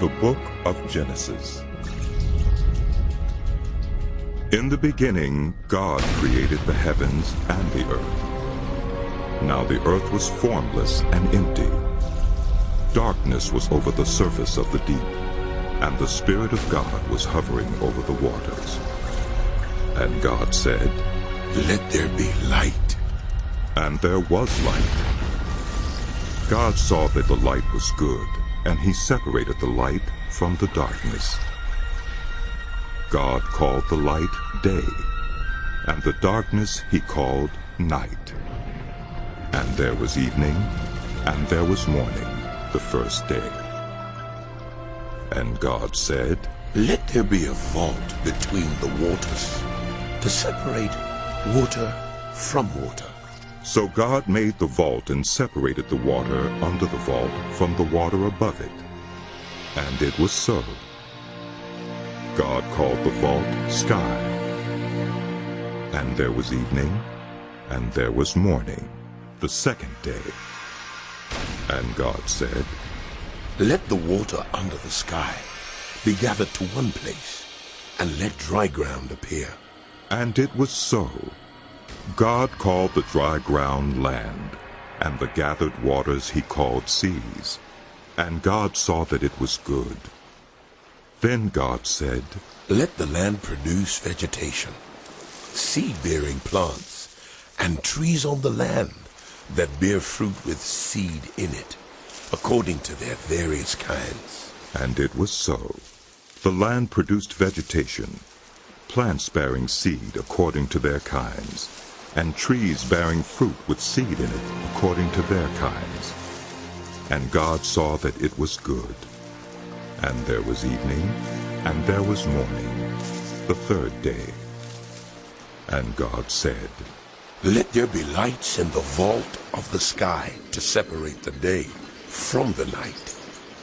The Book of Genesis. In the beginning, God created the heavens and the earth. Now the earth was formless and empty. Darkness was over the surface of the deep, and the Spirit of God was hovering over the waters. And God said, "Let there be light." And there was light. God saw that the light was good, and he separated the light from the darkness. God called the light day, and the darkness he called night. And there was evening, and there was morning, the first day. And God said, "Let there be a vault between the waters, to separate water from water." So God made the vault and separated the water under the vault from the water above it. And it was so. God called the vault sky. And there was evening, and there was morning, the second day. And God said, "Let the water under the sky be gathered to one place, and let dry ground appear." And it was so. God called the dry ground land, and the gathered waters he called seas. And God saw that it was good. Then God said, "Let the land produce vegetation, seed-bearing plants, and trees on the land that bear fruit with seed in it, according to their various kinds." And it was so. The land produced vegetation, plants bearing seed according to their kinds, and trees bearing fruit with seed in it according to their kinds. And God saw that it was good. And there was evening, and there was morning, the third day. And God said, "Let there be lights in the vault of the sky to separate the day from the night,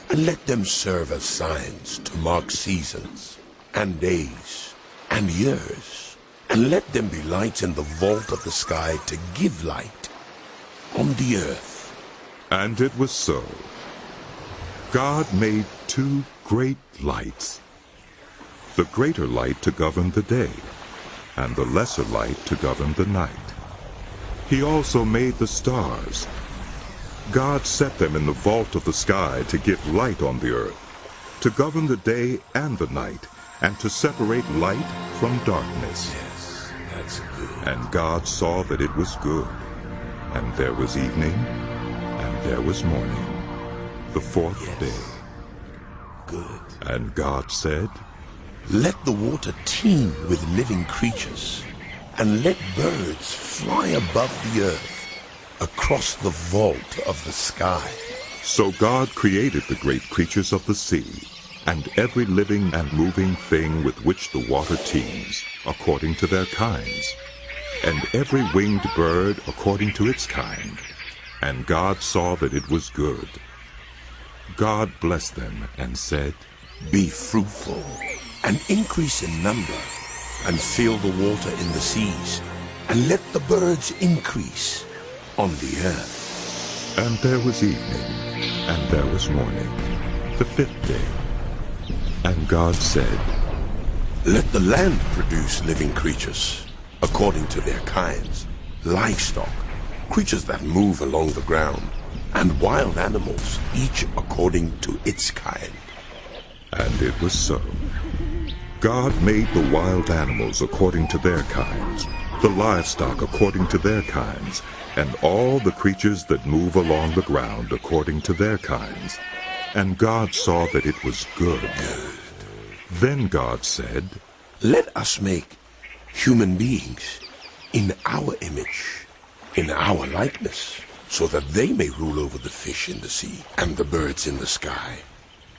and let them serve as signs to mark seasons, and days, and years. And let them be lights in the vault of the sky to give light on the earth." And it was so. God made two great lights, the greater light to govern the day, and the lesser light to govern the night. He also made the stars. God set them in the vault of the sky to give light on the earth, to govern the day and the night, and to separate light from darkness. Yes, that's good. And God saw that it was good. And there was evening, and there was morning, the fourth day. Good. And God said, "Let the water teem with living creatures, and let birds fly above the earth across the vault of the sky." So God created the great creatures of the sea, and every living and moving thing with which the water teems, according to their kinds, and every winged bird according to its kind. And God saw that it was good. God blessed them and said, "Be fruitful, and increase in number, and fill the water in the seas, and let the birds increase on the earth." And there was evening, and there was morning, the fifth day. And God said, "Let the land produce living creatures, according to their kinds, livestock, creatures that move along the ground, and wild animals, each according to its kind." And it was so. God made the wild animals according to their kinds, the livestock according to their kinds, and all the creatures that move along the ground according to their kinds. And God saw that it was good. Then God said, "Let us make human beings in our image, in our likeness, so that they may rule over the fish in the sea, and the birds in the sky,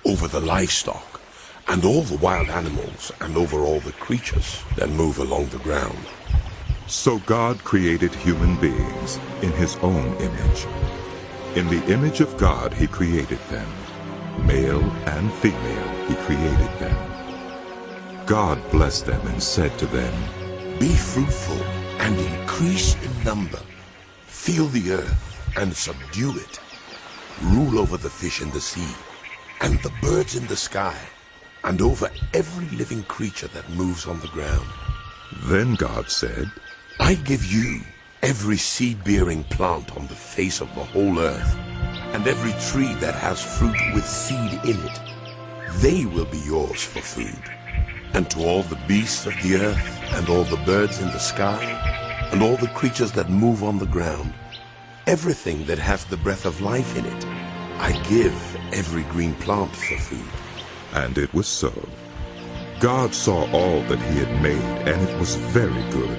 over the livestock, and all the wild animals, and over all the creatures that move along the ground." So God created human beings in his own image. In the image of God he created them. Male and female he created them. God blessed them and said to them, "Be fruitful and increase in number. Fill the earth and subdue it. Rule over the fish in the sea, and the birds in the sky, and over every living creature that moves on the ground. Then God said, I give you every seed-bearing plant on the face of the whole earth, and every tree that has fruit with seed in it. They will be yours for food. And to all the beasts of the earth, and all the birds in the sky, and all the creatures that move on the ground, everything that has the breath of life in it, I give every green plant for food. And it was so. God saw all that he had made, and it was very good.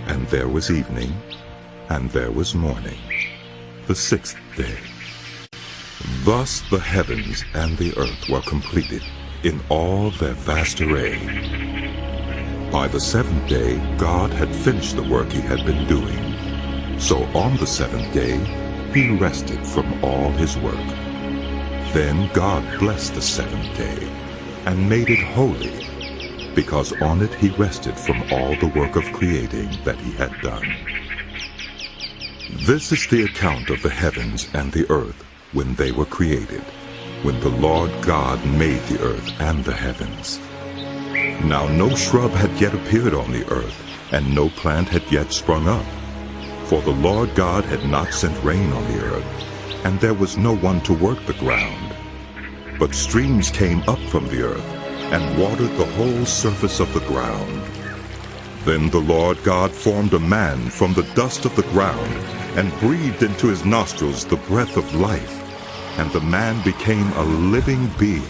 And there was evening, and there was morning, the sixth day. Thus the heavens and the earth were completed in all their vast array. By the seventh day God had finished the work he had been doing. So on the seventh day he rested from all his work. Then God blessed the seventh day and made it holy, because on it he rested from all the work of creating that he had done. This is the account of the heavens and the earth when they were created, when the Lord God made the earth and the heavens. Now no shrub had yet appeared on the earth, and no plant had yet sprung up, for the Lord God had not sent rain on the earth, and there was no one to work the ground. But streams came up from the earth, and watered the whole surface of the ground. Then the Lord God formed a man from the dust of the ground, and breathed into his nostrils the breath of life, and the man became a living being.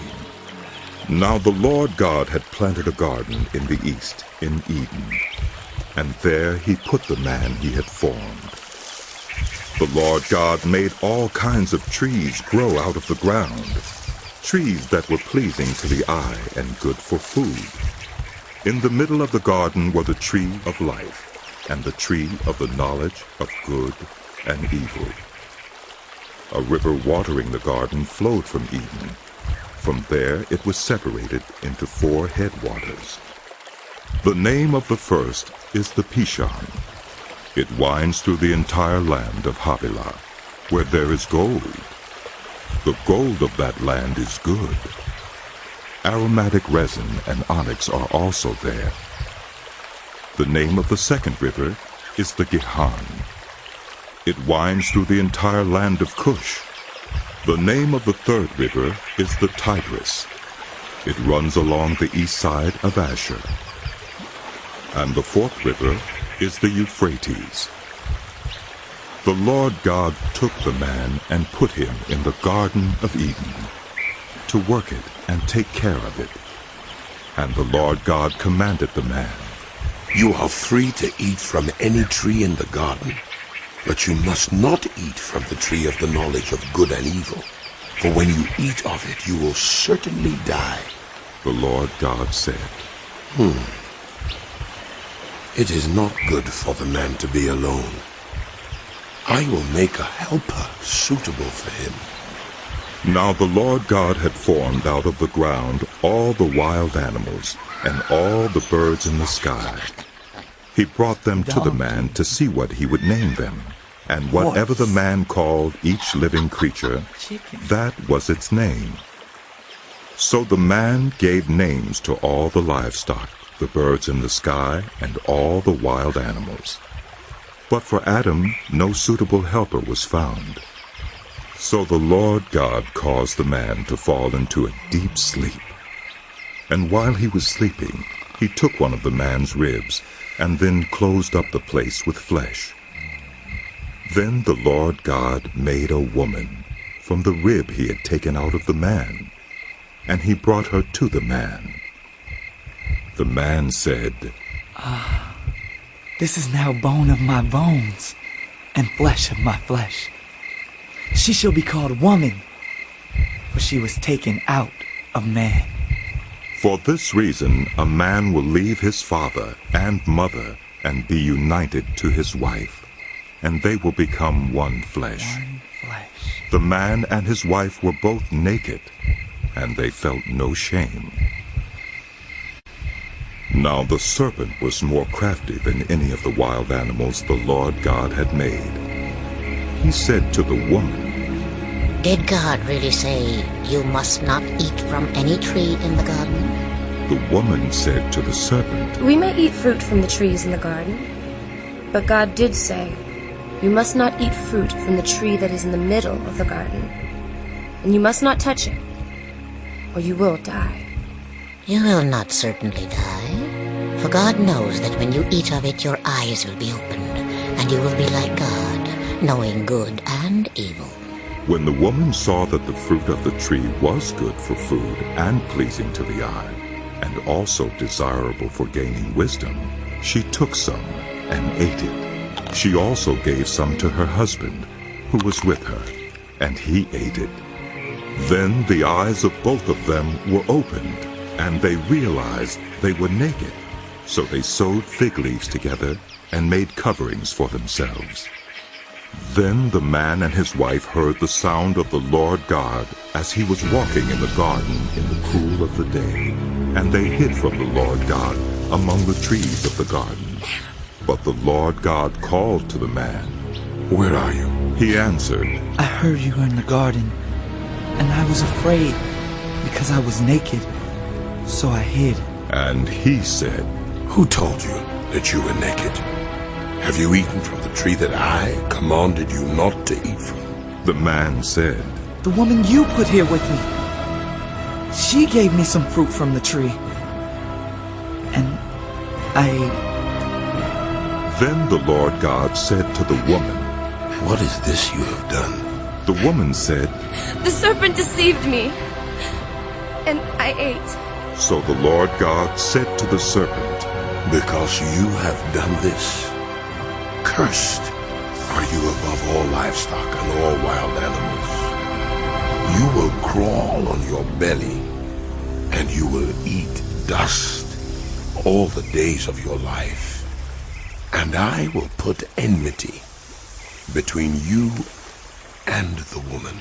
Now the Lord God had planted a garden in the east, in Eden, and there he put the man he had formed. The Lord God made all kinds of trees grow out of the ground, trees that were pleasing to the eye and good for food. In the middle of the garden were the tree of life, and the tree of the knowledge of good and evil. A river watering the garden flowed from Eden. From there it was separated into 4 headwaters. The name of the first is the Pishon. It winds through the entire land of Havilah, where there is gold. The gold of that land is good. Aromatic resin and onyx are also there. The name of the second river is the Gihon. It winds through the entire land of Cush. The name of the third river is the Tigris. It runs along the east side of Asher. And the fourth river is the Euphrates. The Lord God took the man and put him in the Garden of Eden, to work it and take care of it. And the Lord God commanded the man, You are free to eat from any tree in the garden, but you must not eat from the tree of the knowledge of good and evil, for when you eat of it you will certainly die. The Lord God said, It is not good for the man to be alone. I will make a helper suitable for him. Now the Lord God had formed out of the ground all the wild animals and all the birds in the sky. He brought them to the man to see what he would name them. And whatever the man called each living creature, that was its name. So the man gave names to all the livestock, the birds in the sky, and all the wild animals. But for Adam no suitable helper was found. So the Lord God caused the man to fall into a deep sleep. And while he was sleeping, he took one of the man's ribs, and then closed up the place with flesh. Then the Lord God made a woman from the rib he had taken out of the man, and he brought her to the man. The man said, This is now bone of my bones, and flesh of my flesh. She shall be called woman, for she was taken out of man. For this reason a man will leave his father and mother and be united to his wife, and they will become one flesh. One flesh. The man and his wife were both naked, and they felt no shame. Now the serpent was more crafty than any of the wild animals the Lord God had made. He said to the woman, Did God really say, "You must not eat from any tree in the garden"? The woman said to the serpent, We may eat fruit from the trees in the garden, but God did say, "You must not eat fruit from the tree that is in the middle of the garden, and you must not touch it, or you will die." You will not certainly die, for God knows that when you eat of it, your eyes will be opened, and you will be like God, knowing good and evil. When the woman saw that the fruit of the tree was good for food and pleasing to the eye, and also desirable for gaining wisdom, she took some and ate it. She also gave some to her husband, who was with her, and he ate it. Then the eyes of both of them were opened, and they realized they were naked. So they sewed fig leaves together and made coverings for themselves. Then the man and his wife heard the sound of the Lord God as he was walking in the garden in the cool of the day. And they hid from the Lord God among the trees of the garden. But the Lord God called to the man. Where are you? He answered, I heard you were in the garden, and I was afraid because I was naked, so I hid. And he said, Who told you that you were naked? Have you eaten from the tree that I commanded you not to eat from? The man said, The woman you put here with me, she gave me some fruit from the tree, and I ate it. Then the Lord God said to the woman, What is this you have done? The woman said, The serpent deceived me, and I ate. So the Lord God said to the serpent, Because you have done this, cursed are you above all livestock and all wild animals. You will crawl on your belly, and you will eat dust all the days of your life. And I will put enmity between you and the woman,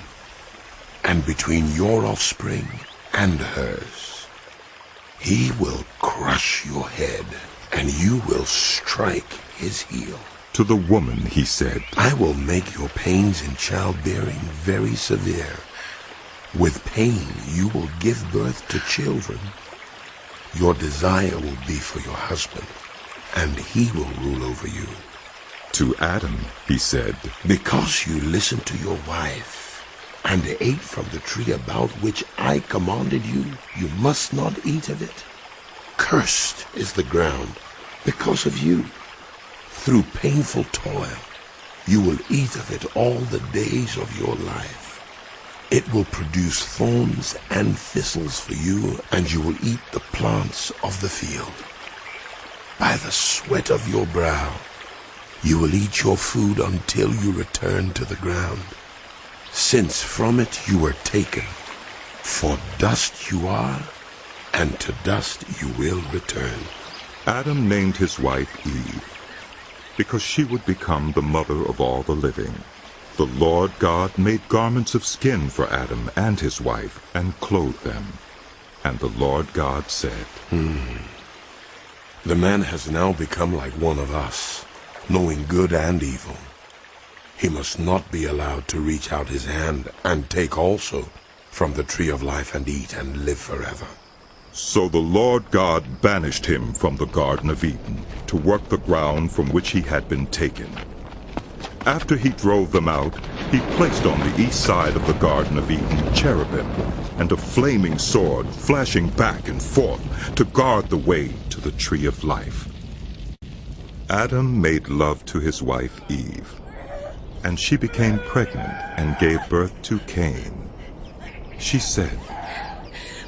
and between your offspring and hers. He will crush your head, and you will strike his heel. To the woman he said, I will make your pains in childbearing very severe. With pain you will give birth to children. Your desire will be for your husband, and he will rule over you. To Adam he said, Because you listened to your wife, and ate from the tree about which I commanded you, you must not eat of it. Cursed is the ground because of you. Through painful toil, you will eat of it all the days of your life. It will produce thorns and thistles for you, and you will eat the plants of the field. By the sweat of your brow, you will eat your food until you return to the ground, since from it you were taken. For dust you are, and to dust you will return. Adam named his wife Eve, because she would become the mother of all the living. The Lord God made garments of skin for Adam and his wife, and clothed them. And the Lord God said, The man has now become like one of us, knowing good and evil. He must not be allowed to reach out his hand and take also from the tree of life and eat and live forever. So the Lord God banished him from the Garden of Eden to work the ground from which he had been taken. After he drove them out, he placed on the east side of the Garden of Eden cherubim and a flaming sword flashing back and forth to guard the way to the tree of life. Adam made love to his wife Eve, and she became pregnant and gave birth to Cain. She said,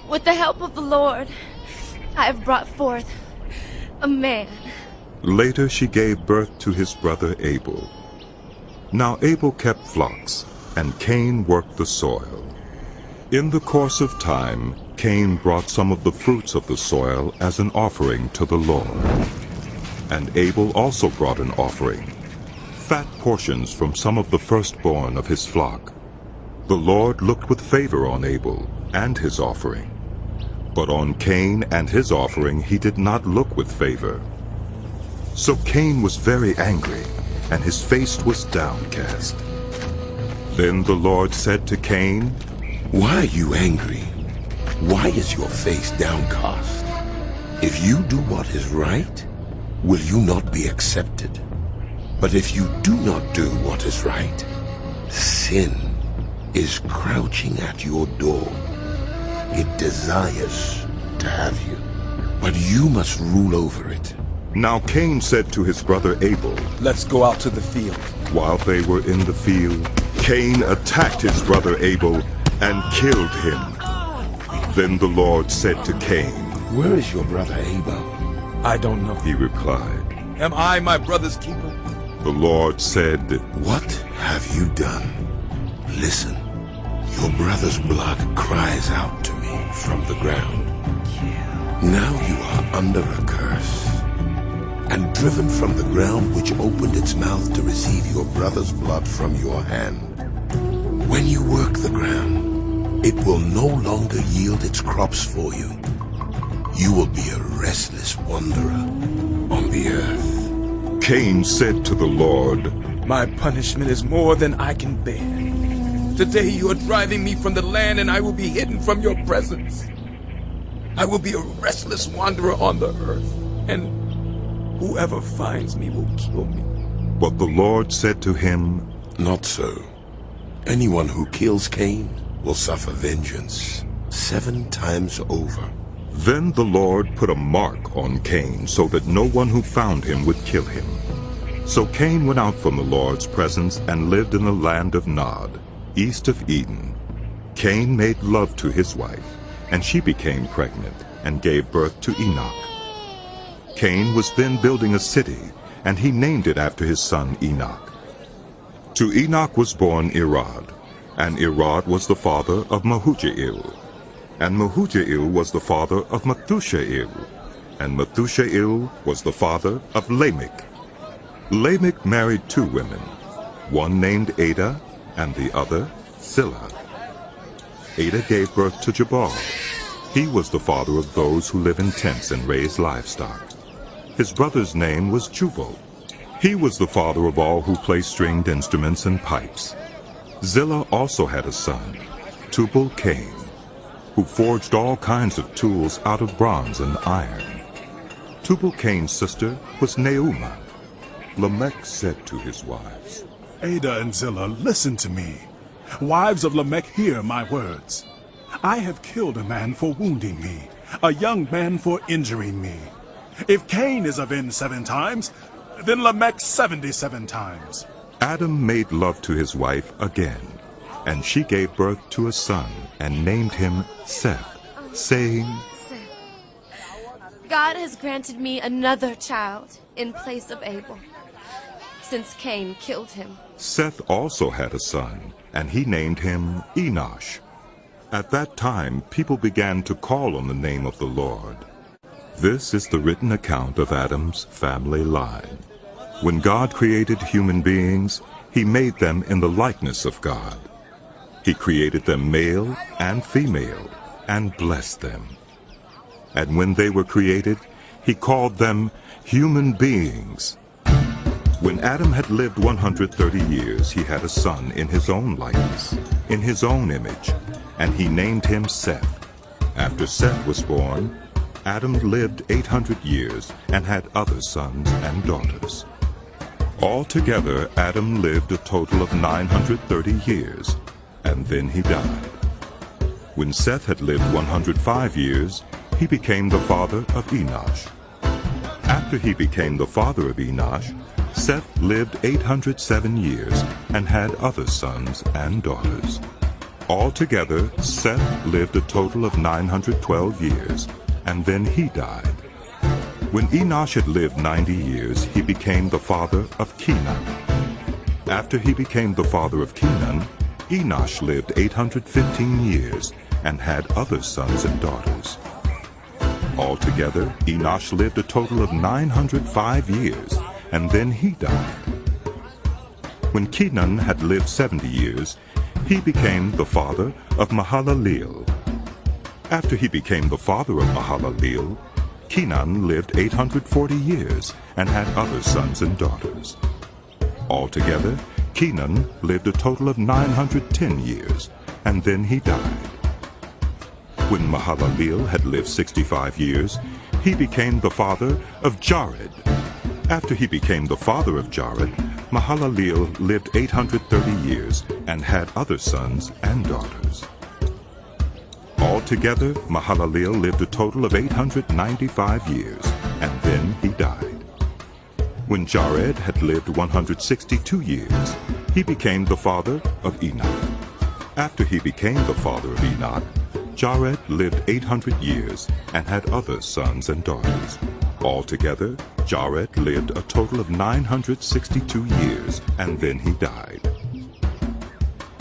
With the help of the Lord, I have brought forth a man. Later she gave birth to his brother Abel. Now Abel kept flocks, and Cain worked the soil. In the course of time, Cain brought some of the fruits of the soil as an offering to the Lord. And Abel also brought an offering, fat portions from some of the firstborn of his flock. The Lord looked with favor on Abel and his offering, but on Cain and his offering he did not look with favor. So Cain was very angry, and his face was downcast. Then the Lord said to Cain, Why are you angry? Why is your face downcast? If you do what is right, will you not be accepted? But if you do not do what is right, sin is crouching at your door. It desires to have you, but you must rule over it. Now Cain said to his brother Abel, Let's go out to the field. while they were in the field, Cain attacked his brother Abel and killed him. Then the Lord said to Cain, Where is your brother Abel? I don't know. he replied. Am I my brother's keeper? The Lord said, What have you done? Listen, your brother's blood cries out to me from the ground. Now you are under a curse, and driven from the ground which opened its mouth to receive your brother's blood from your hand. When you work the ground, it will no longer yield its crops for you. You will be a restless wanderer on the earth. Cain said to the Lord, My punishment is more than I can bear. Today you are driving me from the land, and I will be hidden from your presence. I will be a restless wanderer on the earth, and whoever finds me will kill me. But the Lord said to him, Not so. Anyone who kills Cain will suffer vengeance 7 times over. Then the Lord put a mark on Cain, so that no one who found him would kill him. So Cain went out from the Lord's presence and lived in the land of Nod, east of Eden. Cain made love to his wife, and she became pregnant and gave birth to Enoch. Cain was then building a city, and he named it after his son Enoch. To Enoch was born Irad, and Irad was the father of Mehujael. And Mehujael was the father of Methushael, and Methushael was the father of Lamech. Lamech married 2 women, one named Ada and the other Zillah. Ada gave birth to Jabal. He was the father of those who live in tents and raise livestock. His brother's name was Jubal. He was the father of all who play stringed instruments and pipes. Zillah also had a son, Tubal-Cain, who forged all kinds of tools out of bronze and iron. Tubal-Cain's sister was Naamah. Lamech said to his wives, Ada and Zillah, listen to me. Wives of Lamech, hear my words. I have killed a man for wounding me, a young man for injuring me. If Cain is avenged 7 times, then Lamech 77 times. Adam made love to his wife again, and she gave birth to a son and named him Seth, saying, God has granted me another child in place of Abel, since Cain killed him. Seth also had a son, and he named him Enosh. At that time, people began to call on the name of the Lord. This is the written account of Adam's family line. When God created human beings, he made them in the likeness of God. He created them male and female, and blessed them. And when they were created, he called them human beings. When Adam had lived 130 years, he had a son in his own likeness, in his own image, and he named him Seth. After Seth was born, Adam lived 800 years and had other sons and daughters. Altogether, Adam lived a total of 930 years, and then he died. When Seth had lived 105 years, he became the father of Enosh. After he became the father of Enosh, Seth lived 807 years and had other sons and daughters. Altogether, Seth lived a total of 912 years, and then he died. When Enosh had lived 90 years, he became the father of Canaan. After he became the father of Canaan, Enosh lived 815 years and had other sons and daughters. Altogether, Enosh lived a total of 905 years, and then he died. When Canaan had lived 70 years, he became the father of Mahalaleel. After he became the father of Mahalaleel, Canaan lived 840 years and had other sons and daughters. Altogether, Canaan lived a total of 910 years, and then he died. When Mahalaleel had lived 65 years, he became the father of Jared. After he became the father of Jared, Mahalaleel lived 830 years and had other sons and daughters. Altogether, Mahalaleel lived a total of 895 years, and then he died. When Jared had lived 162 years, he became the father of Enoch. After he became the father of Enoch, Jared lived 800 years and had other sons and daughters. Altogether, Jared lived a total of 962 years, and then he died.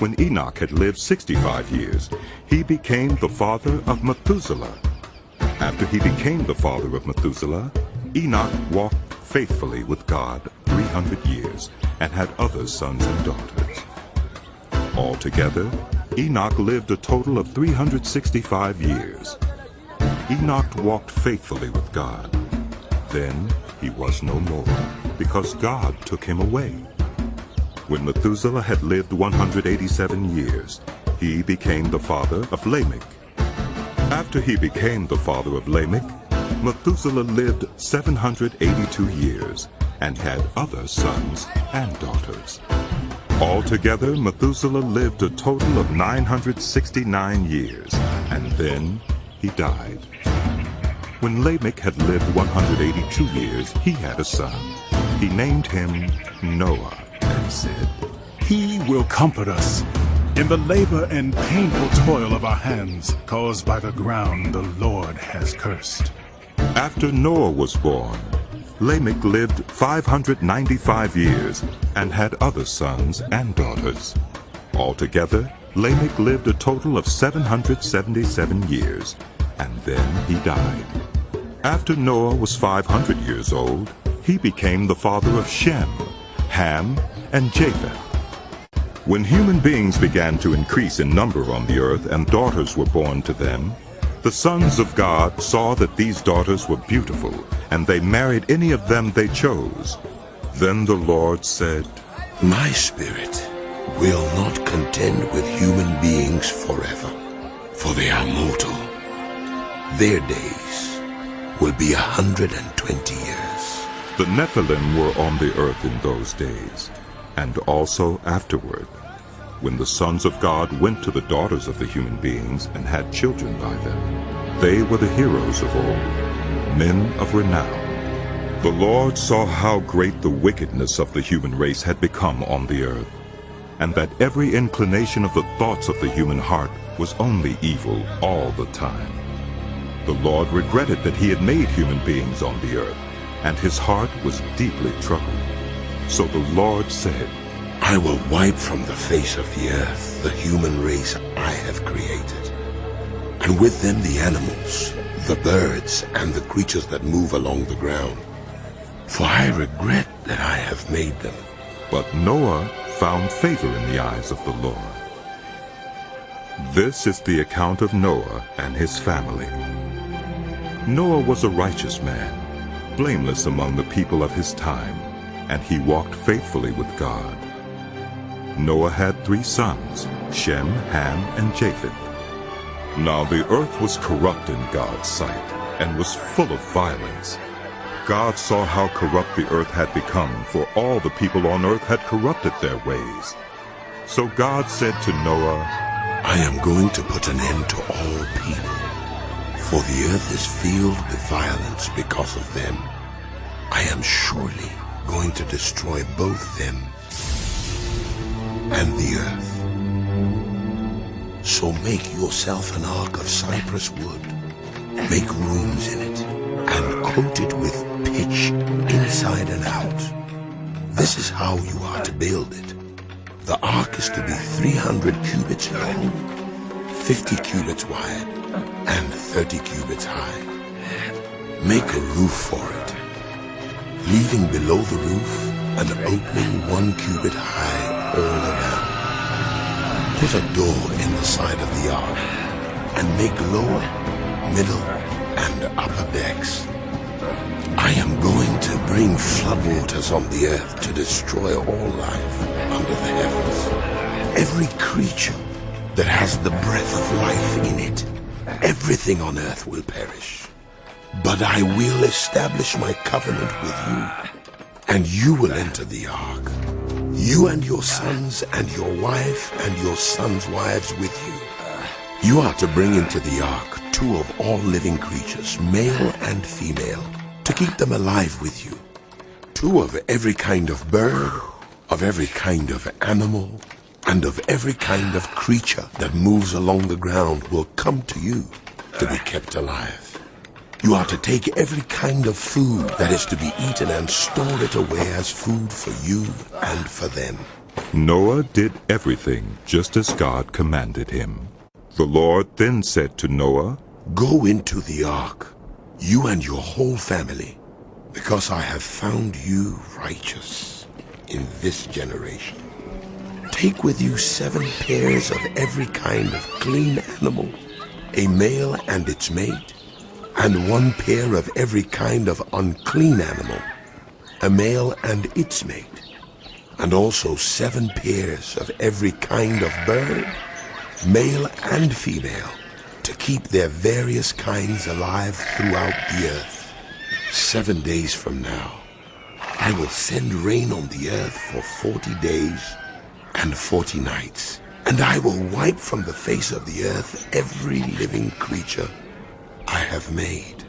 When Enoch had lived 65 years, he became the father of Methuselah. After he became the father of Methuselah, Enoch walked faithfully with God 300 years and had other sons and daughters. Altogether, Enoch lived a total of 365 years. Enoch walked faithfully with God. Then he was no more, because God took him away. When Methuselah had lived 187 years, he became the father of Lamech. After he became the father of Lamech, Methuselah lived 782 years and had other sons and daughters. Altogether, Methuselah lived a total of 969 years, and then he died. When Lamech had lived 182 years, he had a son. He named him Noah, and said, He will comfort us in the labor and painful toil of our hands, caused by the ground the Lord has cursed. After Noah was born, Lamech lived 595 years and had other sons and daughters. Altogether, Lamech lived a total of 777 years, and then he died. After Noah was 500 years old, he became the father of Shem, Ham, and Japheth. When human beings began to increase in number on the earth and daughters were born to them, the sons of God saw that these daughters were beautiful, and they married any of them they chose. Then the Lord said, My spirit will not contend with human beings forever, for they are mortal. Their days will be 120 years. The Nephilim were on the earth in those days, and also afterward, when the sons of God went to the daughters of the human beings and had children by them. They were the heroes of old, men of renown. The Lord saw how great the wickedness of the human race had become on the earth, and that every inclination of the thoughts of the human heart was only evil all the time. The Lord regretted that he had made human beings on the earth, and his heart was deeply troubled. So the Lord said, I will wipe from the face of the earth the human race I have created, and with them the animals, the birds, and the creatures that move along the ground. For I regret that I have made them. But Noah found favor in the eyes of the Lord. This is the account of Noah and his family. Noah was a righteous man, blameless among the people of his time, and he walked faithfully with God. Noah had 3 sons, Shem, Ham, and Japheth. Now the earth was corrupt in God's sight, and was full of violence. God saw how corrupt the earth had become, for all the people on earth had corrupted their ways. So God said to Noah, I am going to put an end to all people, for the earth is filled with violence because of them. I am surely going to destroy both them and the earth. So make yourself an ark of cypress wood. Make rooms in it, and coat it with pitch inside and out. This is how you are to build it. The ark is to be 300 cubits long, 50 cubits wide, and 30 cubits high. Make a roof for it, leaving below the roof an opening 1 cubit high all around. Put a door in the side of the ark, and make lower, middle, and upper decks. I am going to bring floodwaters on the earth to destroy all life. under the heavens. Every creature that has the breath of life in it, everything on earth will perish. But I will establish my covenant with you, and you will enter the ark, you and your sons and your wife and your sons' wives with you. You are to bring into the ark 2 of all living creatures, male and female, to keep them alive with you. 2 of every kind of bird, of every kind of animal, and of every kind of creature that moves along the ground will come to you to be kept alive. You are to take every kind of food that is to be eaten and store it away as food for you and for them. Noah did everything just as God commanded him. The Lord then said to Noah, Go into the ark, you and your whole family, because I have found you righteous in this generation. Take with you 7 pairs of every kind of clean animal, a male and its mate, and 1 pair of every kind of unclean animal, a male and its mate, and also 7 pairs of every kind of bird, male and female, to keep their various kinds alive throughout the earth. 7 days from now, I will send rain on the earth for 40 days and 40 nights, and I will wipe from the face of the earth every living creature I have made.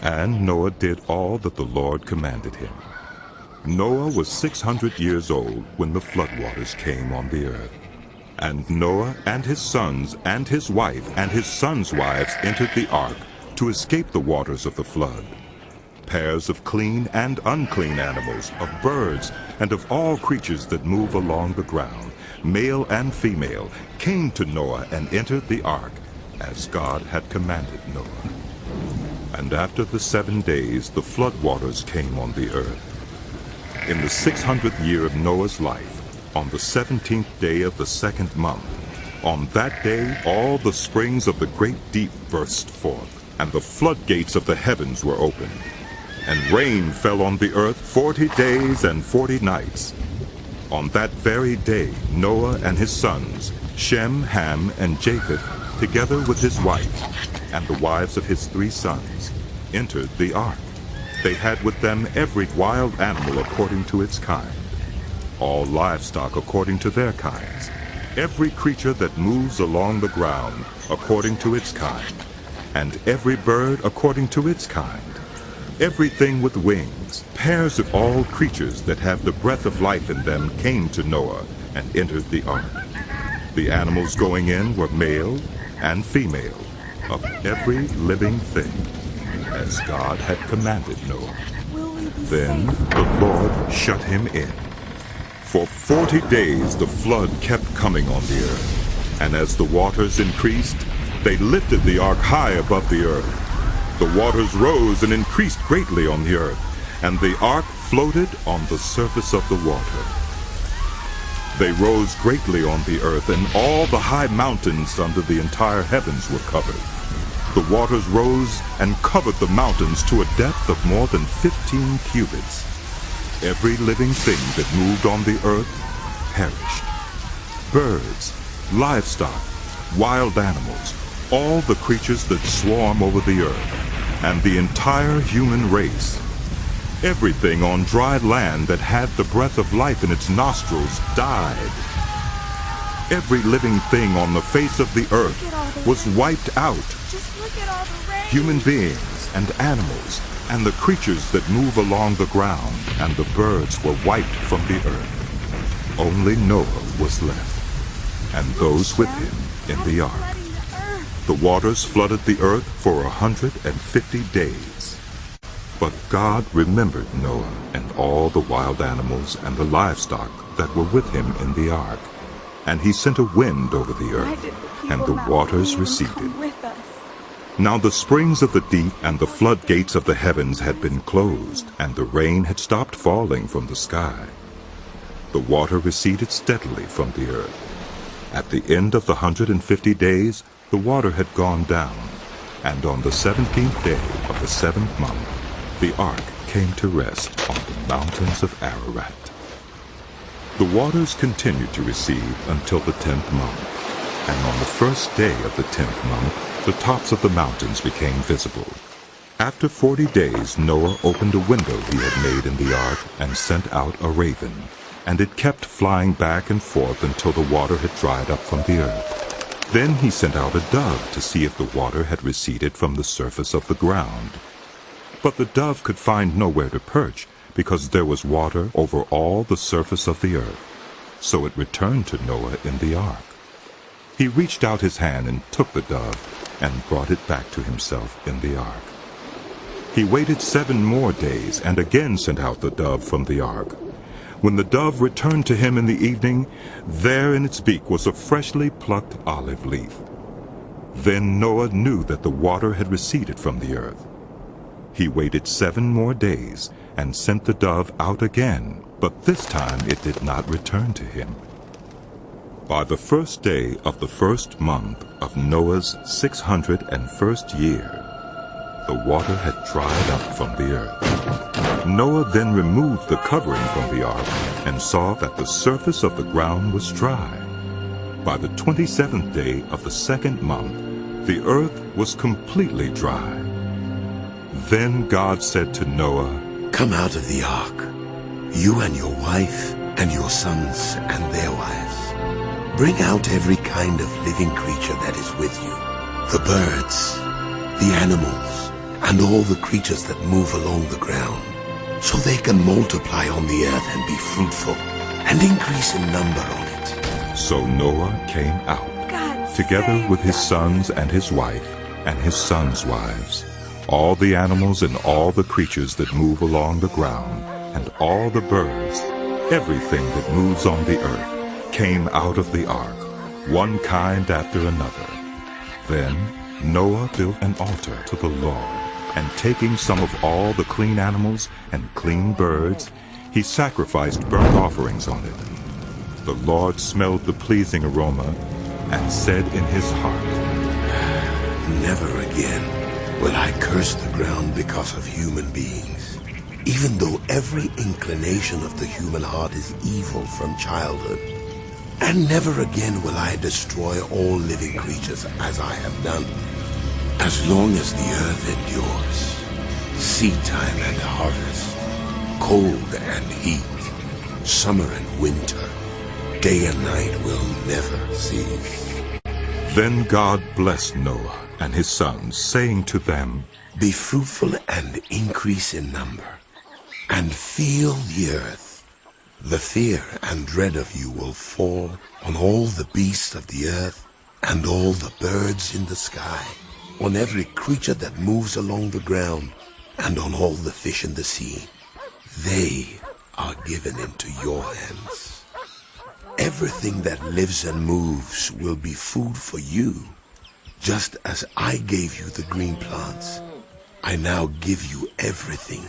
And Noah did all that the Lord commanded him. Noah was 600 years old when the floodwaters came on the earth. And Noah and his sons and his wife and his sons' wives entered the ark to escape the waters of the flood. Pairs of clean and unclean animals, of birds, and of all creatures that move along the ground, male and female, came to Noah and entered the ark, as God had commanded Noah. And after the 7 days the floodwaters came on the earth. In the 600th year of Noah's life, on the 17th day of the 2nd month, on that day all the springs of the great deep burst forth, and the floodgates of the heavens were opened. And rain fell on the earth 40 days and 40 nights. On that very day Noah and his sons, Shem, Ham, and Japheth, together with his wife, and the wives of his 3 sons, entered the ark. They had with them every wild animal according to its kind, all livestock according to their kinds, every creature that moves along the ground according to its kind, and every bird according to its kind, everything with wings. Pairs of all creatures that have the breath of life in them came to Noah and entered the ark. The animals going in were male and female, of every living thing, as God had commanded Noah. Then the Lord shut him in. For 40 days the flood kept coming on the earth, and as the waters increased, they lifted the ark high above the earth. The waters rose and increased greatly on the earth, and the ark floated on the surface of the water. They rose greatly on the earth, and all the high mountains under the entire heavens were covered. The waters rose and covered the mountains to a depth of more than 15 cubits. Every living thing that moved on the earth perished. Birds, livestock, wild animals, all the creatures that swarm over the earth, and the entire human race. Everything on dry land that had the breath of life in its nostrils died. Every living thing on the face of the earth was wiped out. Just look at all the rain. Human beings and animals and the creatures that move along the ground and the birds were wiped from the earth. Only Noah was left, and those with him in the ark. The waters flooded the earth for 150 days. But God remembered Noah and all the wild animals and the livestock that were with him in the ark. And he sent a wind over the earth, and the waters receded. Now the springs of the deep and the floodgates of the heavens had been closed, and the rain had stopped falling from the sky. The water receded steadily from the earth. At the end of the 150 days, the water had gone down, and on the 17th day of the 7th month, the ark came to rest on the mountains of Ararat. The waters continued to recede until the 10th month, and on the first day of the 10th month, the tops of the mountains became visible. After 40 days, Noah opened a window he had made in the ark and sent out a raven, and it kept flying back and forth until the water had dried up from the earth. Then he sent out a dove to see if the water had receded from the surface of the ground. But the dove could find nowhere to perch, because there was water over all the surface of the earth. So it returned to Noah in the ark. He reached out his hand and took the dove, and brought it back to himself in the ark. He waited 7 more days, and again sent out the dove from the ark. When the dove returned to him in the evening, there in its beak was a freshly plucked olive leaf. Then Noah knew that the water had receded from the earth. He waited 7 more days, and sent the dove out again, but this time it did not return to him. By the first day of the 1st month of Noah's 601st year, the water had dried up from the earth. Noah then removed the covering from the ark, and saw that the surface of the ground was dry. By the 27th day of the 2nd month, the earth was completely dry. Then God said to Noah, "Come out of the ark, you and your wife and your sons and their wives. Bring out every kind of living creature that is with you, the birds, the animals, and all the creatures that move along the ground, so they can multiply on the earth and be fruitful and increase in number on it." So Noah came out, together with his sons and his wife and his sons' wives, all the animals and all the creatures that move along the ground, and all the birds, everything that moves on the earth, came out of the ark, one kind after another. Then Noah built an altar to the Lord, and taking some of all the clean animals and clean birds, he sacrificed burnt offerings on it. The Lord smelled the pleasing aroma, and said in his heart, "Never again will I curse the ground because of human beings, even though every inclination of the human heart is evil from childhood. And never again will I destroy all living creatures as I have done, as long as the earth endures, seed time and harvest, cold and heat, summer and winter, day and night will never cease." Then God blessed Noah and his sons, saying to them, "Be fruitful and increase in number, and fill the earth. The fear and dread of you will fall on all the beasts of the earth and all the birds in the sky, on every creature that moves along the ground, and on all the fish in the sea. They are given into your hands. Everything that lives and moves will be food for you. Just as I gave you the green plants, I now give you everything.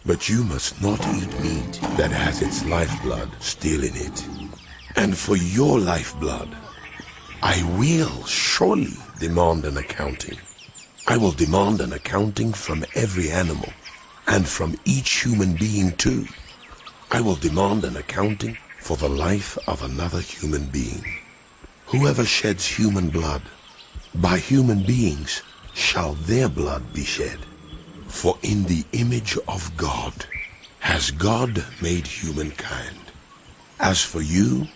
But you must not eat meat that has its lifeblood still in it. And for your lifeblood, I will surely demand an accounting. I will demand an accounting from every animal, and from each human being too. I will demand an accounting for the life of another human being. Whoever sheds human blood, by human beings shall their blood be shed. For in the image of God has God made humankind. As for you,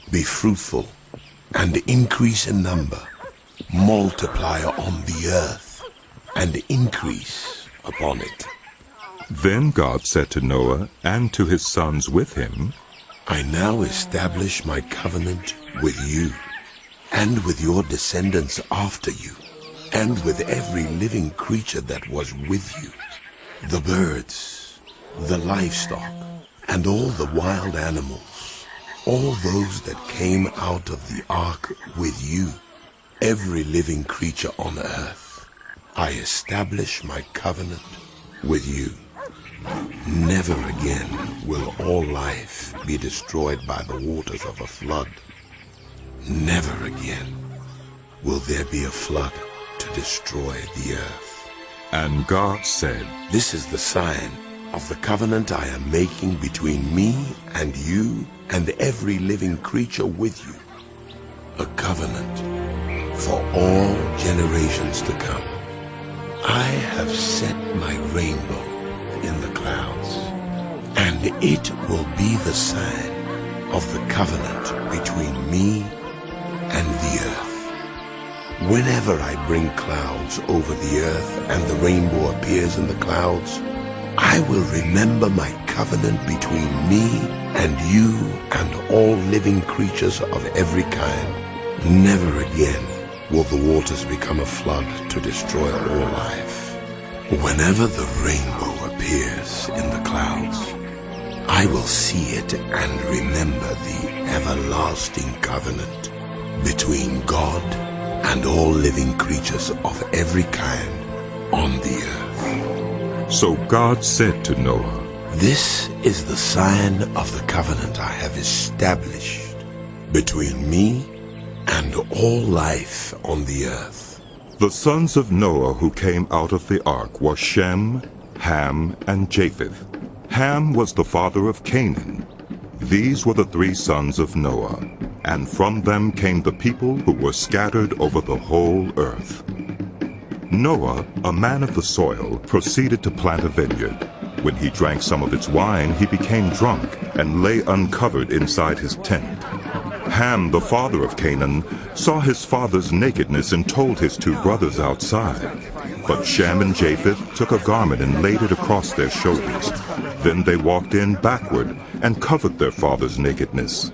be fruitful and increase in number, multiply on the earth and increase upon it." Then God said to Noah and to his sons with him, "I now establish my covenant with you, and with your descendants after you, and with every living creature that was with you, the birds, the livestock, and all the wild animals, all those that came out of the ark with you, every living creature on earth. I establish my covenant with you. Never again will all life be destroyed by the waters of a flood. Never again will there be a flood to destroy the earth." And God said, "This is the sign of the covenant I am making between me and you and every living creature with you, a covenant for all generations to come. I have set my rainbow in the clouds, and it will be the sign of the covenant between me and the earth. Whenever I bring clouds over the earth and the rainbow appears in the clouds, I will remember my covenant between me and you and all living creatures of every kind. Never again will the waters become a flood to destroy all life. Whenever the rainbow appears in the clouds, I will see it and remember the everlasting covenant between God and all living creatures of every kind on the earth. So God said to Noah, This is the sign of the covenant I have established between me and all life on the earth. The sons of Noah who came out of the ark were Shem, Ham, and Japheth. Ham was the father of Canaan. These were the 3 sons of Noah, and from them came the people who were scattered over the whole earth. Noah, a man of the soil, proceeded to plant a vineyard. When he drank some of its wine, he became drunk and lay uncovered inside his tent. Ham, the father of Canaan, saw his father's nakedness and told his 2 brothers outside. But Shem and Japheth took a garment and laid it across their shoulders. Then they walked in backward and covered their father's nakedness.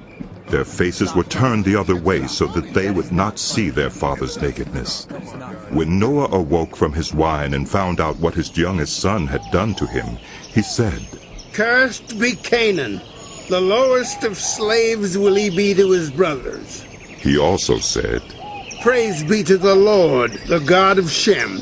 Their faces were turned the other way so that they would not see their father's nakedness. When Noah awoke from his wine and found out what his youngest son had done to him, he said, Cursed be Canaan. The lowest of slaves will he be to his brothers. He also said, Praise be to the Lord, the God of Shem.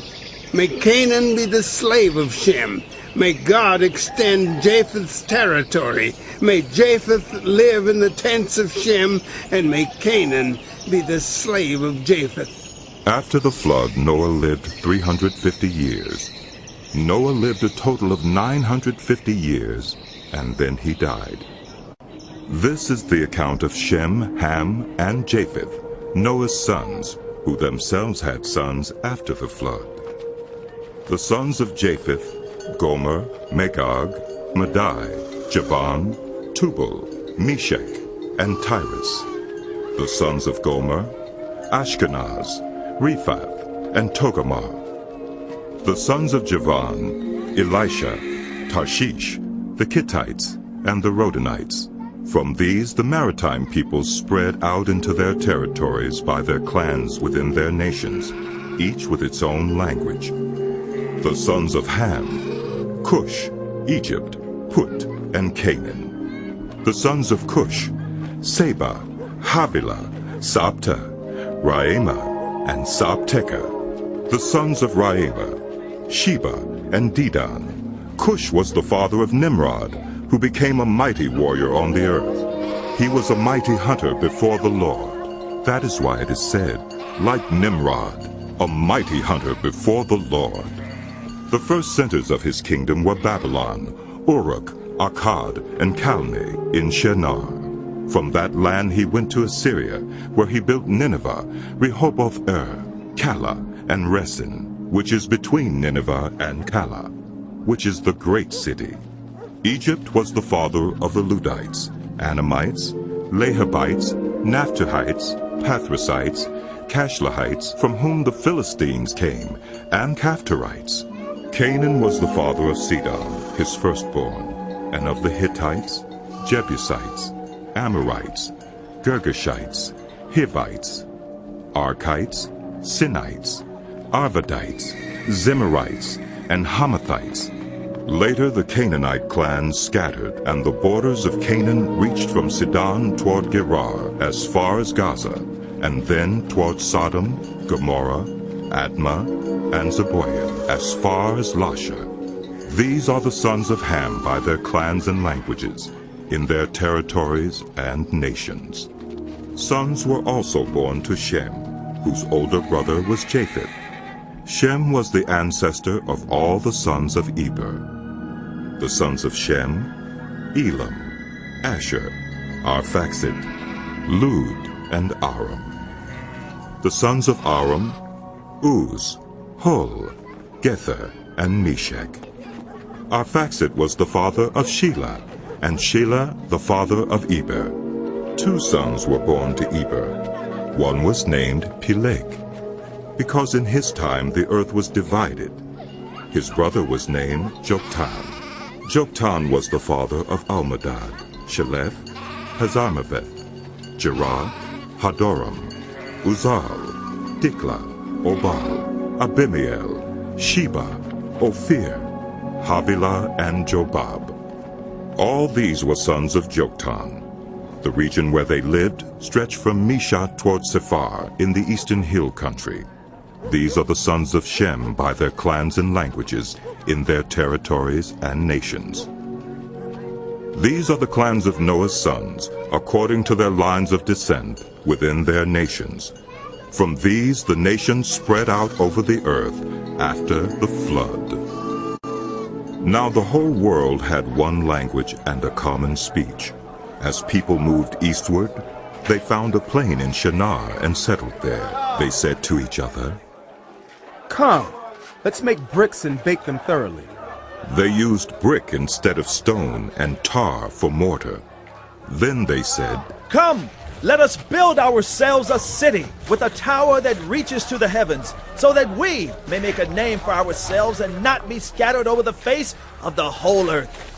May Canaan be the slave of Shem. May God extend Japheth's territory. May Japheth live in the tents of Shem, and may Canaan be the slave of Japheth. After the flood, Noah lived 350 years. Noah lived a total of 950 years, and then he died. This is the account of Shem, Ham, and Japheth, Noah's sons, who themselves had sons after the flood. The sons of Japheth, Gomer, Magog, Madai, Javan, Tubal, Meshech, and Tyrus. The sons of Gomer, Ashkenaz, Riphath, and Togarmah. The sons of Javan, Elisha, Tarshish, the Kittites, and the Rodanites. From these the maritime peoples spread out into their territories by their clans within their nations, each with its own language. The sons of Ham, Cush, Egypt, Put, and Canaan. The sons of Cush, Seba, Havilah, Sabta, Raama, and Sabteka. The sons of Raama, Sheba, and Dedan. Cush was the father of Nimrod, who became a mighty warrior on the earth. He was a mighty hunter before the Lord. That is why it is said, like Nimrod, a mighty hunter before the Lord. The first centers of his kingdom were Babylon, Uruk, Akkad, and Calneh in Shinar. From that land he went to Assyria, where he built Nineveh, Rehoboth-er, Calah, and Resen, which is between Nineveh and Calah, which is the great city. Egypt was the father of the Ludites, Anamites, Lehabites, Naphtuhites, Pathrusites, Cashlahites, from whom the Philistines came, and Caphtorites. Canaan was the father of Sidon, his firstborn, and of the Hittites, Jebusites, Amorites, Girgashites, Hivites, Archites, Sinites, Arvadites, Zemarites, and Hamathites. Later the Canaanite clans scattered, and the borders of Canaan reached from Sidon toward Gerar as far as Gaza, and then toward Sodom, Gomorrah, Admah, and Zeboiim as far as Lasha. These are the sons of Ham by their clans and languages, in their territories and nations. Sons were also born to Shem, whose older brother was Japheth. Shem was the ancestor of all the sons of Eber. The sons of Shem, Elam, Asher, Arphaxad, Lud, and Aram. The sons of Aram, Uz, Hul, Gether, and Meshech. Arphaxad was the father of Shelah, and Shelah the father of Eber. 2 sons were born to Eber. One was named Peleg, because in his time the earth was divided. His brother was named Joktan. Joktan was the father of Almadad, Shelef, Hazarmaveth, Gerar, Hadoram, Uzal, Dikla, Obal, Abimael, Sheba, Ophir, Havilah, and Jobab. All these were sons of Joktan. The region where they lived stretched from Mesha toward Sephar in the eastern hill country. These are the sons of Shem by their clans and languages, in their territories and nations. These are the clans of Noah's sons, according to their lines of descent, within their nations. From these the nations spread out over the earth after the flood. Now the whole world had one language and a common speech. As people moved eastward, they found a plain in Shinar and settled there. They said to each other, "Come, let's make bricks and bake them thoroughly." They used brick instead of stone and tar for mortar. Then they said, "Come, let us build ourselves a city with a tower that reaches to the heavens, so that we may make a name for ourselves and not be scattered over the face of the whole earth."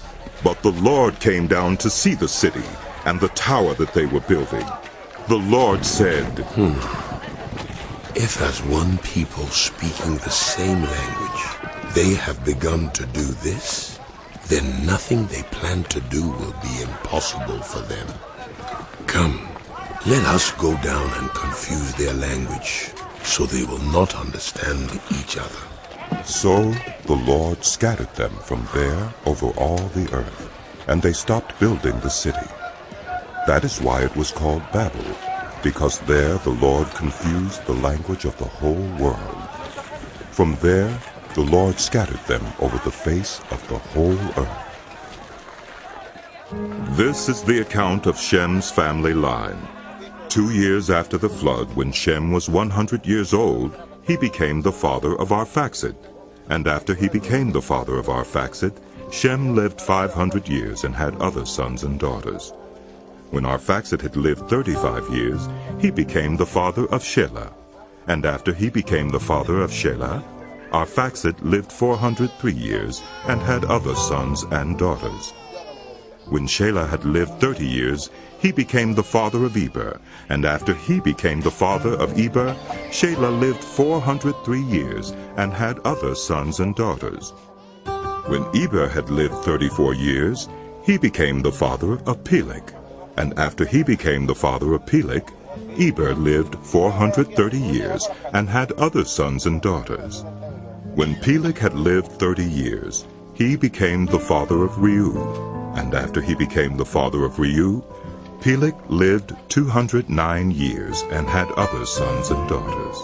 But the Lord came down to see the city and the tower that they were building. The Lord said, If as one people speaking the same language, they have begun to do this, then nothing they plan to do will be impossible for them. Come, let us go down and confuse their language, so they will not understand each other. So the Lord scattered them from there over all the earth, and they stopped building the city. That is why it was called Babel, because there the Lord confused the language of the whole world. From there the Lord scattered them over the face of the whole earth. This is the account of Shem's family line. 2 years after the flood, when Shem was 100 years old, he became the father of Arphaxad. And after he became the father of Arphaxad, Shem lived 500 years and had other sons and daughters. When Arphaxad had lived 35 years, he became the father of Shelah. And after he became the father of Shelah, Arphaxad lived 403 years and had other sons and daughters. When Shelah had lived 30 years, he became the father of Eber. And after he became the father of Eber, Shelah lived 403 years and had other sons and daughters. When Eber had lived 34 years, he became the father of Peleg. And after he became the father of Peleg, Eber lived 430 years and had other sons and daughters. When Peleg had lived 30 years, he became the father of Reu. And after he became the father of Reu, Peleg lived 209 years and had other sons and daughters.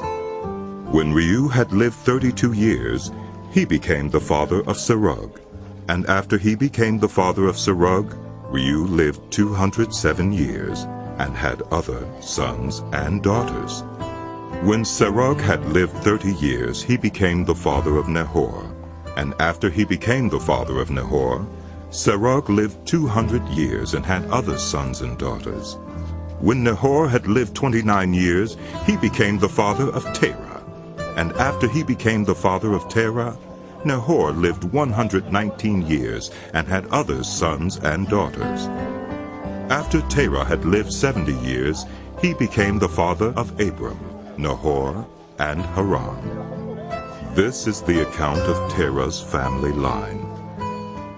When Reu had lived 32 years, he became the father of Serug. And after he became the father of Serug, Reu lived 207 years and had other sons and daughters. When Serug had lived 30 years, he became the father of Nahor. And after he became the father of Nahor, Serug lived 200 years and had other sons and daughters. When Nahor had lived 29 years, he became the father of Terah. And after he became the father of Terah, Nahor lived 119 years and had other sons and daughters. After Terah had lived 70 years, he became the father of Abram, Nahor, and Haran. This is the account of Terah's family line.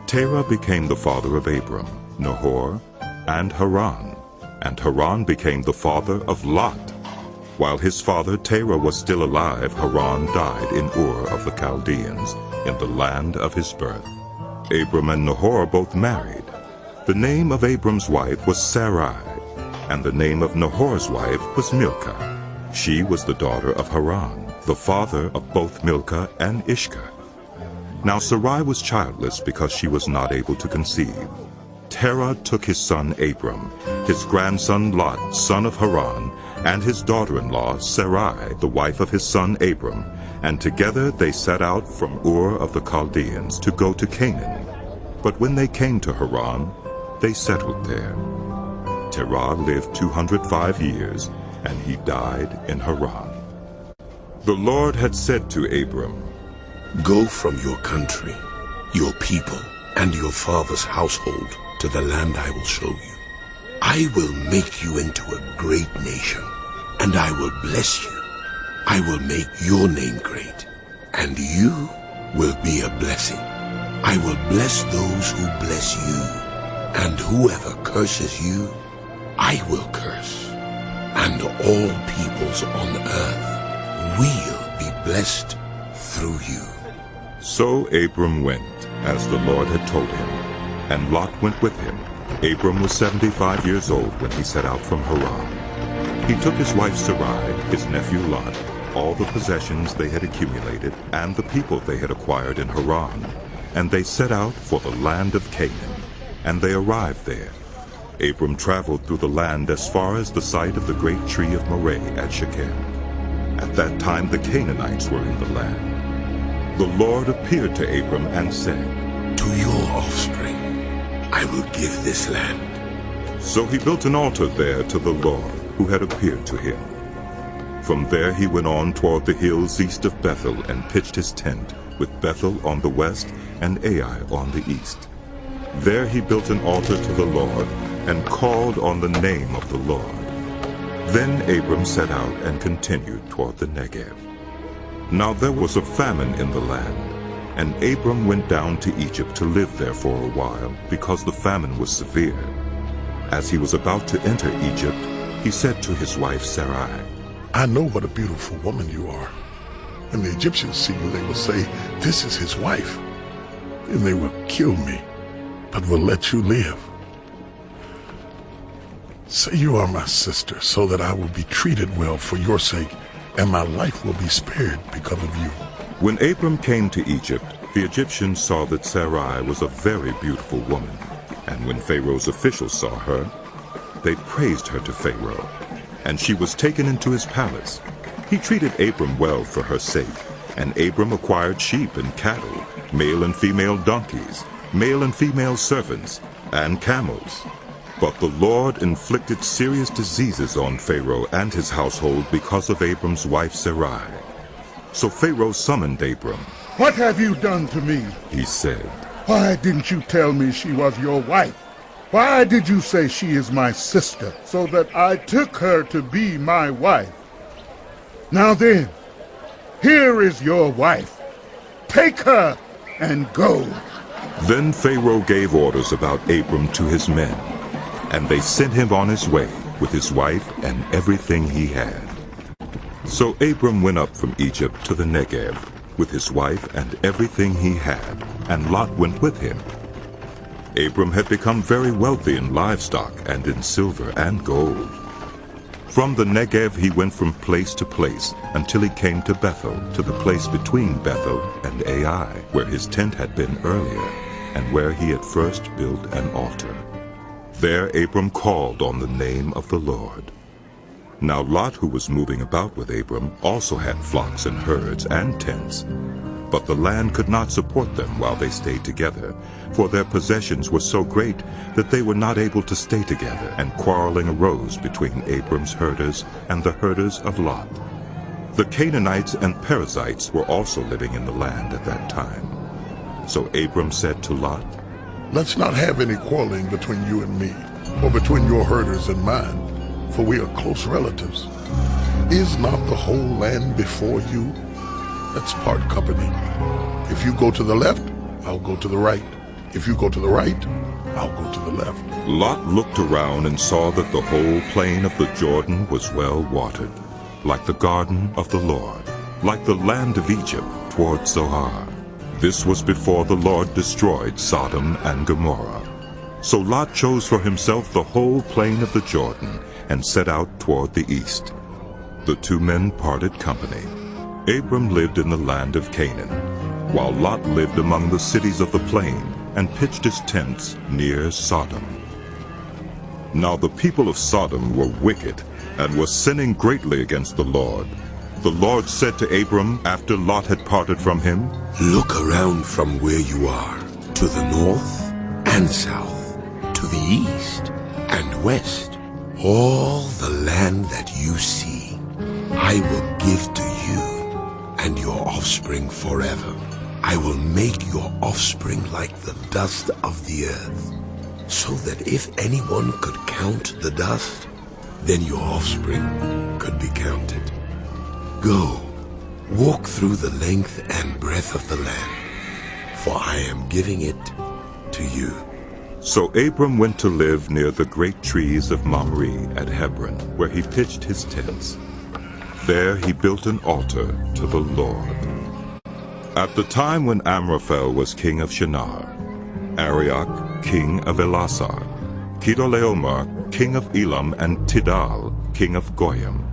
Terah became the father of Abram, Nahor, and Haran became the father of Lot. While his father Terah was still alive, Haran died in Ur of the Chaldeans, in the land of his birth. Abram and Nahor both married. The name of Abram's wife was Sarai, and the name of Nahor's wife was Milcah. She was the daughter of Haran, the father of both Milcah and Ishkah. Now Sarai was childless because she was not able to conceive. Terah took his son Abram, his grandson Lot, son of Haran, and his daughter-in-law Sarai, the wife of his son Abram, and together they set out from Ur of the Chaldeans to go to Canaan. But when they came to Haran, they settled there. Terah lived 205 years, and he died in Haran. The Lord had said to Abram, "Go from your country, your people, and your father's household to the land I will show you. I will make you into a great nation, and I will bless you. I will make your name great, and you will be a blessing. I will bless those who bless you, and whoever curses you, I will curse. And all peoples on earth will be blessed through you." So Abram went, as the Lord had told him, and Lot went with him. Abram was 75 years old when he set out from Haran. He took his wife Sarai, his nephew Lot, all the possessions they had accumulated, and the people they had acquired in Haran, and they set out for the land of Canaan, and they arrived there. Abram traveled through the land as far as the site of the great tree of Moreh at Shechem. At that time the Canaanites were in the land. The Lord appeared to Abram and said, "To your offspring I will give this land." So he built an altar there to the Lord, who had appeared to him. From there he went on toward the hills east of Bethel and pitched his tent, with Bethel on the west and Ai on the east. There he built an altar to the Lord and called on the name of the Lord. Then Abram set out and continued toward the Negev. Now there was a famine in the land, and Abram went down to Egypt to live there for a while, because the famine was severe. As he was about to enter Egypt, he said to his wife Sarai, "I know what a beautiful woman you are. When the Egyptians see you, they will say, 'This is his wife.' And they will kill me, but will let you live. Say you are my sister, so that I will be treated well for your sake, and my life will be spared because of you." When Abram came to Egypt, the Egyptians saw that Sarai was a very beautiful woman, and when Pharaoh's officials saw her, they praised her to Pharaoh, and she was taken into his palace. He treated Abram well for her sake, and Abram acquired sheep and cattle, male and female donkeys, male and female servants, and camels. But the Lord inflicted serious diseases on Pharaoh and his household because of Abram's wife Sarai. So Pharaoh summoned Abram. "What have you done to me?" he said. "Why didn't you tell me she was your wife? Why did you say she is my sister, so that I took her to be my wife? Now then, here is your wife. Take her and go." Then Pharaoh gave orders about Abram to his men, and they sent him on his way with his wife and everything he had. So Abram went up from Egypt to the Negev with his wife and everything he had, and Lot went with him. Abram had become very wealthy in livestock and in silver and gold. From the Negev he went from place to place until he came to Bethel, to the place between Bethel and Ai, where his tent had been earlier, and where he had first built an altar. There Abram called on the name of the Lord. Now Lot, who was moving about with Abram, also had flocks and herds and tents. But the land could not support them while they stayed together, for their possessions were so great that they were not able to stay together, and quarreling arose between Abram's herders and the herders of Lot. The Canaanites and Perizzites were also living in the land at that time. So Abram said to Lot, "Let's not have any quarreling between you and me, or between your herders and mine, for we are close relatives. Is not the whole land before you? Let's part company. If you go to the left, I'll go to the right. If you go to the right, I'll go to the left." Lot looked around and saw that the whole plain of the Jordan was well watered, like the garden of the Lord, like the land of Egypt toward Zoar. This was before the Lord destroyed Sodom and Gomorrah. So Lot chose for himself the whole plain of the Jordan and set out toward the east. The two men parted company. Abram lived in the land of Canaan, while Lot lived among the cities of the plain, and pitched his tents near Sodom. Now the people of Sodom were wicked, and were sinning greatly against the Lord. The Lord said to Abram, after Lot had parted from him, Look around from where you are, to the north and south, to the east and west. All the land that you see, I will give to you and your offspring forever. I will make your offspring like the dust of the earth, so that if anyone could count the dust, then your offspring could be counted. Go, walk through the length and breadth of the land, for I am giving it to you. So Abram went to live near the great trees of Mamre at Hebron, where he pitched his tents. There he built an altar to the Lord. At the time when Amraphel was king of Shinar, Arioch king of Elasar, Chedorlaomer king of Elam, and Tidal king of Goyim.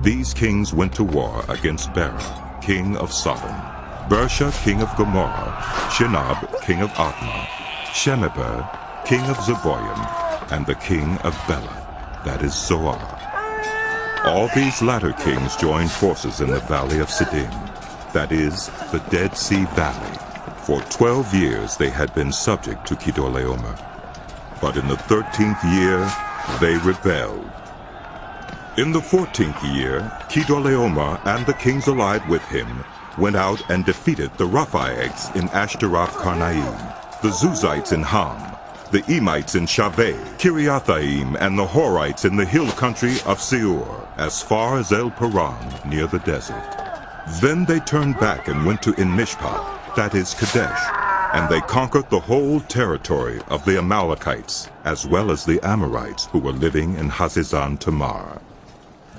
These kings went to war against Bera, king of Sodom, Bersha king of Gomorrah, Shinab king of Admah, Shemeber king of Zeboim, and the king of Bela, that is Zoar. All these latter kings joined forces in the valley of Siddim, that is, the Dead Sea Valley. For 12 years they had been subject to Chedorlaomer. But in the 13th year they rebelled. In the 14th year, Chedorlaomer and the kings allied with him went out and defeated the Rephaites in Ashteroth-Karnaim, the Zuzites in Ham, the Emites in Shaveh, Kiriathaim, and the Horites in the hill country of Seir, as far as El Paran, near the desert. Then they turned back and went to En-Mishpat, that is Kadesh, and they conquered the whole territory of the Amalekites, as well as the Amorites who were living in Hazezon Tamar.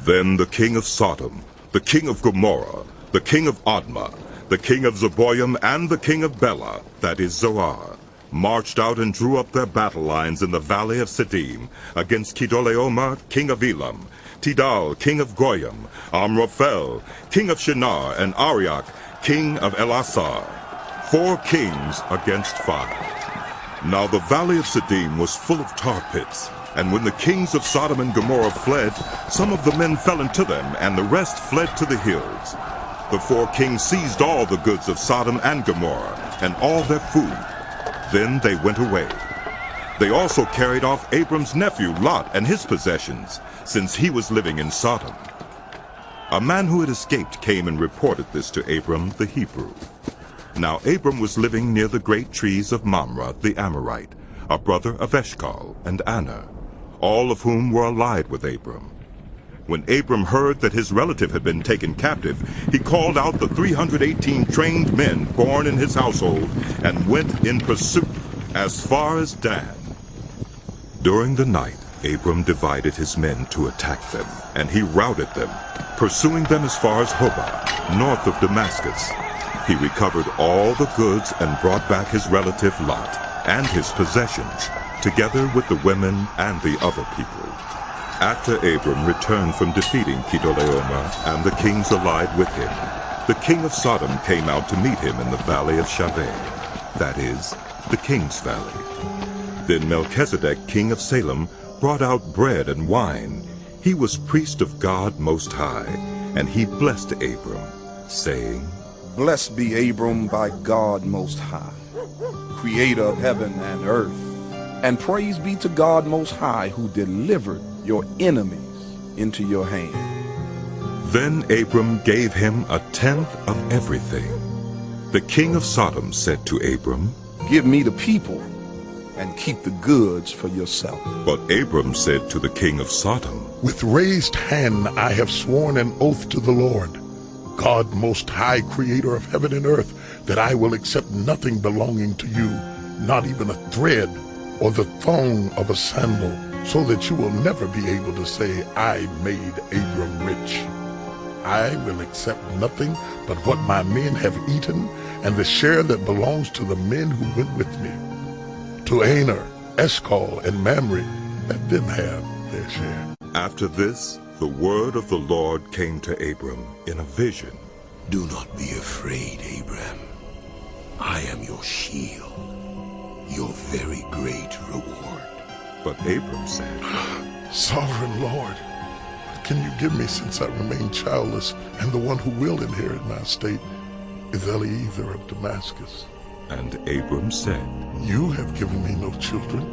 Then the king of Sodom, the king of Gomorrah, the king of Admah, the king of Zeboim, and the king of Bela, that is Zoar, marched out and drew up their battle lines in the valley of Siddim against Chedorlaomer, king of Elam, Tidal, king of Goyim, Amraphel, king of Shinar, and Arioch, king of Elasar. 4 kings against 5. Now the valley of Siddim was full of tar pits, and when the kings of Sodom and Gomorrah fled, some of the men fell into them, and the rest fled to the hills. The 4 kings seized all the goods of Sodom and Gomorrah, and all their food. Then they went away. They also carried off Abram's nephew Lot and his possessions, since he was living in Sodom. A man who had escaped came and reported this to Abram the Hebrew. Now Abram was living near the great trees of Mamre the Amorite, a brother of Eshcol and Aner, all of whom were allied with Abram. When Abram heard that his relative had been taken captive, he called out the 318 trained men born in his household and went in pursuit as far as Dan. During the night, Abram divided his men to attack them, and he routed them, pursuing them as far as Hobah, north of Damascus. He recovered all the goods and brought back his relative Lot and his possessions, together with the women and the other people. After Abram returned from defeating Chedorlaomer and the kings allied with him, the king of Sodom came out to meet him in the valley of Shaveh, that is, the king's valley. Then Melchizedek, king of Salem, brought out bread and wine. He was priest of God Most High, and he blessed Abram, saying, Blessed be Abram by God Most High, creator of heaven and earth, and praise be to God Most High, who delivered your enemies into your hand. Then Abram gave him 1/10 of everything. The king of Sodom said to Abram, Give me the people, and keep the goods for yourself. But Abram said to the king of Sodom, With raised hand I have sworn an oath to the Lord, God Most High, creator of heaven and earth, that I will accept nothing belonging to you, not even a thread or the thong of a sandal, so that you will never be able to say, I made Abram rich. I will accept nothing but what my men have eaten, and the share that belongs to the men who went with me. To Aner, Eshcol, and Mamre, let them have their share. After this, the word of the Lord came to Abram in a vision. Do not be afraid, Abram. I am your shield. your very great reward. But Abram said, Sovereign Lord, what can you give me since I remain childless, and the one who will inherit my estate is Eliezer of Damascus? And Abram said, You have given me no children,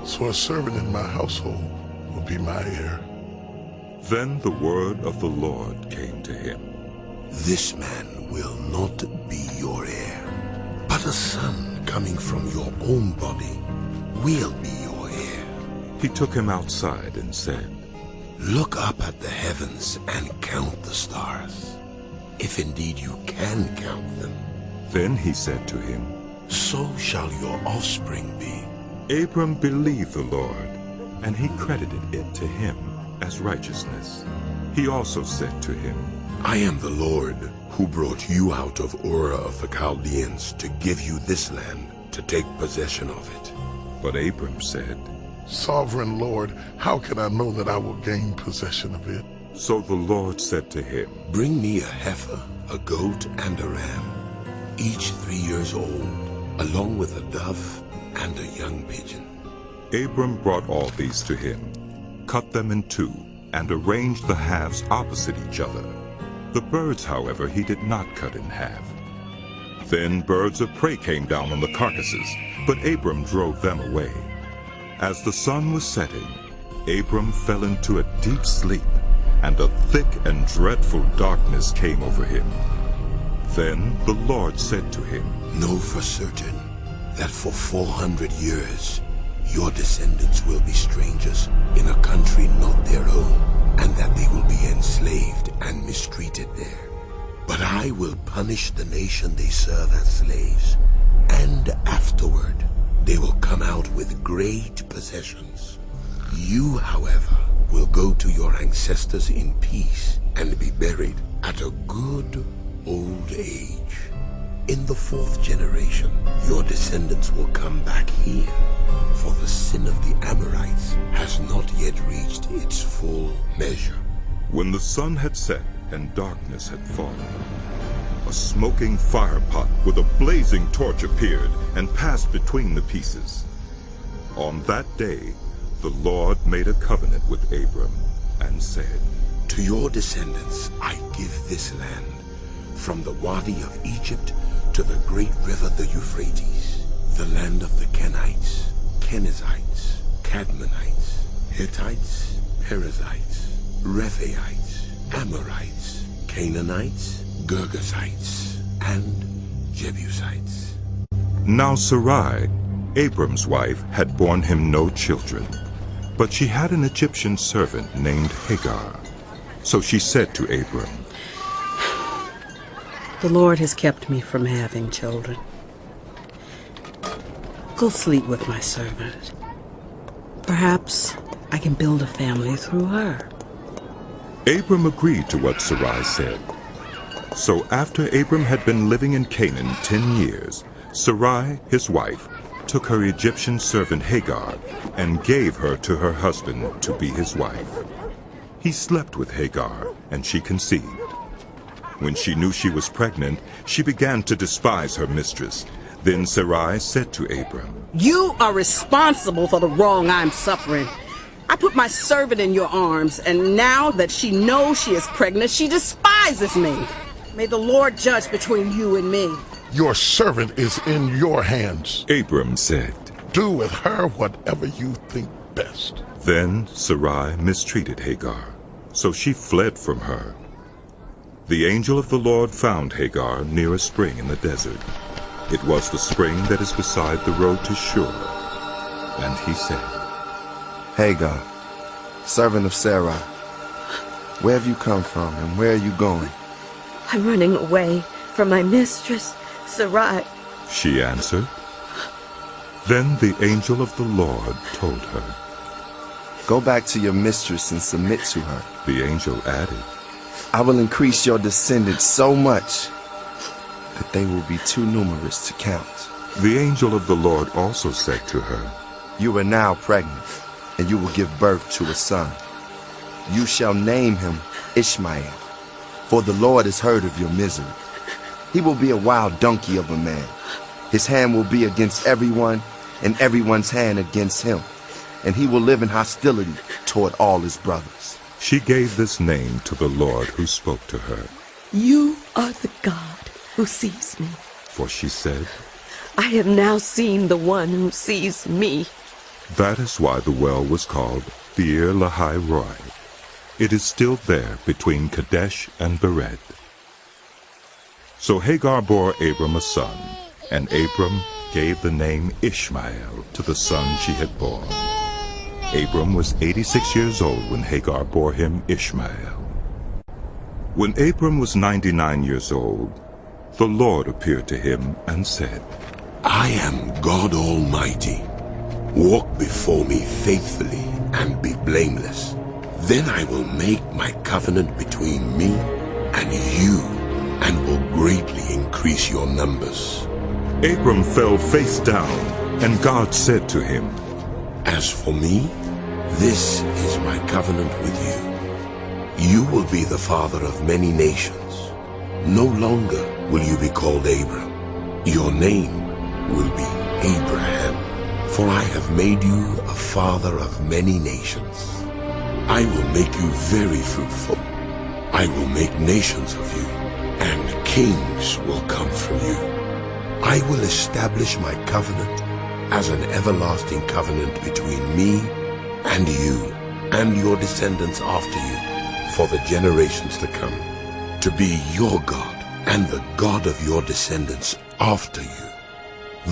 so a servant in my household will be my heir. Then the word of the Lord came to him. This man will not be your heir, but a son coming from your own body will be your heir. He took him outside and said, Look up at the heavens and count the stars, if indeed you can count them. Then he said to him, So shall your offspring be. Abram believed the Lord, and he credited it to him as righteousness. He also said to him, I am the Lord who brought you out of Ur of the Chaldeans to give you this land to take possession of it. But Abram said, Sovereign Lord, how can I know that I will gain possession of it? So the Lord said to him, Bring me a heifer, a goat, and a ram, each 3 years old, along with a dove and a young pigeon. Abram brought all these to him, cut them in two, and arranged the halves opposite each other. The birds, however, he did not cut in half. Then birds of prey came down on the carcasses, but Abram drove them away. As the sun was setting, Abram fell into a deep sleep, and a thick and dreadful darkness came over him. Then the Lord said to him, Know for certain that for 400 years your descendants will be strangers in a country not their own, and that they will be enslaved and mistreated there. But I will punish the nation they serve as slaves, and afterward they will come out with great possessions. You, however, will go to your ancestors in peace and be buried at a good old age. In the 4th generation, your descendants will come back here, for the sin of the Amorites has not yet reached its full measure. When the sun had set and darkness had fallen, a smoking firepot with a blazing torch appeared and passed between the pieces. On that day, the Lord made a covenant with Abram and said, To your descendants I give this land, from the Wadi of Egypt to the great river the Euphrates, the land of the Kenites, Kenizzites, Cadmonites, Hittites, Perizzites, Rephaites, Amorites, Canaanites, Girgashites, and Jebusites. Now Sarai, Abram's wife, had borne him no children, but she had an Egyptian servant named Hagar. So she said to Abram, The Lord has kept me from having children. Go sleep with my servant. Perhaps I can build a family through her. Abram agreed to what Sarai said. So after Abram had been living in Canaan 10 years, Sarai, his wife, took her Egyptian servant Hagar and gave her to her husband to be his wife. He slept with Hagar, and she conceived. When she knew she was pregnant, she began to despise her mistress. Then Sarai said to Abram, You are responsible for the wrong I'm suffering. I put my servant in your arms, and now that she knows she is pregnant, she despises me. May the Lord judge between you and me. Your servant is in your hands. Abram said, Do with her whatever you think best. Then Sarai mistreated Hagar, so she fled from her. The angel of the Lord found Hagar near a spring in the desert. It was the spring that is beside the road to Shur. And he said, Hagar, servant of Sarai, where have you come from and where are you going? I'm running away from my mistress, Sarai. She answered. Then the angel of the Lord told her, Go back to your mistress and submit to her. The angel added, I will increase your descendants so much that they will be too numerous to count. The angel of the Lord also said to her, You are now pregnant, and you will give birth to a son. You shall name him Ishmael, for the Lord has heard of your misery. He will be a wild donkey of a man. His hand will be against everyone, and everyone's hand against him, and he will live in hostility toward all his brothers. She gave this name to the Lord who spoke to her. You are the God who sees me. For she said, I have now seen the one who sees me. That is why the well was called Beer Lahai Roi. It is still there between Kadesh and Bered. So Hagar bore Abram a son, and Abram gave the name Ishmael to the son she had borne. Abram was 86 years old when Hagar bore him Ishmael. When Abram was 99 years old, the Lord appeared to him and said, I am God Almighty. Walk before me faithfully and be blameless. Then I will make my covenant between me and you, and will greatly increase your numbers. Abram fell face down, and God said to him, As for me, this is my covenant with you. You will be the father of many nations. No longer will you be called Abram. Your name will be Abraham, for I have made you a father of many nations. I will make you very fruitful. I will make nations of you, and kings will come from you. I will establish my covenant as an everlasting covenant between me and you and your descendants after you for the generations to come, to be your God and the God of your descendants after you.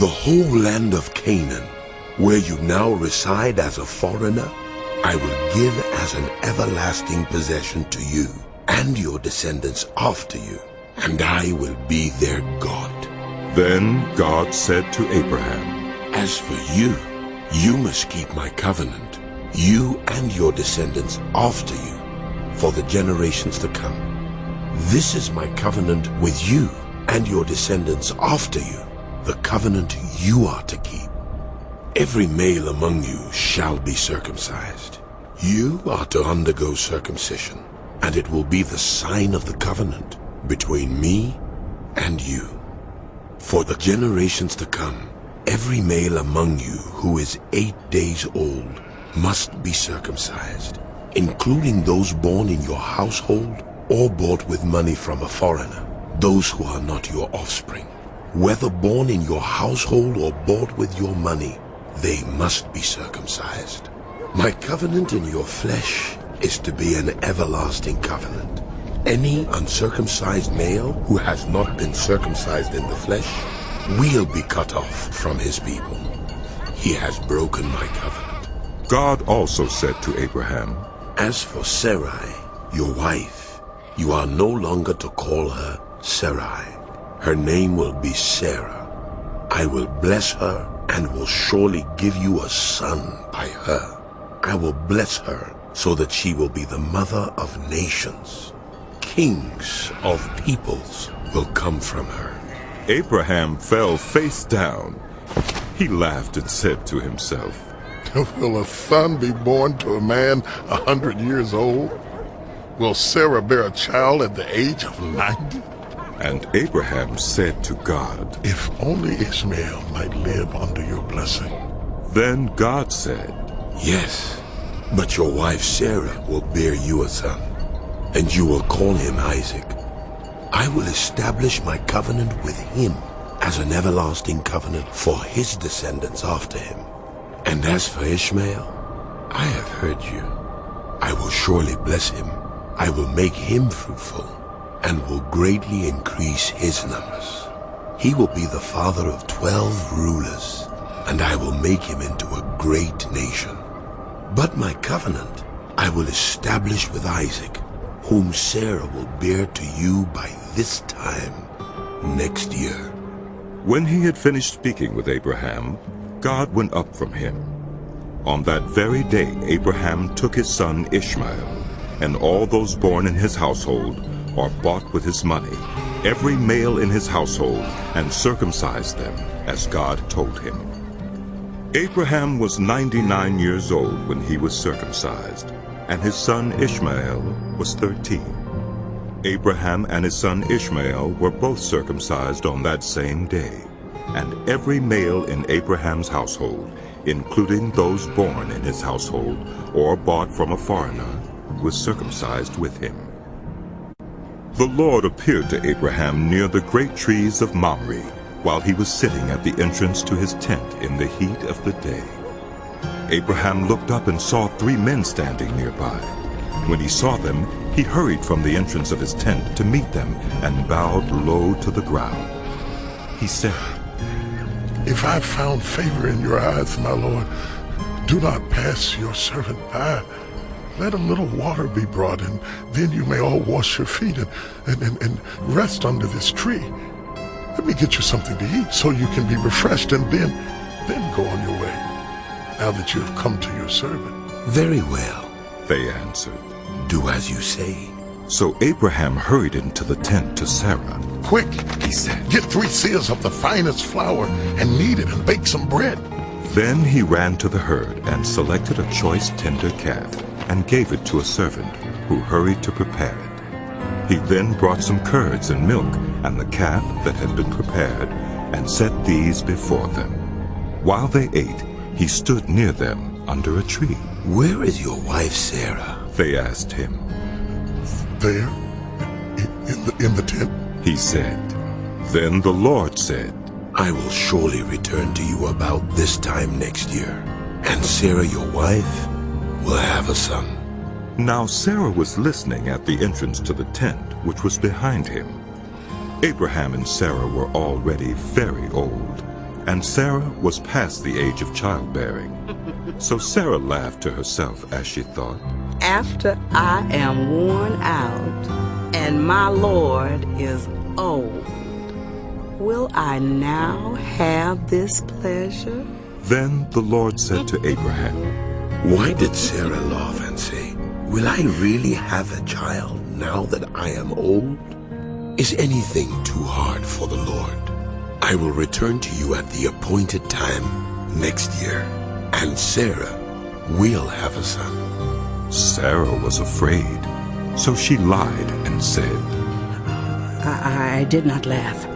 The whole land of Canaan, where you now reside as a foreigner, I will give as an everlasting possession to you and your descendants after you, and I will be their God. Then God said to Abraham, As for you, you must keep my covenant, you and your descendants after you, for the generations to come. This is my covenant with you and your descendants after you, the covenant you are to keep. Every male among you shall be circumcised. You are to undergo circumcision, and it will be the sign of the covenant between me and you. For the generations to come, every male among you who is 8 days old must be circumcised, including those born in your household or bought with money from a foreigner, those who are not your offspring. Whether born in your household or bought with your money, they must be circumcised. My covenant in your flesh is to be an everlasting covenant. Any uncircumcised male who has not been circumcised in the flesh will be cut off from his people. He has broken my covenant. God also said to Abraham, As for Sarai, your wife, you are no longer to call her Sarai. Her name will be Sarah. I will bless her and will surely give you a son by her. I will bless her so that she will be the mother of nations. Kings of peoples will come from her. Abraham fell face down. He laughed and said to himself, Will a son be born to a man 100 years old? Will Sarah bear a child at the age of 90? And Abraham said to God, If only Ishmael might live under your blessing. Then God said, Yes, but your wife Sarah will bear you a son, and you will call him Isaac. I will establish my covenant with him as an everlasting covenant for his descendants after him. And as for Ishmael, I have heard you. I will surely bless him. I will make him fruitful, and will greatly increase his numbers. He will be the father of 12 rulers, and I will make him into a great nation. But my covenant I will establish with Isaac, whom Sarah will bear to you by this time next year. When he had finished speaking with Abraham, God went up from him. On that very day Abraham took his son Ishmael, and all those born in his household or bought with his money, every male in his household, and circumcised them, as God told him. Abraham was 99 years old when he was circumcised, and his son Ishmael was 13. Abraham and his son Ishmael were both circumcised on that same day. and every male in Abraham's household, including those born in his household or bought from a foreigner, was circumcised with him. The Lord appeared to Abraham near the great trees of Mamre, while he was sitting at the entrance to his tent in the heat of the day. Abraham looked up and saw 3 men standing nearby. When he saw them, he hurried from the entrance of his tent to meet them and bowed low to the ground. He said, "If I've found favor in your eyes, my Lord, do not pass your servant by. Let a little water be brought, and then you may all wash your feet and rest under this tree. Let me get you something to eat so you can be refreshed, and then go on your way, now that you have come to your servant." "Very well," they answered. "Do as you say." So Abraham hurried into the tent to Sarah. "Quick," he said, "get 3 seahs of the finest flour and knead it and bake some bread." Then he ran to the herd and selected a choice tender calf and gave it to a servant, who hurried to prepare it. He then brought some curds and milk and the calf that had been prepared, and set these before them. While they ate, he stood near them under a tree. "Where is your wife Sarah?" they asked him. "There, in the tent," he said. Then the Lord said, "I will surely return to you about this time next year, and Sarah your wife will have a son." Now Sarah was listening at the entrance to the tent, which was behind him. Abraham and Sarah were already very old, and Sarah was past the age of childbearing. So Sarah laughed to herself as she thought, "After I am worn out and my Lord is old, will I now have this pleasure?" Then the Lord said to Abraham, "Why did Sarah laugh and say, 'Will I really have a child now that I am old?' Is anything too hard for the Lord? I will return to you at the appointed time next year, and Sarah will have a son." Sarah was afraid, so she lied and said, I did not laugh."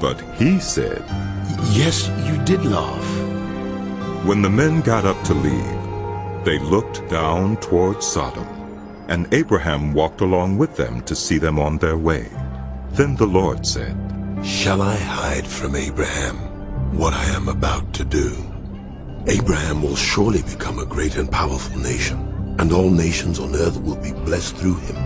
But he said, "Yes, you did laugh." When the men got up to leave, they looked down toward Sodom, and Abraham walked along with them to see them on their way. Then the Lord said, "Shall I hide from Abraham what I am about to do? Abraham will surely become a great and powerful nation, and all nations on earth will be blessed through him.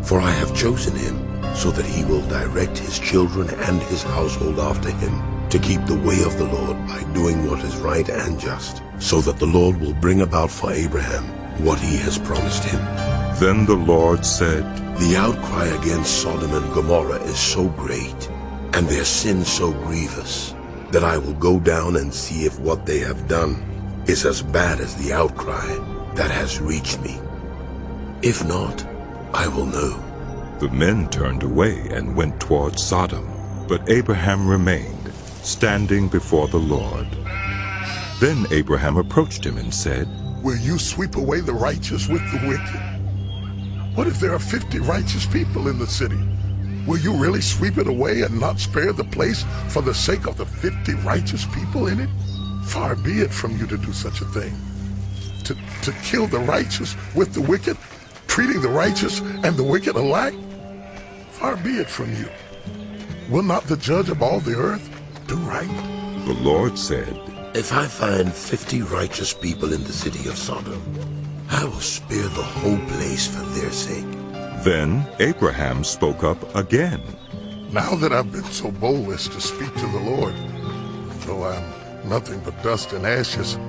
For I have chosen him so that he will direct his children and his household after him to keep the way of the Lord by doing what is right and just, so that the Lord will bring about for Abraham what he has promised him." Then the Lord said, "The outcry against Sodom and Gomorrah is so great, and their sin so grievous, that I will go down and see if what they have done is as bad as the outcry that has reached me. If not, I will know." The men turned away and went toward Sodom, but Abraham remained, standing before the Lord. Then Abraham approached him and said, "Will you sweep away the righteous with the wicked? What if there are 50 righteous people in the city? Will you really sweep it away and not spare the place for the sake of the 50 righteous people in it? Far be it from you to do such a thing. To kill the righteous with the wicked, treating the righteous and the wicked alike? Far be it from you. Will not the judge of all the earth do right?" The Lord said, "If I find 50 righteous people in the city of Sodom, I will spare the whole place for their sake." Then Abraham spoke up again. "Now that I've been so bold as to speak to the Lord, though I'm nothing but dust and ashes,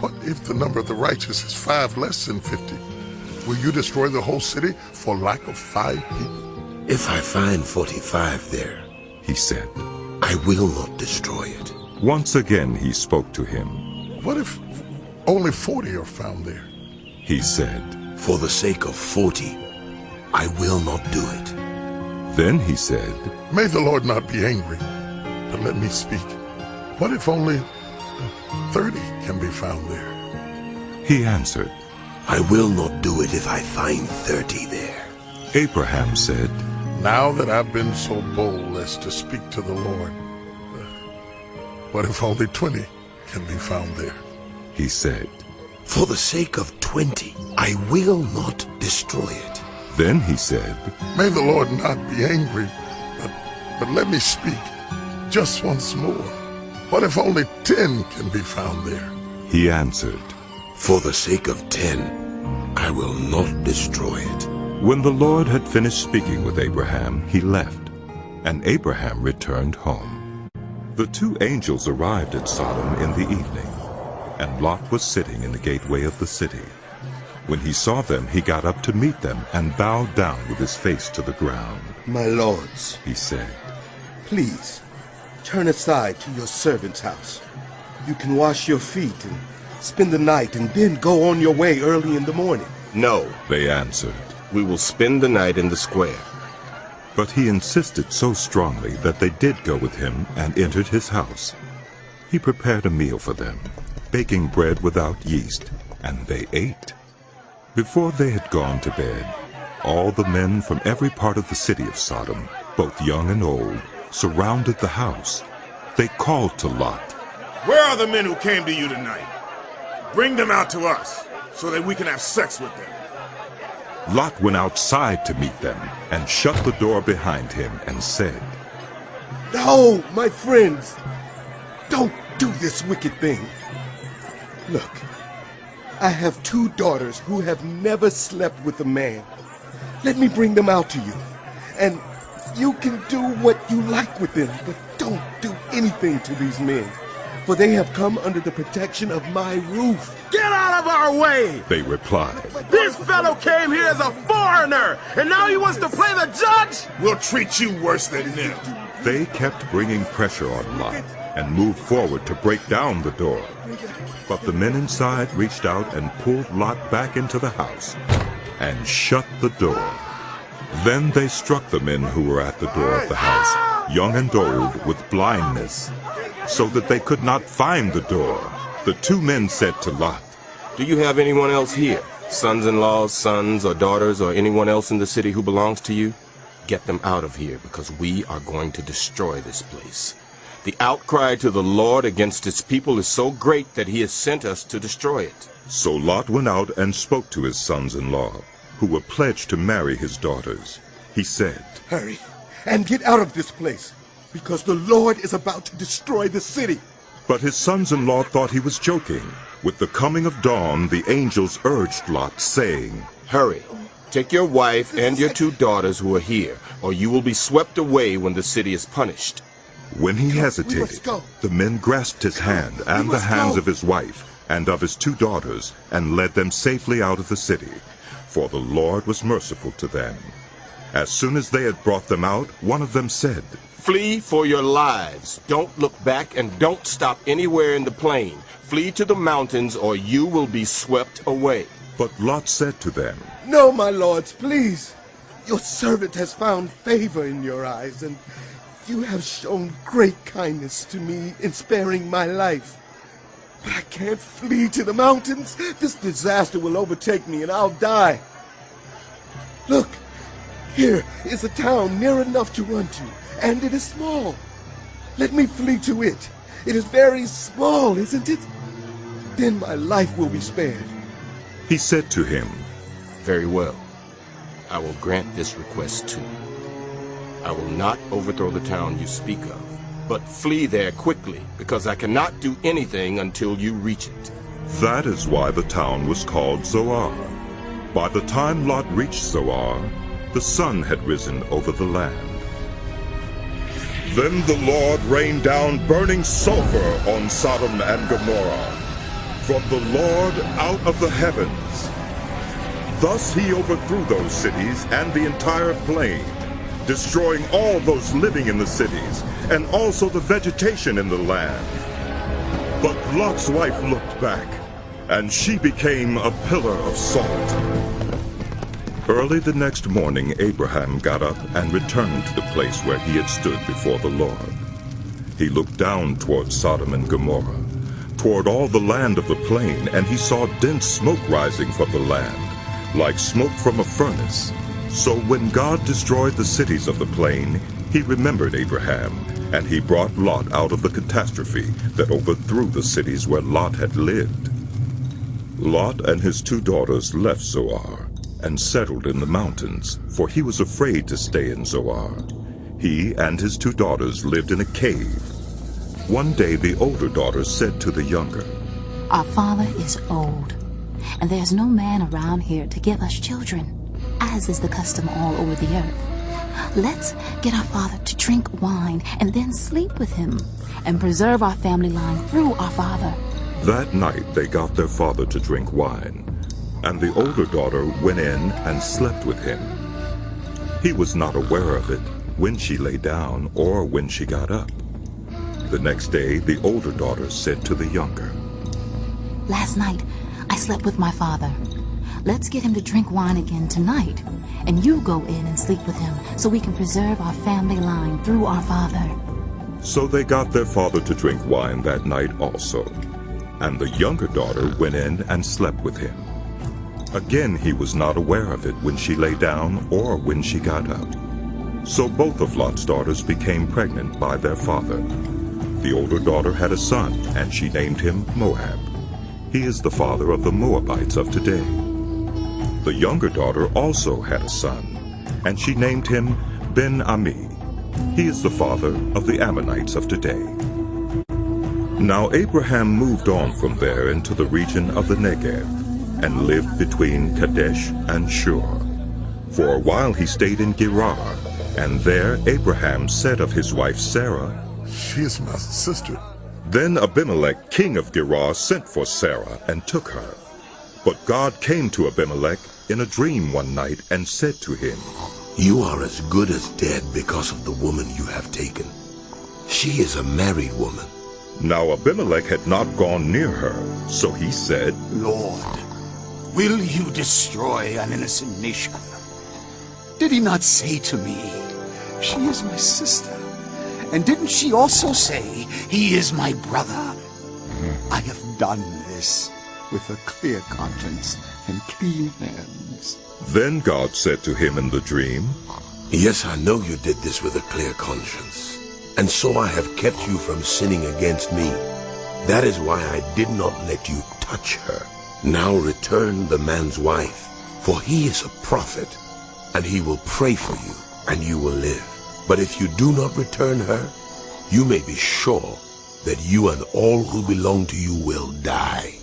what if the number of the righteous is 5 less than 50? Will you destroy the whole city for lack of 5 people?" "If I find 45 there," he said, "I will not destroy it." Once again he spoke to him. "What if only 40 are found there?" He said, "For the sake of 40, I will not do it." Then he said, "May the Lord not be angry, but let me speak. What if only 30 can be found there?" He answered, "I will not do it if I find 30 there." Abraham said, "Now that I've been so bold as to speak to the Lord, What if only 20 can be found there? He said, For the sake of 20, I will not destroy it. Then he said, May the Lord not be angry, but let me speak just once more. What if only 10 can be found there? He answered, For the sake of 10, I will not destroy it. When the Lord had finished speaking with Abraham, he left, and Abraham returned home. The 2 angels arrived at Sodom in the evening, and Lot was sitting in the gateway of the city. When he saw them, he got up to meet them and bowed down with his face to the ground. My lords, he said, please, turn aside to your servant's house. You can wash your feet and spend the night and then go on your way early in the morning. No, they answered. We will spend the night in the square. But he insisted so strongly that they did go with him and entered his house. He prepared a meal for them, baking bread without yeast, and they ate. Before they had gone to bed, all the men from every part of the city of Sodom, both young and old, surrounded the house. They called to Lot, Where are the men who came to you tonight? Bring them out to us, so that we can have sex with them. Lot went outside to meet them and shut the door behind him and said, No, my friends, don't do this wicked thing. Look, I have 2 daughters who have never slept with a man. Let me bring them out to you, and you can do what you like with them, but don't do anything to these men, for they have come under the protection of my roof. Get out of our way! They replied. This fellow came here as a foreigner, and now he wants to play the judge? We'll treat you worse than them. They kept bringing pressure on Lot and moved forward to break down the door. But the men inside reached out and pulled Lot back into the house and shut the door. Then they struck the men who were at the door of the house, young and old, with blindness, so that they could not find the door. The 2 men said to Lot, Do you have anyone else here? Sons-in-laws, sons or daughters, or anyone else in the city who belongs to you? Get them out of here, because we are going to destroy this place. The outcry to the Lord against his people is so great that he has sent us to destroy it. So Lot went out and spoke to his sons-in-law, who were pledged to marry his daughters. He said, Hurry and get out of this place, because the Lord is about to destroy the city. But his sons-in-law thought he was joking. With the coming of dawn, the angels urged Lot, saying, Hurry, take your wife and your 2 daughters who are here, or you will be swept away when the city is punished. When he hesitated, the men grasped his hand and the hands of his wife and of his 2 daughters and led them safely out of the city, for the Lord was merciful to them. As soon as they had brought them out, one of them said, Flee for your lives. Don't look back and don't stop anywhere in the plain. Flee to the mountains or you will be swept away. But Lot said to them, No, my lords, please. Your servant has found favor in your eyes, and you have shown great kindness to me in sparing my life. But I can't flee to the mountains. This disaster will overtake me and I'll die. Look, here is a town near enough to run to, and it is small. Let me flee to it. It is very small, isn't it? Then my life will be spared. He said to him, Very well. I will grant this request too. I will not overthrow the town you speak of, but flee there quickly, because I cannot do anything until you reach it. That is why the town was called Zoar. By the time Lot reached Zoar, the sun had risen over the land. Then the Lord rained down burning sulfur on Sodom and Gomorrah from the Lord out of the heavens. Thus he overthrew those cities and the entire plain, destroying all those living in the cities, and also the vegetation in the land. But Lot's wife looked back, and she became a pillar of salt. Early the next morning, Abraham got up and returned to the place where he had stood before the Lord. He looked down toward Sodom and Gomorrah, toward all the land of the plain, and he saw dense smoke rising from the land, like smoke from a furnace. So when God destroyed the cities of the plain, he remembered Abraham, and he brought Lot out of the catastrophe that overthrew the cities where Lot had lived. Lot and his 2 daughters left Zoar and settled in the mountains, for he was afraid to stay in Zoar. He and his 2 daughters lived in a cave. One day the older daughter said to the younger, "Our father is old, and there's no man around here to give us children, as is the custom all over the earth. Let's get our father to drink wine and then sleep with him, and preserve our family line through our father." That night they got their father to drink wine, and the older daughter went in and slept with him. He was not aware of it when she lay down or when she got up. The next day the older daughter said to the younger, "Last night I slept with my father. Let's get him to drink wine again tonight, and you go in and sleep with him so we can preserve our family line through our father." So they got their father to drink wine that night also, and the younger daughter went in and slept with him. Again he was not aware of it when she lay down or when she got up. So both of Lot's daughters became pregnant by their father. The older daughter had a son, and she named him Moab. He is the father of the Moabites of today. The younger daughter also had a son, and she named him Ben-Ami. He is the father of the Ammonites of today. Now Abraham moved on from there into the region of the Negev, and lived between Kadesh and Shur. For a while he stayed in Gerar, and there Abraham said of his wife Sarah, "She is my sister." Then Abimelech, king of Gerar, sent for Sarah and took her. But God came to Abimelech in a dream one night and said to him, "You are as good as dead because of the woman you have taken. She is a married woman." Now Abimelech had not gone near her, so he said, "Lord, will you destroy an innocent nation? Did he not say to me, 'She is my sister'? And didn't she also say, 'He is my brother'? I have done this with a clear conscience and clean hands." Then God said to him in the dream, "Yes, I know you did this with a clear conscience, and so I have kept you from sinning against me. That is why I did not let you touch her. Now return the man's wife, for he is a prophet, and he will pray for you, and you will live. But if you do not return her, you may be sure that you and all who belong to you will die."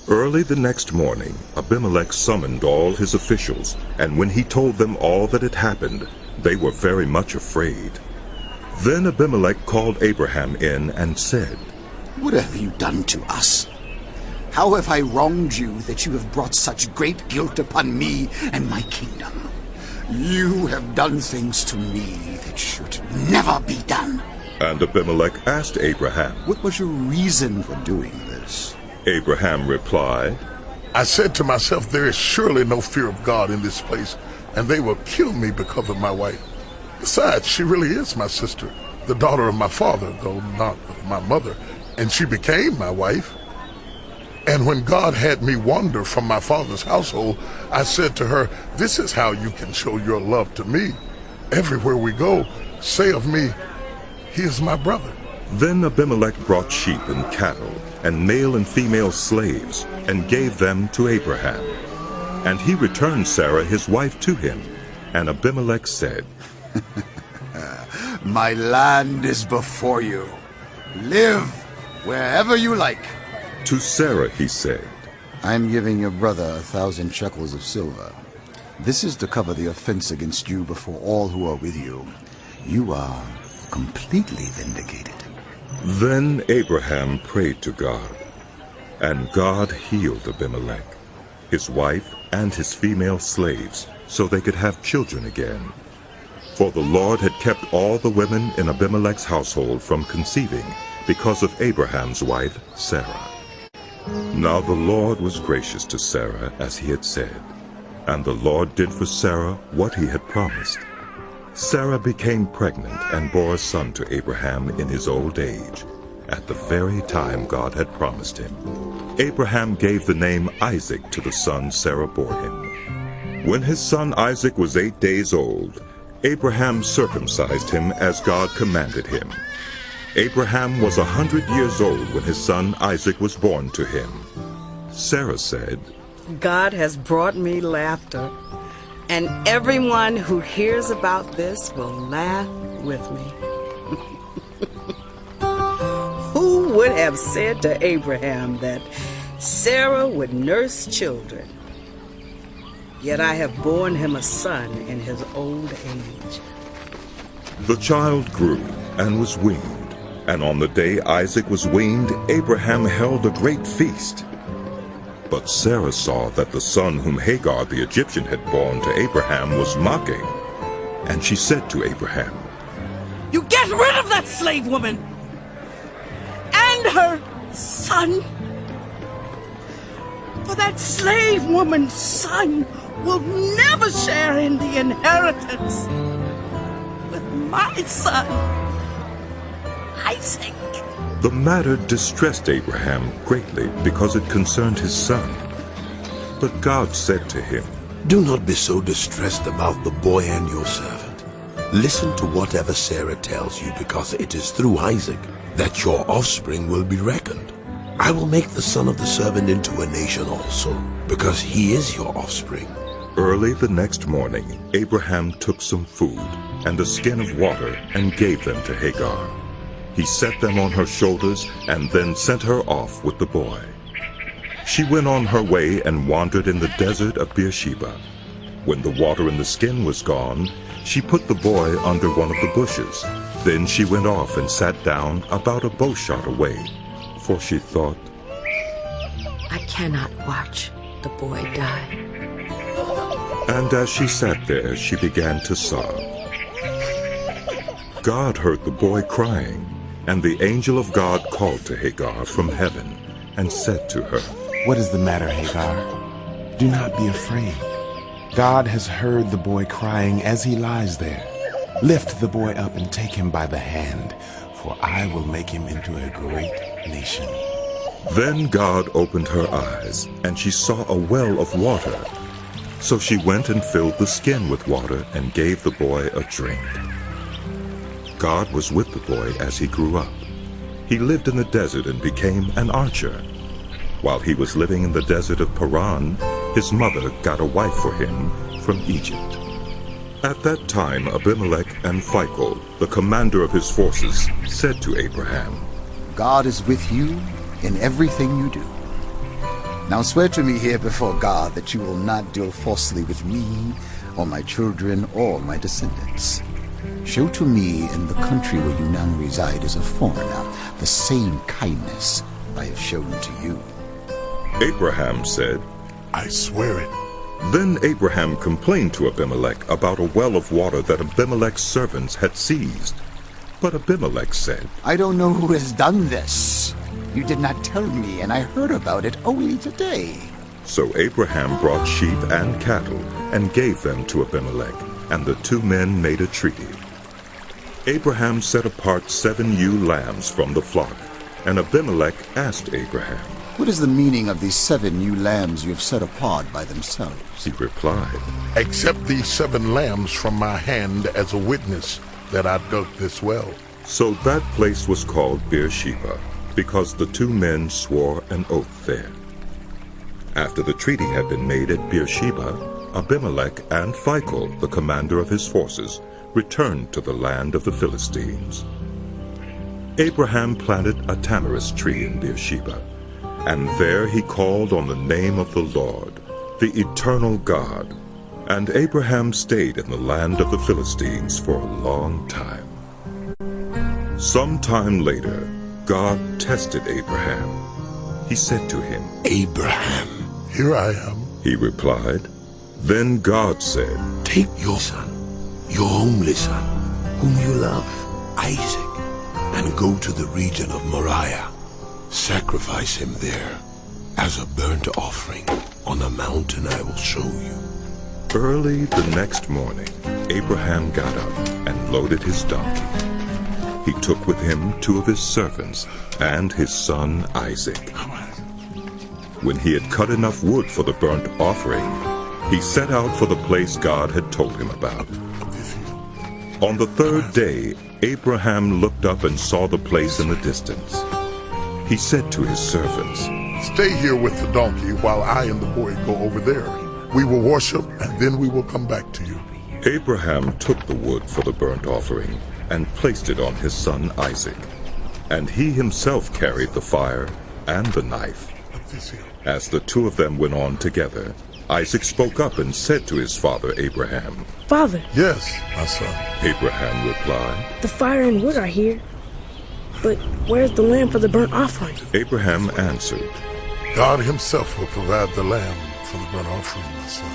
Early the next morning, Abimelech summoned all his officials, and when he told them all that had happened, they were very much afraid. Then Abimelech called Abraham in and said, "What have you done to us? How have I wronged you that you have brought such great guilt upon me and my kingdom? You have done things to me that should never be done." And Abimelech asked Abraham, "What was your reason for doing this?" Abraham replied, "I said to myself, there is surely no fear of God in this place, and they will kill me because of my wife. Besides, she really is my sister, the daughter of my father, though not of my mother, and she became my wife. And when God had me wander from my father's household, I said to her, 'This is how you can show your love to me. Everywhere we go, say of me, he is my brother.'" Then Abimelech brought sheep and cattle, and male and female slaves, and gave them to Abraham. And he returned Sarah his wife to him. And Abimelech said, "My land is before you. Live wherever you like." To Sarah he said, "I'm giving your brother 1,000 shekels of silver. This is to cover the offense against you before all who are with you. You are completely vindicated." Then Abraham prayed to God, and God healed Abimelech, his wife, and his female slaves, so they could have children again. For the Lord had kept all the women in Abimelech's household from conceiving because of Abraham's wife Sarah. Now the Lord was gracious to Sarah as he had said, and the Lord did for Sarah what he had promised. Sarah became pregnant and bore a son to Abraham in his old age, at the very time God had promised him. Abraham gave the name Isaac to the son Sarah bore him. When his son Isaac was 8 days old, Abraham circumcised him as God commanded him. Abraham was 100 years old when his son Isaac was born to him. Sarah said, God has brought me laughter, and everyone who hears about this will laugh with me. Who would have said to Abraham that Sarah would nurse children? Yet I have borne him a son in his old age. The child grew and was weaned, and on the day Isaac was weaned, Abraham held a great feast. But Sarah saw that the son whom Hagar the Egyptian had borne to Abraham was mocking. And she said to Abraham, You get rid of that slave woman and her son. For that slave woman's son will never share in the inheritance with my son, Isaac. The matter distressed Abraham greatly because it concerned his son. But God said to him, Do not be so distressed about the boy and your servant. Listen to whatever Sarah tells you, because it is through Isaac that your offspring will be reckoned. I will make the son of the servant into a nation also, because he is your offspring. Early the next morning, Abraham took some food and a skin of water and gave them to Hagar. He set them on her shoulders and then sent her off with the boy. She went on her way and wandered in the desert of Beersheba. When the water in the skin was gone, she put the boy under one of the bushes. Then she went off and sat down about a bowshot away, for she thought, I cannot watch the boy die. And as she sat there, she began to sob. God heard the boy crying, and the angel of God called to Hagar from heaven and said to her, What is the matter, Hagar? Do not be afraid. God has heard the boy crying as he lies there. Lift the boy up and take him by the hand, for I will make him into a great nation. Then God opened her eyes, and she saw a well of water. So she went and filled the skin with water and gave the boy a drink. God was with the boy as he grew up. He lived in the desert and became an archer. While he was living in the desert of Paran, his mother got a wife for him from Egypt. At that time Abimelech and Phicol, the commander of his forces, said to Abraham, God is with you in everything you do. Now swear to me here before God that you will not deal falsely with me, or my children, or my descendants. Show to me in the country where you now reside as a foreigner the same kindness I have shown to you. Abraham said, I swear it. Then Abraham complained to Abimelech about a well of water that Abimelech's servants had seized. But Abimelech said, I don't know who has done this. You did not tell me, and I heard about it only today. So Abraham brought sheep and cattle and gave them to Abimelech, and the two men made a treaty. Abraham set apart 7 ewe lambs from the flock, and Abimelech asked Abraham, What is the meaning of these 7 ewe lambs you have set apart by themselves? He replied, Accept these 7 lambs from my hand as a witness that I dug this well. So that place was called Beersheba, because the two men swore an oath there. After the treaty had been made at Beersheba, Abimelech and Phicol, the commander of his forces, returned to the land of the Philistines. Abraham planted a tamarisk tree in Beersheba, and there he called on the name of the Lord, the eternal God. And Abraham stayed in the land of the Philistines for a long time. Some time later, God tested Abraham. He said to him, Abraham. Here I am. He replied. Then God said, Take your son, your only son, whom you love, Isaac, and go to the region of Moriah. Sacrifice him there as a burnt offering on a mountain I will show you. Early the next morning, Abraham got up and loaded his donkey. He took with him 2 of his servants and his son Isaac. When he had cut enough wood for the burnt offering, he set out for the place God had told him about. On the third day, Abraham looked up and saw the place in the distance. He said to his servants, "Stay here with the donkey while I and the boy go over there. We will worship, and then we will come back to you." Abraham took the wood for the burnt offering and placed it on his son Isaac, and he himself carried the fire and the knife. As the two of them went on together, Isaac spoke up and said to his father Abraham, "Father." "Yes, my son." Abraham replied, "The fire and wood are here, but where's the lamb for the burnt offering?" Abraham answered, "God himself will provide the lamb for the burnt offering, my son.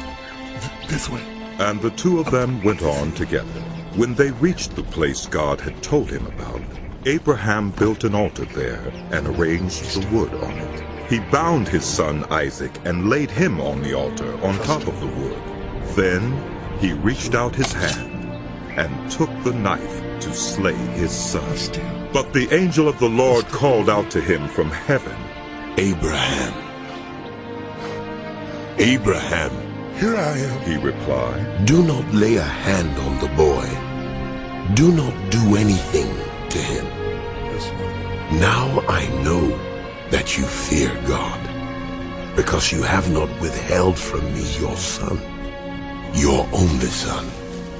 This way." And the two of them went on together. When they reached the place God had told him about, Abraham built an altar there and arranged the wood on it. He bound his son Isaac and laid him on the altar on top of the wood. Then he reached out his hand and took the knife to slay his son. But the angel of the Lord called out to him from heaven, "Abraham, Abraham." "Here I am," he replied. "Do not lay a hand on the boy. Do not do anything to him. Now I know that you fear God, because you have not withheld from me your son, your only son."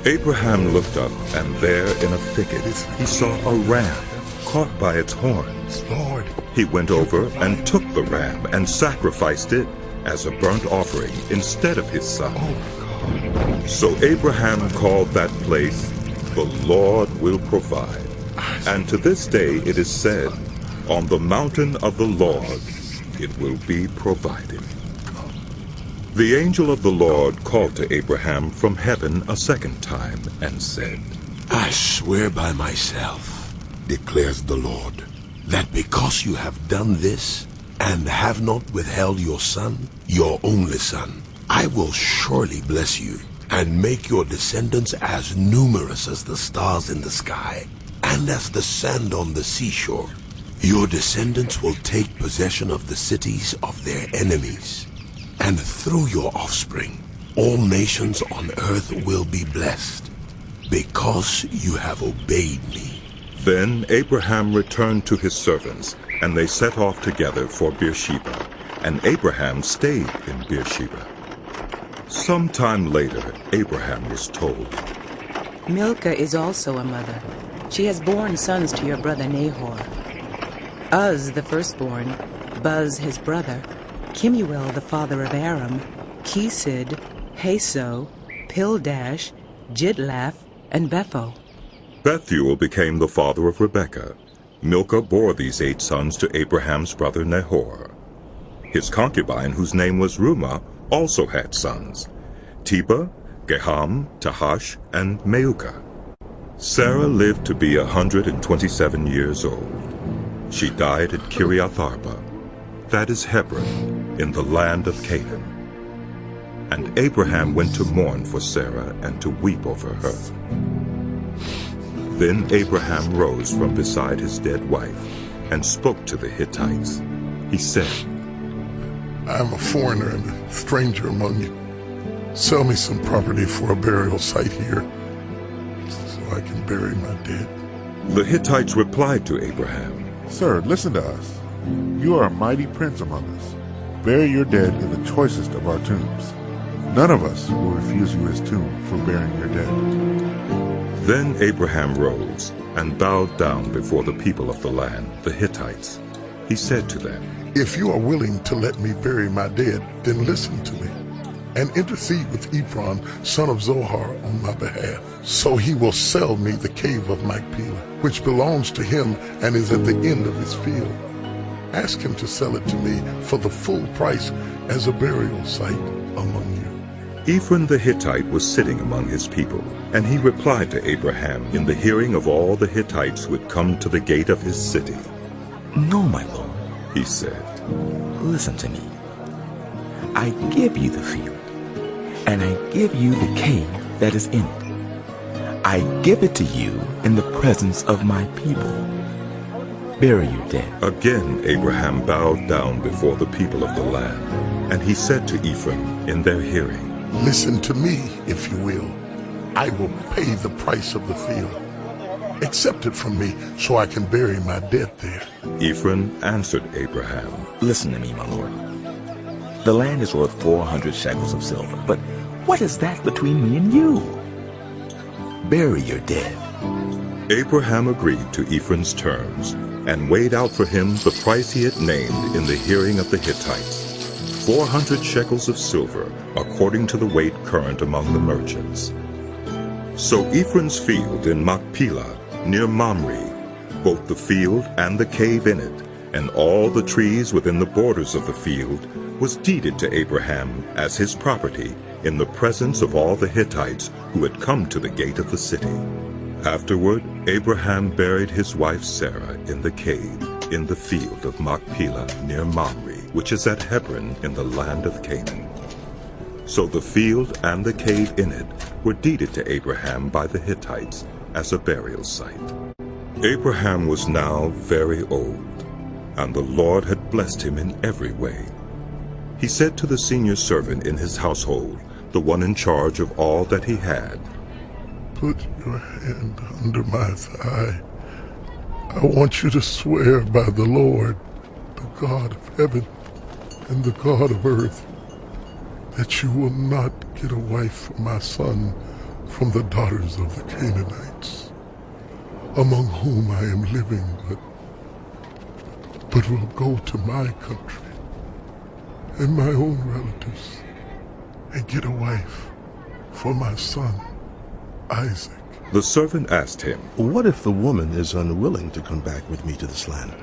Abraham looked up, and there in a thicket he saw a ram caught by its horns. "Lord." He went over and took the ram and sacrificed it as a burnt offering instead of his son. So Abraham called that place, "The Lord will provide." And to this day it is said, "On the mountain of the Lord it will be provided." The angel of the Lord called to Abraham from heaven a second time and said, "I swear by myself, declares the Lord, that because you have done this and have not withheld your son, your only son, I will surely bless you and make your descendants as numerous as the stars in the sky and as the sand on the seashore. Your descendants will take possession of the cities of their enemies, and through your offspring, all nations on earth will be blessed, because you have obeyed me." Then Abraham returned to his servants, and they set off together for Beersheba, and Abraham stayed in Beersheba. Some time later, Abraham was told, "Milcah is also a mother. She has borne sons to your brother Nahor. Uz the firstborn, Buz his brother, Kemuel the father of Aram, Kesid, Haso, Pildash, Jidlaph, and Bethel." Bethuel became the father of Rebekah. Milcah bore these 8 sons to Abraham's brother Nahor. His concubine, whose name was Reumah, also had sons, Tebah, Gaham, Tahash, and Maukah. Sarah lived to be 127 years old. She died at Kiriath Arba, that is Hebron, in the land of Canaan. And Abraham went to mourn for Sarah and to weep over her. Then Abraham rose from beside his dead wife and spoke to the Hittites. He said, "I am a foreigner and a stranger among you. Sell me some property for a burial site here, so I can bury my dead." The Hittites replied to Abraham, "Sir, listen to us. You are a mighty prince among us. Bury your dead in the choicest of our tombs. None of us will refuse you his tomb for burying your dead." Then Abraham rose and bowed down before the people of the land, the Hittites. He said to them, "If you are willing to let me bury my dead, then listen to me, and intercede with Ephron, son of Zohar, on my behalf. So he will sell me the cave of Machpelah, which belongs to him and is at the end of his field. Ask him to sell it to me for the full price as a burial site among you." Ephron the Hittite was sitting among his people, and he replied to Abraham in the hearing of all the Hittites who had come to the gate of his city. "No, my lord," he said. "Listen to me. I give you the field, and I give you the cave that is in it. I give it to you in the presence of my people. Bury your dead." Again Abraham bowed down before the people of the land, and he said to Ephron in their hearing, Listen to me, if you will. I will pay the price of the field. Accept it from me so I can bury my dead there. Ephron answered Abraham, Listen to me, my lord. The land is worth 400 shekels of silver, but what is that between me and you? Bury your dead. Abraham agreed to Ephron's terms and weighed out for him the price he had named in the hearing of the Hittites, 400 shekels of silver, according to the weight current among the merchants. So Ephron's field in Machpelah, near Mamre, both the field and the cave in it, and all the trees within the borders of the field, was deeded to Abraham as his property in the presence of all the Hittites who had come to the gate of the city. Afterward, Abraham buried his wife Sarah in the cave in the field of Machpelah near Mamre, which is at Hebron in the land of Canaan. So the field and the cave in it were deeded to Abraham by the Hittites as a burial site. Abraham was now very old, and the Lord had blessed him in every way. He said to the senior servant in his household, the one in charge of all that he had, Put your hand under my thigh. I want you to swear by the Lord, the God of heaven and the God of earth, that you will not get a wife for my son from the daughters of the Canaanites, among whom I am living, but will go to my country and my own relatives and get a wife for my son Isaac. The servant asked him, What if the woman is unwilling to come back with me to this land?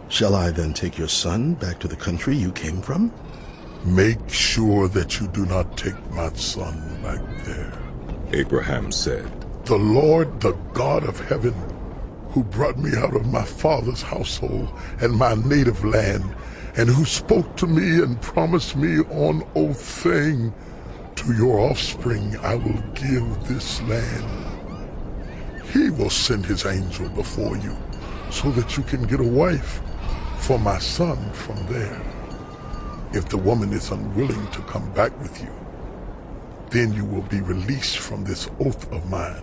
Shall I then take your son back to the country you came from? Make sure that you do not take my son back there. Abraham said, The Lord, the God of heaven, who brought me out of my father's household and my native land, and who spoke to me and promised me on oath, saying, To your offspring I will give this land. He will send his angel before you, so that you can get a wife for my son from there. If the woman is unwilling to come back with you, then you will be released from this oath of mine.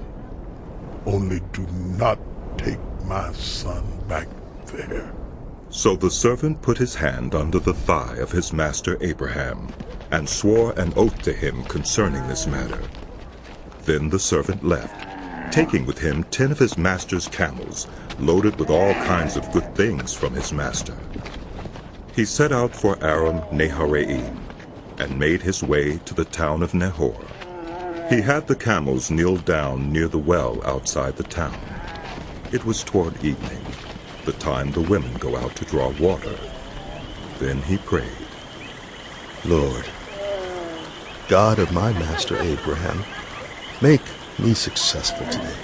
Only do not take my son back there. So the servant put his hand under the thigh of his master Abraham, and swore an oath to him concerning this matter. Then the servant left, taking with him 10 of his master's camels, loaded with all kinds of good things from his master. He set out for Aram Naharaim, and made his way to the town of Nahor. He had the camels kneel down near the well outside the town. It was toward evening, the time the women go out to draw water. Then he prayed, Lord, God of my master Abraham, make me successful today,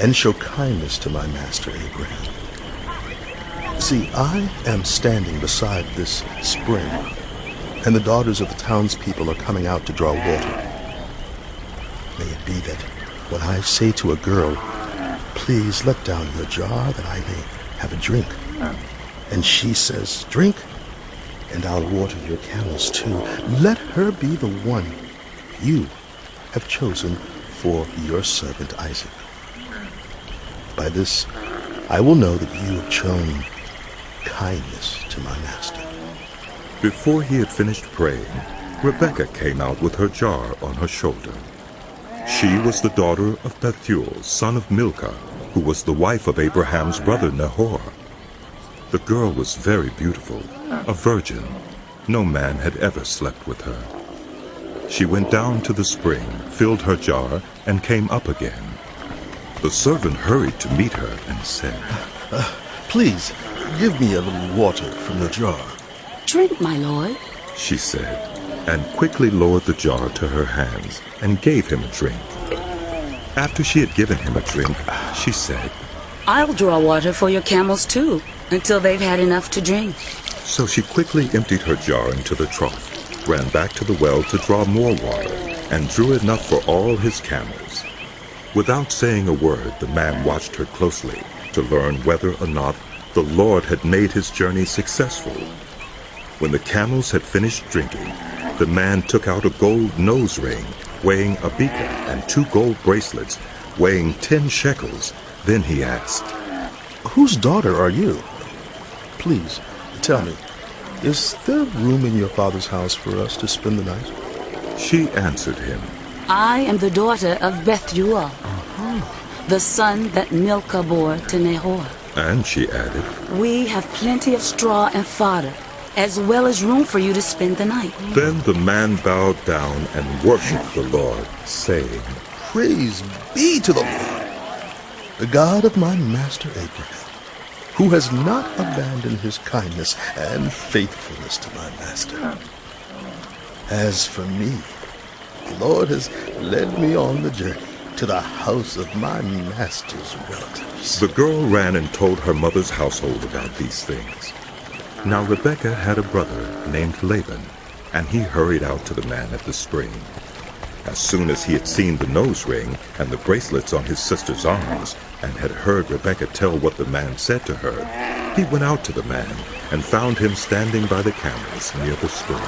and show kindness to my master Abraham. See, I am standing beside this spring, and the daughters of the townspeople are coming out to draw water. May it be that when I say to a girl, Please let down your jar that I may have a drink, and she says, Drink, and I'll water your camels too, let her be the one you have chosen for your servant Isaac. By this I will know that you have shown kindness to my master. Before he had finished praying, Rebekah came out with her jar on her shoulder. She was the daughter of Bethuel, son of Milcah, who was the wife of Abraham's brother Nahor. The girl was very beautiful, a virgin. No man had ever slept with her. She went down to the spring, filled her jar, and came up again. The servant hurried to meet her and said, Please, give me a little water from your jar. Drink, my lord, she said, and quickly lowered the jar to her hands and gave him a drink. After she had given him a drink, she said, I'll draw water for your camels too, until they've had enough to drink. So she quickly emptied her jar into the trough, ran back to the well to draw more water, and drew enough for all his camels. Without saying a word, the man watched her closely to learn whether or not the Lord had made his journey successful. When the camels had finished drinking, The man took out a gold nose ring, weighing a beaker, and 2 gold bracelets, weighing 10 shekels. Then he asked, "Whose daughter are you? Please, tell me, is there room in your father's house for us to spend the night?" She answered him, I am the daughter of Bethuel, the son that Milcah bore to Nahor. And she added, We have plenty of straw and fodder, as well as room for you to spend the night. Then the man bowed down and worshipped the Lord, saying, "Praise be to the Lord, the God of my master Abraham, who has not abandoned his kindness and faithfulness to my master. As for me, the Lord has led me on the journey to the house of my master's relatives." The girl ran and told her mother's household about these things. Now Rebekah had a brother named Laban, and he hurried out to the man at the spring. As soon as he had seen the nose ring and the bracelets on his sister's arms, and had heard Rebekah tell what the man said to her, he went out to the man and found him standing by the camels near the spring.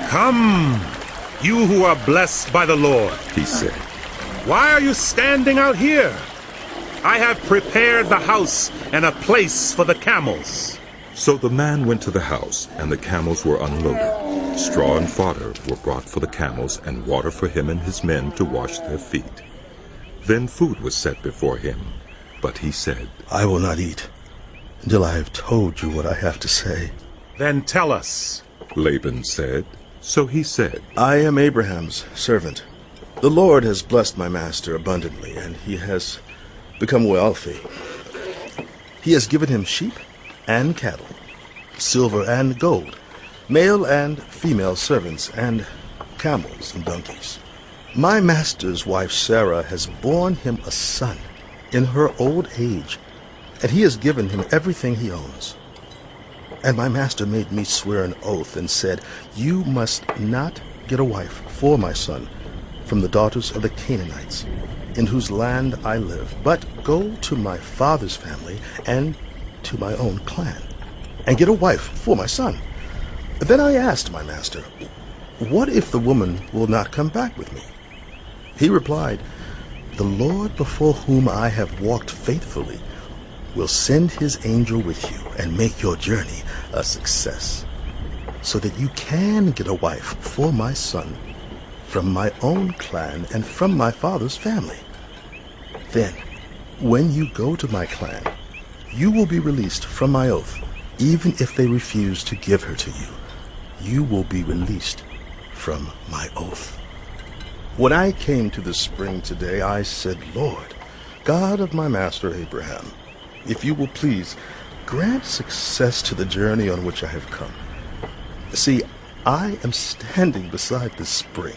"Come, you who are blessed by the Lord," he said. "Why are you standing out here? I have prepared the house and a place for the camels." So the man went to the house, and the camels were unloaded. Straw and fodder were brought for the camels, and water for him and his men to wash their feet. Then food was set before him, but he said, "I will not eat until I have told you what I have to say." "Then tell us," Laban said. So he said, "I am Abraham's servant. The Lord has blessed my master abundantly, and he has become wealthy. He has given him sheep and cattle, silver and gold, male and female servants, and camels and donkeys. My master's wife Sarah has borne him a son in her old age, and he has given him everything he owns. And my master made me swear an oath and said, 'You must not get a wife for my son from the daughters of the Canaanites, in whose land I live, but go to my father's family and to my own clan, and get a wife for my son.' Then I asked my master, 'What if the woman will not come back with me?' He replied, 'The Lord before whom I have walked faithfully will send his angel with you and make your journey a success, so that you can get a wife for my son from my own clan and from my father's family. Then, when you go to my clan, you will be released from my oath. Even if they refuse to give her to you, you will be released from my oath.' When I came to the spring today, I said, 'Lord, God of my master Abraham, if you will please grant success to the journey on which I have come. See, I am standing beside this spring.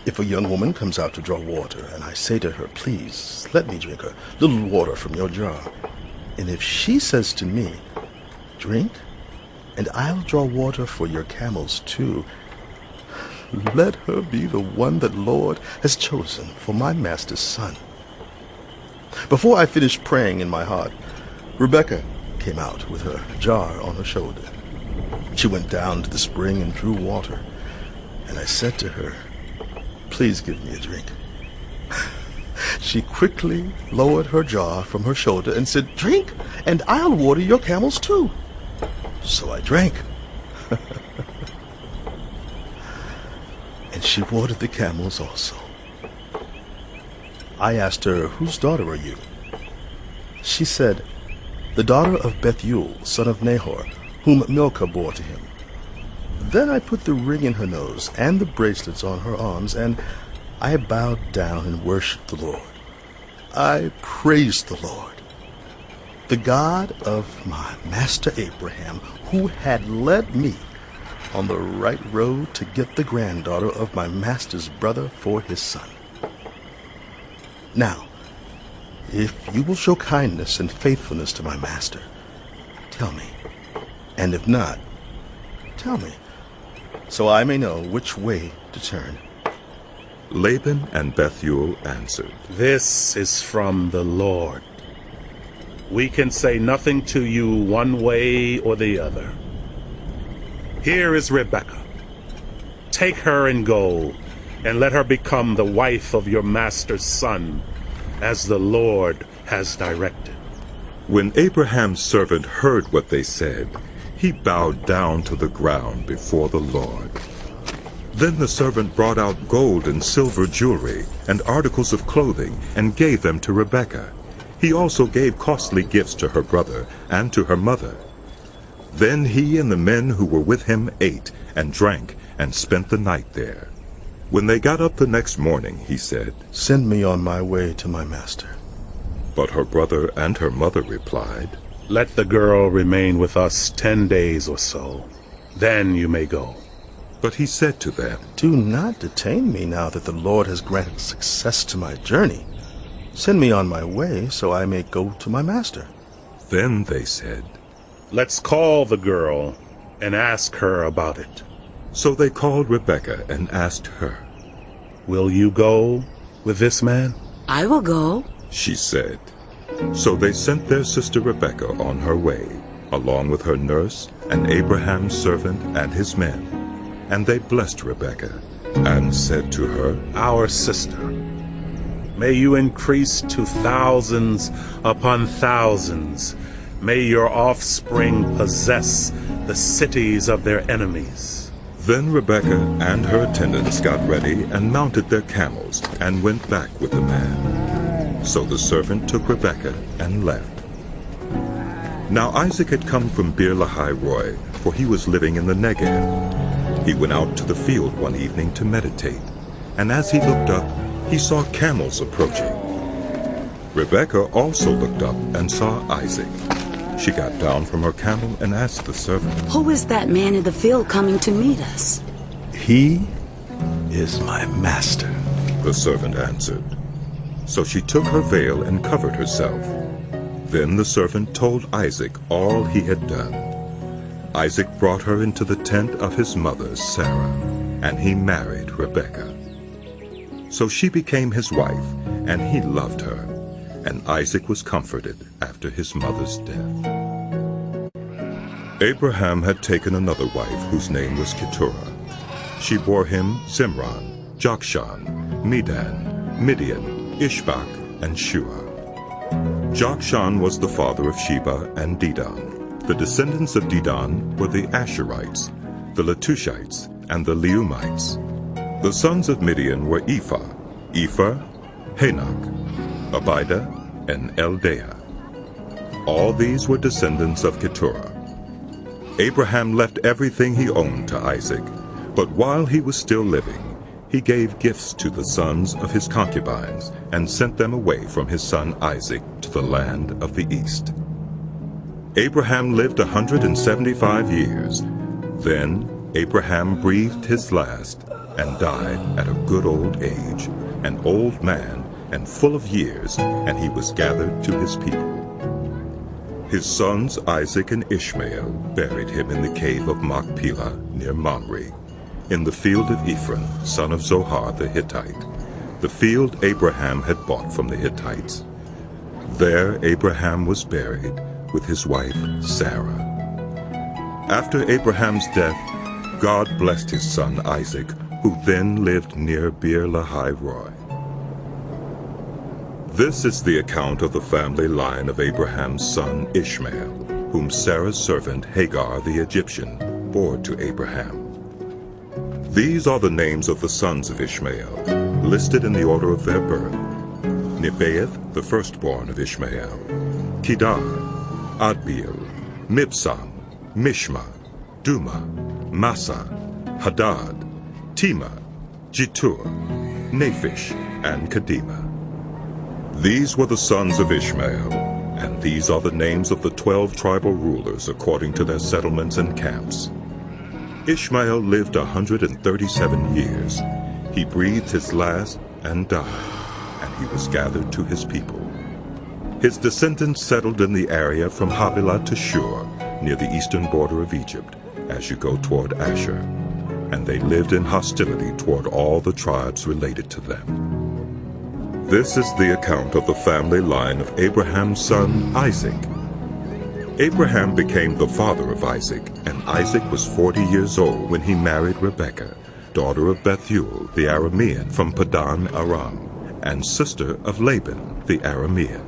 If a young woman comes out to draw water, and I say to her, "Please, let me drink a little water from your jar," and if she says to me, "Drink, and I'll draw water for your camels too," let her be the one that Lord has chosen for my master's son." Before I finished praying in my heart, Rebekah came out with her jar on her shoulder. She went down to the spring and drew water, and I said to her, "Please give me a drink." She quickly lowered her jar from her shoulder and said, "Drink, and I'll water your camels too." So I drank. And she watered the camels also. I asked her, "Whose daughter are you?" She said, "The daughter of Bethuel, son of Nahor, whom Milcah bore to him." Then I put the ring in her nose and the bracelets on her arms, and I bowed down and worshipped the Lord. I praised the Lord, the God of my master Abraham, who had led me on the right road to get the granddaughter of my master's brother for his son. Now, if you will show kindness and faithfulness to my master, tell me, and if not, tell me, so I may know which way to turn." Laban and Bethuel answered, "This is from the Lord. We can say nothing to you one way or the other. Here is Rebekah. Take her and go, and let her become the wife of your master's son, as the Lord has directed." When Abraham's servant heard what they said, he bowed down to the ground before the Lord. Then the servant brought out gold and silver jewelry and articles of clothing and gave them to Rebekah. He also gave costly gifts to her brother and to her mother. Then he and the men who were with him ate and drank and spent the night there. When they got up the next morning, he said, "Send me on my way to my master." But her brother and her mother replied, "Let the girl remain with us 10 days or so. Then you may go." But he said to them, "Do not detain me now that the Lord has granted success to my journey. Send me on my way so I may go to my master." Then they said, "Let's call the girl and ask her about it." So they called Rebekah and asked her, "Will you go with this man?" "I will go," she said. So they sent their sister Rebekah on her way, along with her nurse and Abraham's servant and his men. And they blessed Rebekah and said to her, "Our sister, may you increase to thousands upon thousands. May your offspring possess the cities of their enemies." Then Rebekah and her attendants got ready and mounted their camels and went back with the man. So the servant took Rebekah and left. Now Isaac had come from Beer-lahai-roi, for he was living in the Negev. He went out to the field one evening to meditate, and as he looked up, he saw camels approaching. Rebekah also looked up and saw Isaac. She got down from her camel and asked the servant, "Who is that man in the field coming to meet us?" "He is my master," the servant answered. So she took her veil and covered herself. Then the servant told Isaac all he had done. Isaac brought her into the tent of his mother, Sarah, and he married Rebekah. So she became his wife, and he loved her, and Isaac was comforted after his mother's death. Abraham had taken another wife whose name was Keturah. She bore him Zimran, Jokshan, Medan, Midian, Ishbak, and Shua. Jokshan was the father of Sheba and Dedan. The descendants of Dedan were the Asherites, the Letushites, and the Leumites. The sons of Midian were Ephah, Hanok, Abida, and Eldaah. All these were descendants of Keturah. Abraham left everything he owned to Isaac, but while he was still living, he gave gifts to the sons of his concubines and sent them away from his son Isaac to the land of the east. Abraham lived 175 years. Then Abraham breathed his last and died at a good old age, an old man and full of years, and he was gathered to his people. His sons Isaac and Ishmael buried him in the cave of Machpelah near Mamre, in the field of Ephron, son of Zohar the Hittite, the field Abraham had bought from the Hittites. There Abraham was buried with his wife Sarah. After Abraham's death, God blessed his son Isaac, who then lived near Beer-lahai-roi. This is the account of the family line of Abraham's son Ishmael, whom Sarah's servant Hagar the Egyptian bore to Abraham. These are the names of the sons of Ishmael, listed in the order of their birth: Nebaioth, the firstborn of Ishmael, Kedar, Adbeel, Mibsam, Mishma, Duma, Massa, Hadad, Tema, Jetur, Naphish, and Kedemah. These were the sons of Ishmael, and these are the names of the 12 tribal rulers according to their settlements and camps. Ishmael lived 137 years. He breathed his last and died, and he was gathered to his people. His descendants settled in the area from Havilah to Shur, near the eastern border of Egypt, as you go toward Asher, and they lived in hostility toward all the tribes related to them. This is the account of the family line of Abraham's son Isaac. Abraham became the father of Isaac, and Isaac was 40 years old when he married Rebekah, daughter of Bethuel the Aramean from Padan Aram, and sister of Laban the Aramean.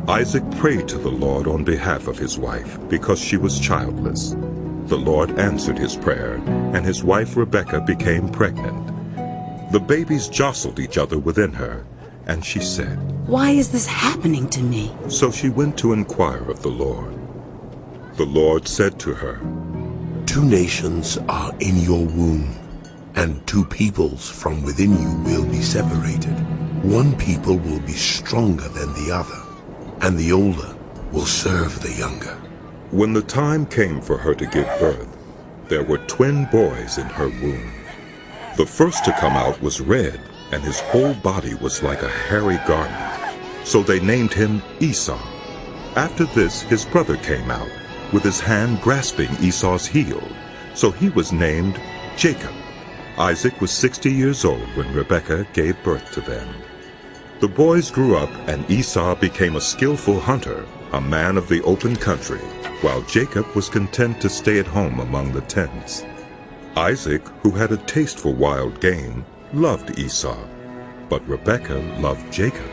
Isaac prayed to the Lord on behalf of his wife, because she was childless. The Lord answered his prayer, and his wife Rebekah became pregnant. The babies jostled each other within her, and she said, "Why is this happening to me?" So she went to inquire of the Lord. The Lord said to her, 2 nations are in your womb, and 2 peoples from within you will be separated. 1 people will be stronger than the other, and the older will serve the younger. When the time came for her to give birth, there were twin boys in her womb. The first to come out was red, and his whole body was like a hairy garment. So they named him Esau. After this, his brother came out, with his hand grasping Esau's heel. So he was named Jacob. Isaac was 60 years old when Rebekah gave birth to them. The boys grew up, and Esau became a skillful hunter, a man of the open country, while Jacob was content to stay at home among the tents. Isaac, who had a taste for wild game, loved Esau, but Rebekah loved Jacob.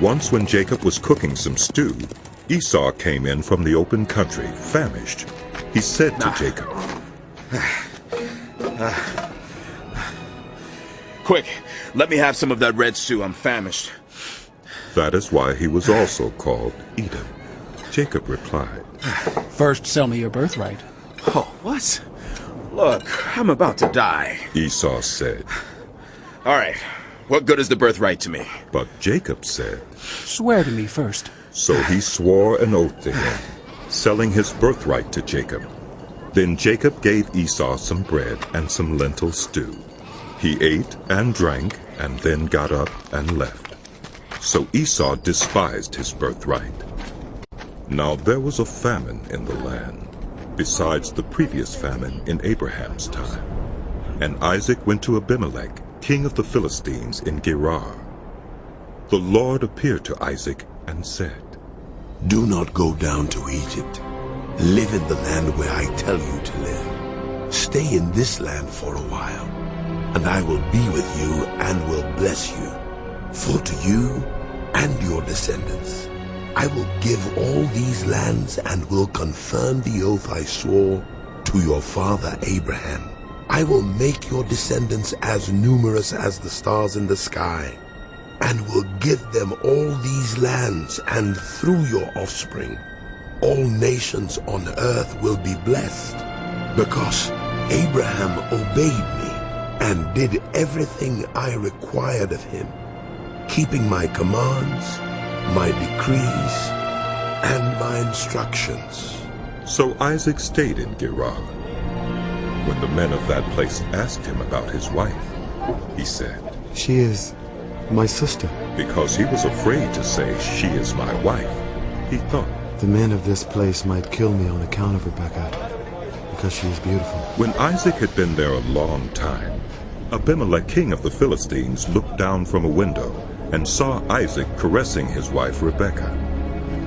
Once when Jacob was cooking some stew, Esau came in from the open country, famished. He said to Jacob, "Quick, let me have some of that red stew. I'm famished." That is why he was also called Edom. Jacob replied, "First, sell me your birthright." "Oh, what? Look, I'm about to die." Esau said. "All right, what good is the birthright to me?" But Jacob said, "Swear to me first." So he swore an oath to him, selling his birthright to Jacob. Then Jacob gave Esau some bread and some lentil stew. He ate and drank, and then got up and left. So Esau despised his birthright. Now there was a famine in the land, besides the previous famine in Abraham's time. And Isaac went to Abimelech, king of the Philistines, in Gerar. The Lord appeared to Isaac and said, "Do not go down to Egypt. Live in the land where I tell you to live. Stay in this land for a while, and I will be with you and will bless you. For to you and your descendants I will give all these lands and will confirm the oath I swore to your father Abraham. I will make your descendants as numerous as the stars in the sky, and will give them all these lands, and through your offspring all nations on earth will be blessed, because Abraham obeyed me and did everything I required of him, keeping my commands, my decrees, and my instructions." So Isaac stayed in Gerar. When the men of that place asked him about his wife, he said, "She is my sister." Because he was afraid to say, "She is my wife." He thought, "The men of this place might kill me on account of Rebekah, because she is beautiful." When Isaac had been there a long time, Abimelech, king of the Philistines, looked down from a window and saw Isaac caressing his wife Rebekah.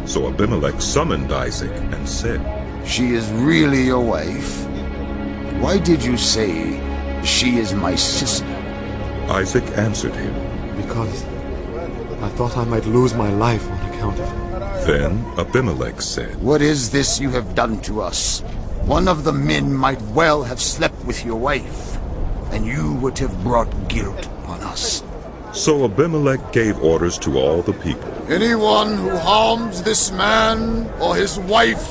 So Abimelech summoned Isaac and said, "She is really your wife? Why did you say, 'She is my sister'?" Isaac answered him, "Because I thought I might lose my life on account of her." Then Abimelech said, "What is this you have done to us? One of the men might well have slept with your wife, and you would have brought guilt on us." So Abimelech gave orders to all the people, "Anyone who harms this man or his wife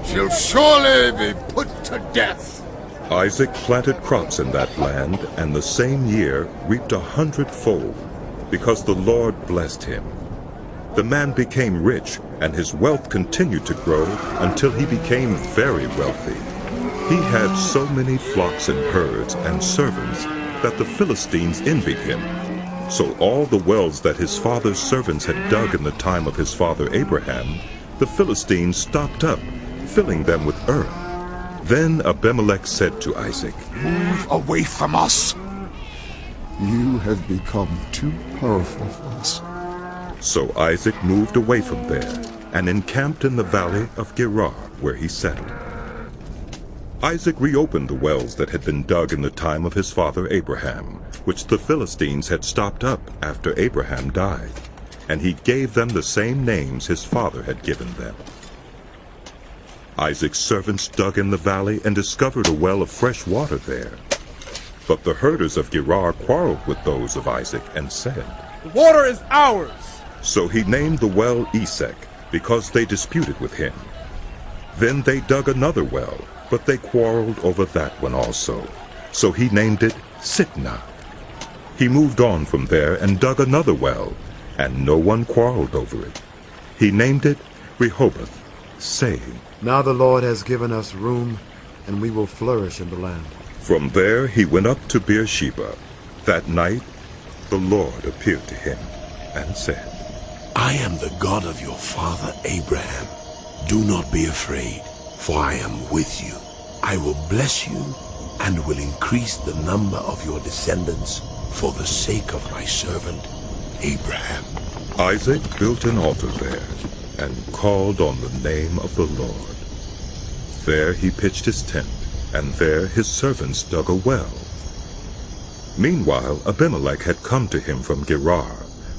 shall surely be put to death." Isaac planted crops in that land, and the same year reaped 100-fold, because the Lord blessed him. The man became rich, and his wealth continued to grow until he became very wealthy. He had so many flocks and herds and servants that the Philistines envied him. So all the wells that his father's servants had dug in the time of his father Abraham, the Philistines stopped up, filling them with earth. Then Abimelech said to Isaac, "Move away from us. You have become too powerful for us." So Isaac moved away from there and encamped in the valley of Gerar, where he settled. Isaac reopened the wells that had been dug in the time of his father Abraham, which the Philistines had stopped up after Abraham died, and he gave them the same names his father had given them. Isaac's servants dug in the valley and discovered a well of fresh water there. But the herders of Gerar quarreled with those of Isaac and said, "The water is ours!" So he named the well Esek, because they disputed with him. Then they dug another well, but they quarreled over that one also. So he named it Sitnah. He moved on from there and dug another well, and no one quarreled over it. He named it Rehoboth, saying, Now the Lord has given us room, and we will flourish in the land. From there he went up to Beersheba. That night the Lord appeared to him and said, I am the God of your father Abraham. Do not be afraid, for I am with you. I will bless you and will increase the number of your descendants for the sake of my servant Abraham. Isaac built an altar there and called on the name of the Lord. There he pitched his tent, and there his servants dug a well. Meanwhile Abimelech had come to him from Gerar,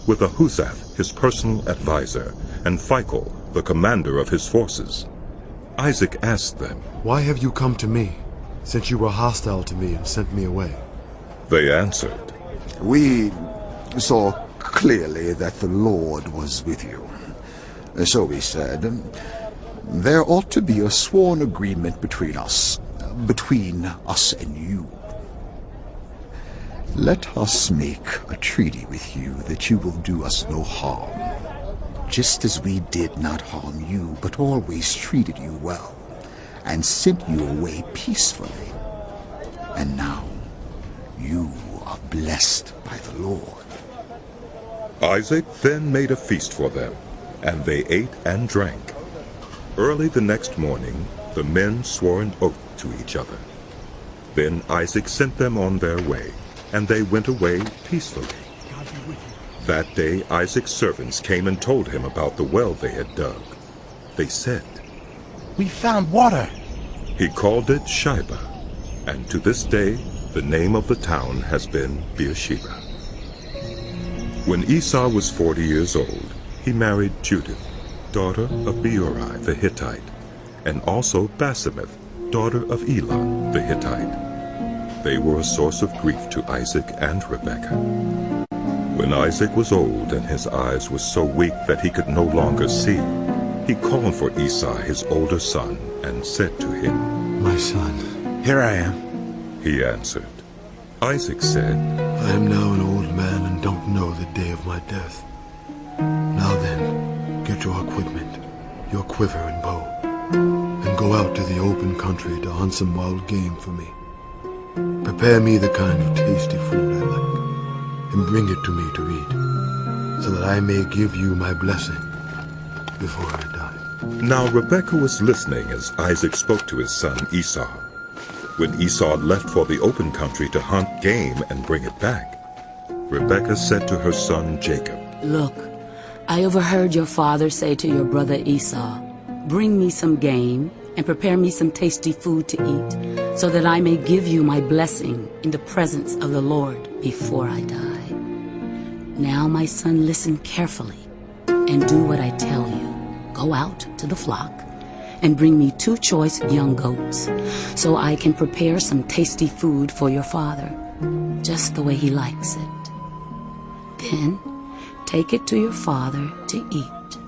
with Ahuzath his personal adviser, and Phicol the commander of his forces. Isaac asked them, Why have you come to me, since you were hostile to me and sent me away? They answered, We saw clearly that the Lord was with you. So we said, there ought to be a sworn agreement between us and you. Let us make a treaty with you that you will do us no harm, just as we did not harm you, but always treated you well, and sent you away peacefully. And now you are blessed by the Lord. Isaac then made a feast for them, and they ate and drank. Early the next morning the men swore an oath to each other. Then Isaac sent them on their way, and they went away peacefully. That day Isaac's servants came and told him about the well they had dug. They said, We found water. He called it Shibah, and to this day the name of the town has been Beersheba. When Esau was 40 years old, he married Judith, daughter of Beuri the Hittite, and also Basemath, daughter of Elon the Hittite. They were a source of grief to Isaac and Rebekah. When Isaac was old and his eyes were so weak that he could no longer see, he called for Esau his older son and said to him, My son. Here I am. He answered. Isaac said, I am now an old man and don't know the day of my death. Now then, get your equipment, your quiver and bow, and go out to the open country to hunt some wild game for me. Prepare me the kind of tasty food I like, and bring it to me to eat, so that I may give you my blessing before I die. Now Rebekah was listening as Isaac spoke to his son Esau. When Esau left for the open country to hunt game and bring it back, Rebekah said to her son Jacob, Look, I overheard your father say to your brother Esau, Bring me some game and prepare me some tasty food to eat, so that I may give you my blessing in the presence of the Lord before I die. Now, my son, listen carefully and do what I tell you. Go out to the flock and bring me 2 choice young goats, so I can prepare some tasty food for your father, just the way he likes it. Then take it to your father to eat,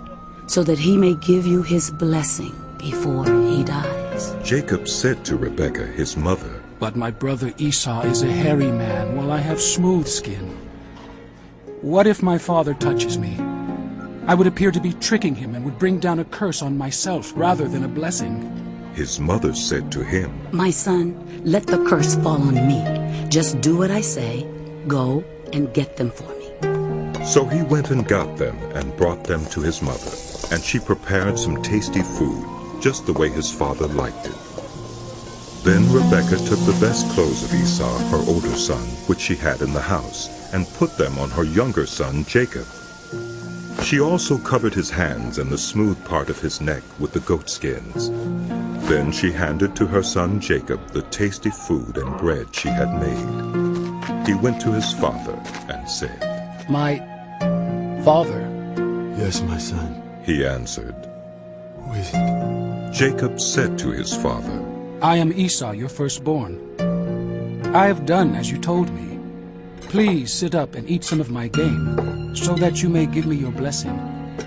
so that he may give you his blessing before he dies. Jacob said to Rebekah, his mother, But my brother Esau is a hairy man, while I have smooth skin. What if my father touches me? I would appear to be tricking him and would bring down a curse on myself rather than a blessing. His mother said to him, My son, let the curse fall on me. Just do what I say. Go and get them for me. So he went and got them and brought them to his mother, and she prepared some tasty food, just the way his father liked it. Then Rebekah took the best clothes of Esau, her older son, which she had in the house, and put them on her younger son Jacob. She also covered his hands and the smooth part of his neck with the goat skins. Then she handed to her son Jacob the tasty food and bread she had made. He went to his father and said, My father? Yes, my son. He answered. Who is it? Jacob said to his father, I am Esau, your firstborn. I have done as you told me. Please sit up and eat some of my game, so that you may give me your blessing.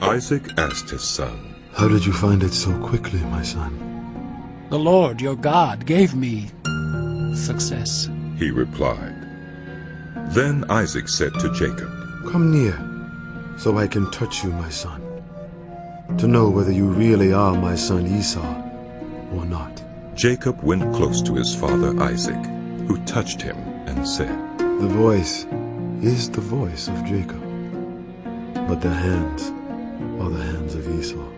Isaac asked his son, How did you find it so quickly, my son? The Lord, your God, gave me success. He replied. Then Isaac said to Jacob, Come near, so I can touch you, my son, to know whether you really are my son Esau or not. Jacob went close to his father Isaac, who touched him and said, The voice is the voice of Jacob, but the hands are the hands of Esau.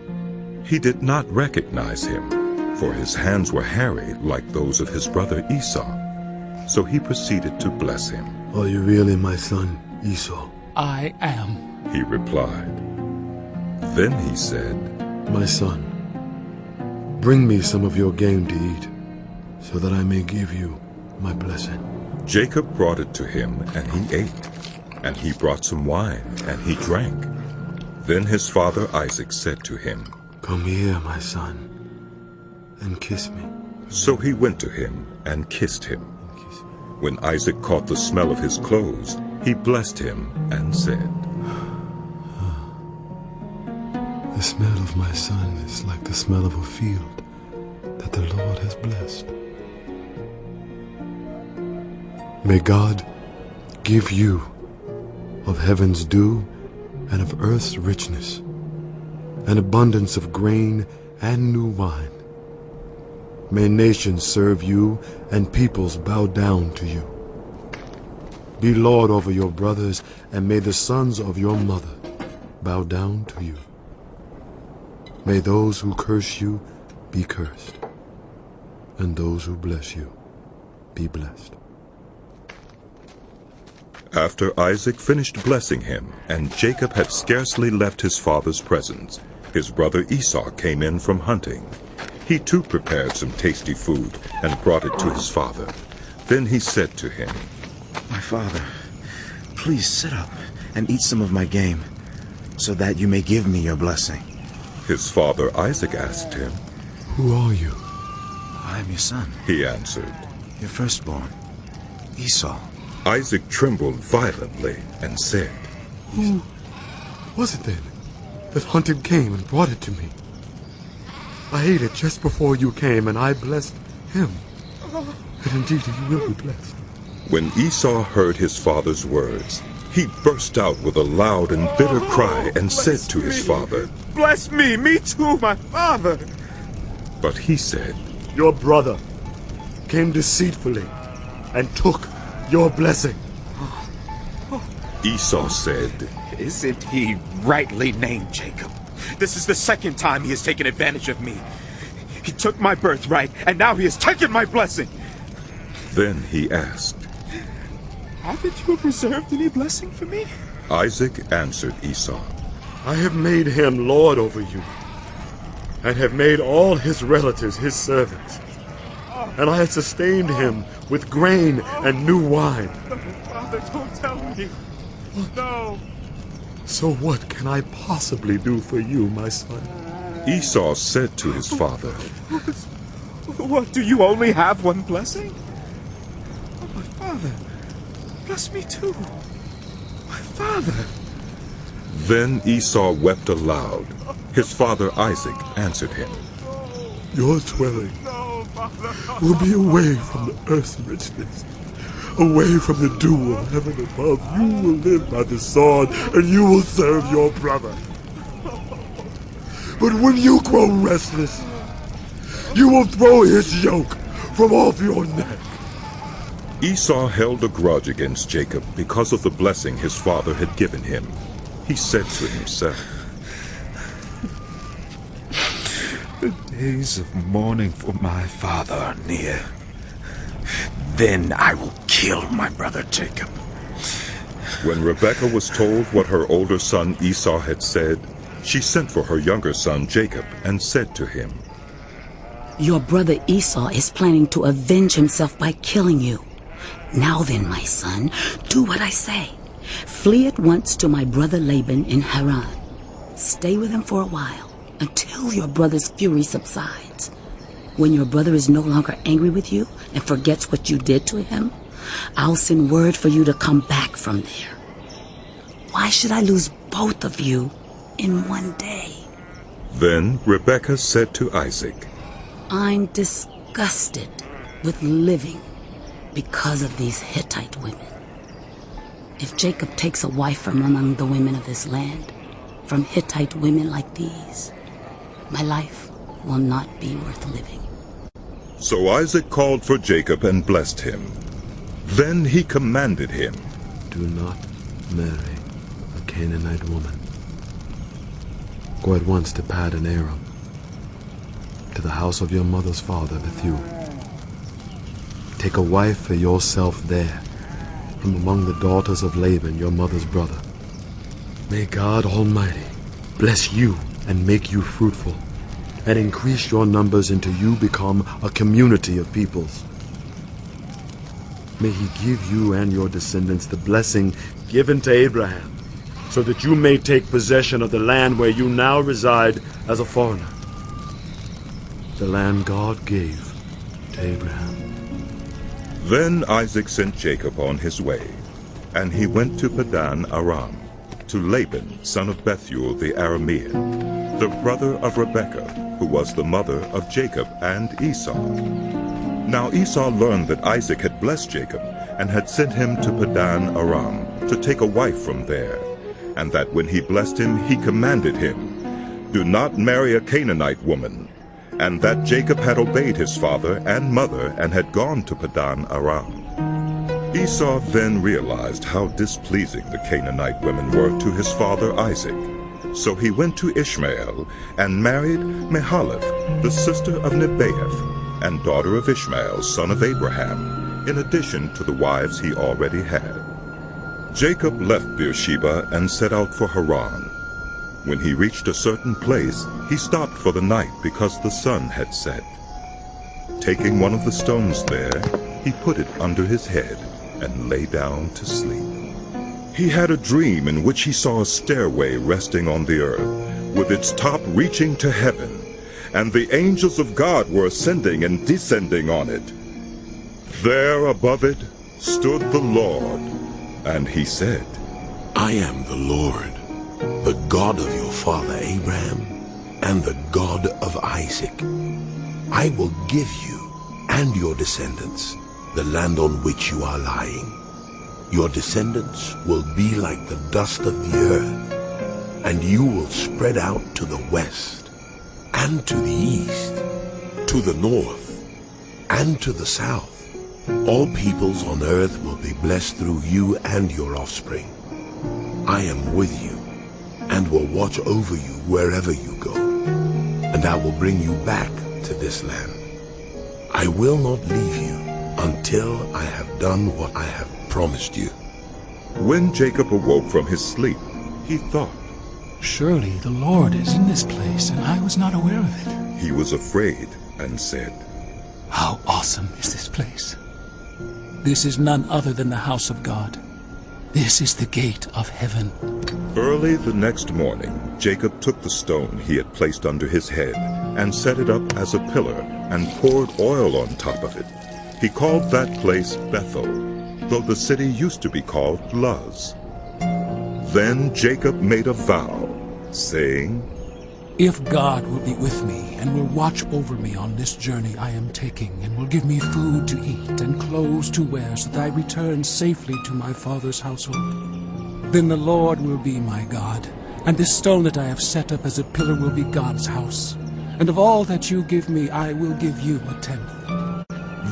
He did not recognize him, for his hands were hairy like those of his brother Esau. So he proceeded to bless him. Are you really my son, Esau? I am, he replied. Then he said, My son, bring me some of your game to eat, so that I may give you my blessing. Jacob brought it to him, and he ate. And he brought some wine, and he drank. Then his father Isaac said to him, Come here, my son, and kiss me. So he went to him and kissed him. When Isaac caught the smell of his clothes, he blessed him and said, The smell of my son is like the smell of a field that the Lord has blessed. May God give you of heaven's dew and of earth's richness, an abundance of grain and new wine. May nations serve you and peoples bow down to you. Be Lord over your brothers, and may the sons of your mother bow down to you. May those who curse you be cursed, and those who bless you be blessed. After Isaac finished blessing him, and Jacob had scarcely left his father's presence, his brother Esau came in from hunting. He too prepared some tasty food and brought it to his father. Then he said to him, My father, please sit up and eat some of my game, so that you may give me your blessing. His father Isaac asked him, Who are you? I am your son. He answered, Your firstborn, Esau. Isaac trembled violently and said, Who was it then that hunted game and brought it to me? I ate it just before you came, and I blessed him. And indeed he will be blessed. When Esau heard his father's words, he burst out with a loud and bitter cry and said to his father, Bless me, me too, my father. But he said, Your brother came deceitfully and took your blessing. Esau said, Isn't he rightly named Jacob? This is the second time he has taken advantage of me. He took my birthright, and now he has taken my blessing. Then he asked, Haven't you reserved any blessing for me? Isaac answered Esau, I have made him lord over you, and have made all his relatives his servants. And I have sustained him with grain and new wine. No, Father, don't tell me. No. So what can I possibly do for you, my son? Esau said to his father, What, do you only have one blessing? Oh, my father, bless me too. My father. Then Esau wept aloud. His father Isaac answered him, Your dwelling will be away from the earth's richness, away from the dew of heaven above. You will live by the sword, and you will serve your brother. But when you grow restless, you will throw his yoke from off your neck. Esau held a grudge against Jacob because of the blessing his father had given him. He said to himself, The days of mourning for my father are near. Then I will kill my brother Jacob. When Rebekah was told what her older son Esau had said, she sent for her younger son Jacob and said to him, Your brother Esau is planning to avenge himself by killing you. Now then, my son, do what I say. Flee at once to my brother Laban in Haran. Stay with him for a while, until your brother's fury subsides. When your brother is no longer angry with you and forgets what you did to him, I'll send word for you to come back from there. Why should I lose both of you in one day? Then Rebekah said to Isaac, I'm disgusted with living because of these Hittite women. If Jacob takes a wife from among the women of this land, from Hittite women like these, my life will not be worth living. So Isaac called for Jacob and blessed him. Then he commanded him, Do not marry a Canaanite woman. Go at once to Paddan Aram, to the house of your mother's father Bethuel. Take a wife for yourself there, from among the daughters of Laban, your mother's brother. May God Almighty bless you and make you fruitful, and increase your numbers until you become a community of peoples. May he give you and your descendants the blessing given to Abraham, so that you may take possession of the land where you now reside as a foreigner, the land God gave to Abraham. Then Isaac sent Jacob on his way, and he went to Paddan Aram, to Laban, son of Bethuel the Aramean, the brother of Rebekah, who was the mother of Jacob and Esau. Now Esau learned that Isaac had blessed Jacob, and had sent him to Paddan Aram, to take a wife from there, and that when he blessed him, he commanded him, Do not marry a Canaanite woman, and that Jacob had obeyed his father and mother, and had gone to Paddan Aram. Esau then realized how displeasing the Canaanite women were to his father Isaac. So he went to Ishmael, and married Mahalath, the sister of Nebaioth, and daughter of Ishmael, son of Abraham, in addition to the wives he already had. Jacob left Beersheba and set out for Haran. When he reached a certain place, he stopped for the night because the sun had set. Taking one of the stones there, he put it under his head and lay down to sleep. He had a dream in which he saw a stairway resting on the earth, with its top reaching to heaven, and the angels of God were ascending and descending on it. There above it stood the Lord, and he said, I am the Lord, the God of your father Abraham, and the God of Isaac. I will give you and your descendants the land on which you are lying. Your descendants will be like the dust of the earth, and you will spread out to the west, and to the east, to the north, and to the south. All peoples on earth will be blessed through you and your offspring. I am with you, and will watch over you wherever you go, and I will bring you back to this land. I will not leave you until I have done what I have promised you. When Jacob awoke from his sleep, he thought, Surely the Lord is in this place, and I was not aware of it. He was afraid and said, How awesome is this place! This is none other than the house of God. This is the gate of heaven. Early the next morning, Jacob took the stone he had placed under his head and set it up as a pillar and poured oil on top of it. He called that place Bethel, though the city used to be called Luz. Then Jacob made a vow, saying, If God will be with me and will watch over me on this journey I am taking, and will give me food to eat and clothes to wear, so that I return safely to my father's household, then the Lord will be my God, and this stone that I have set up as a pillar will be God's house. And of all that you give me, I will give you a tenth.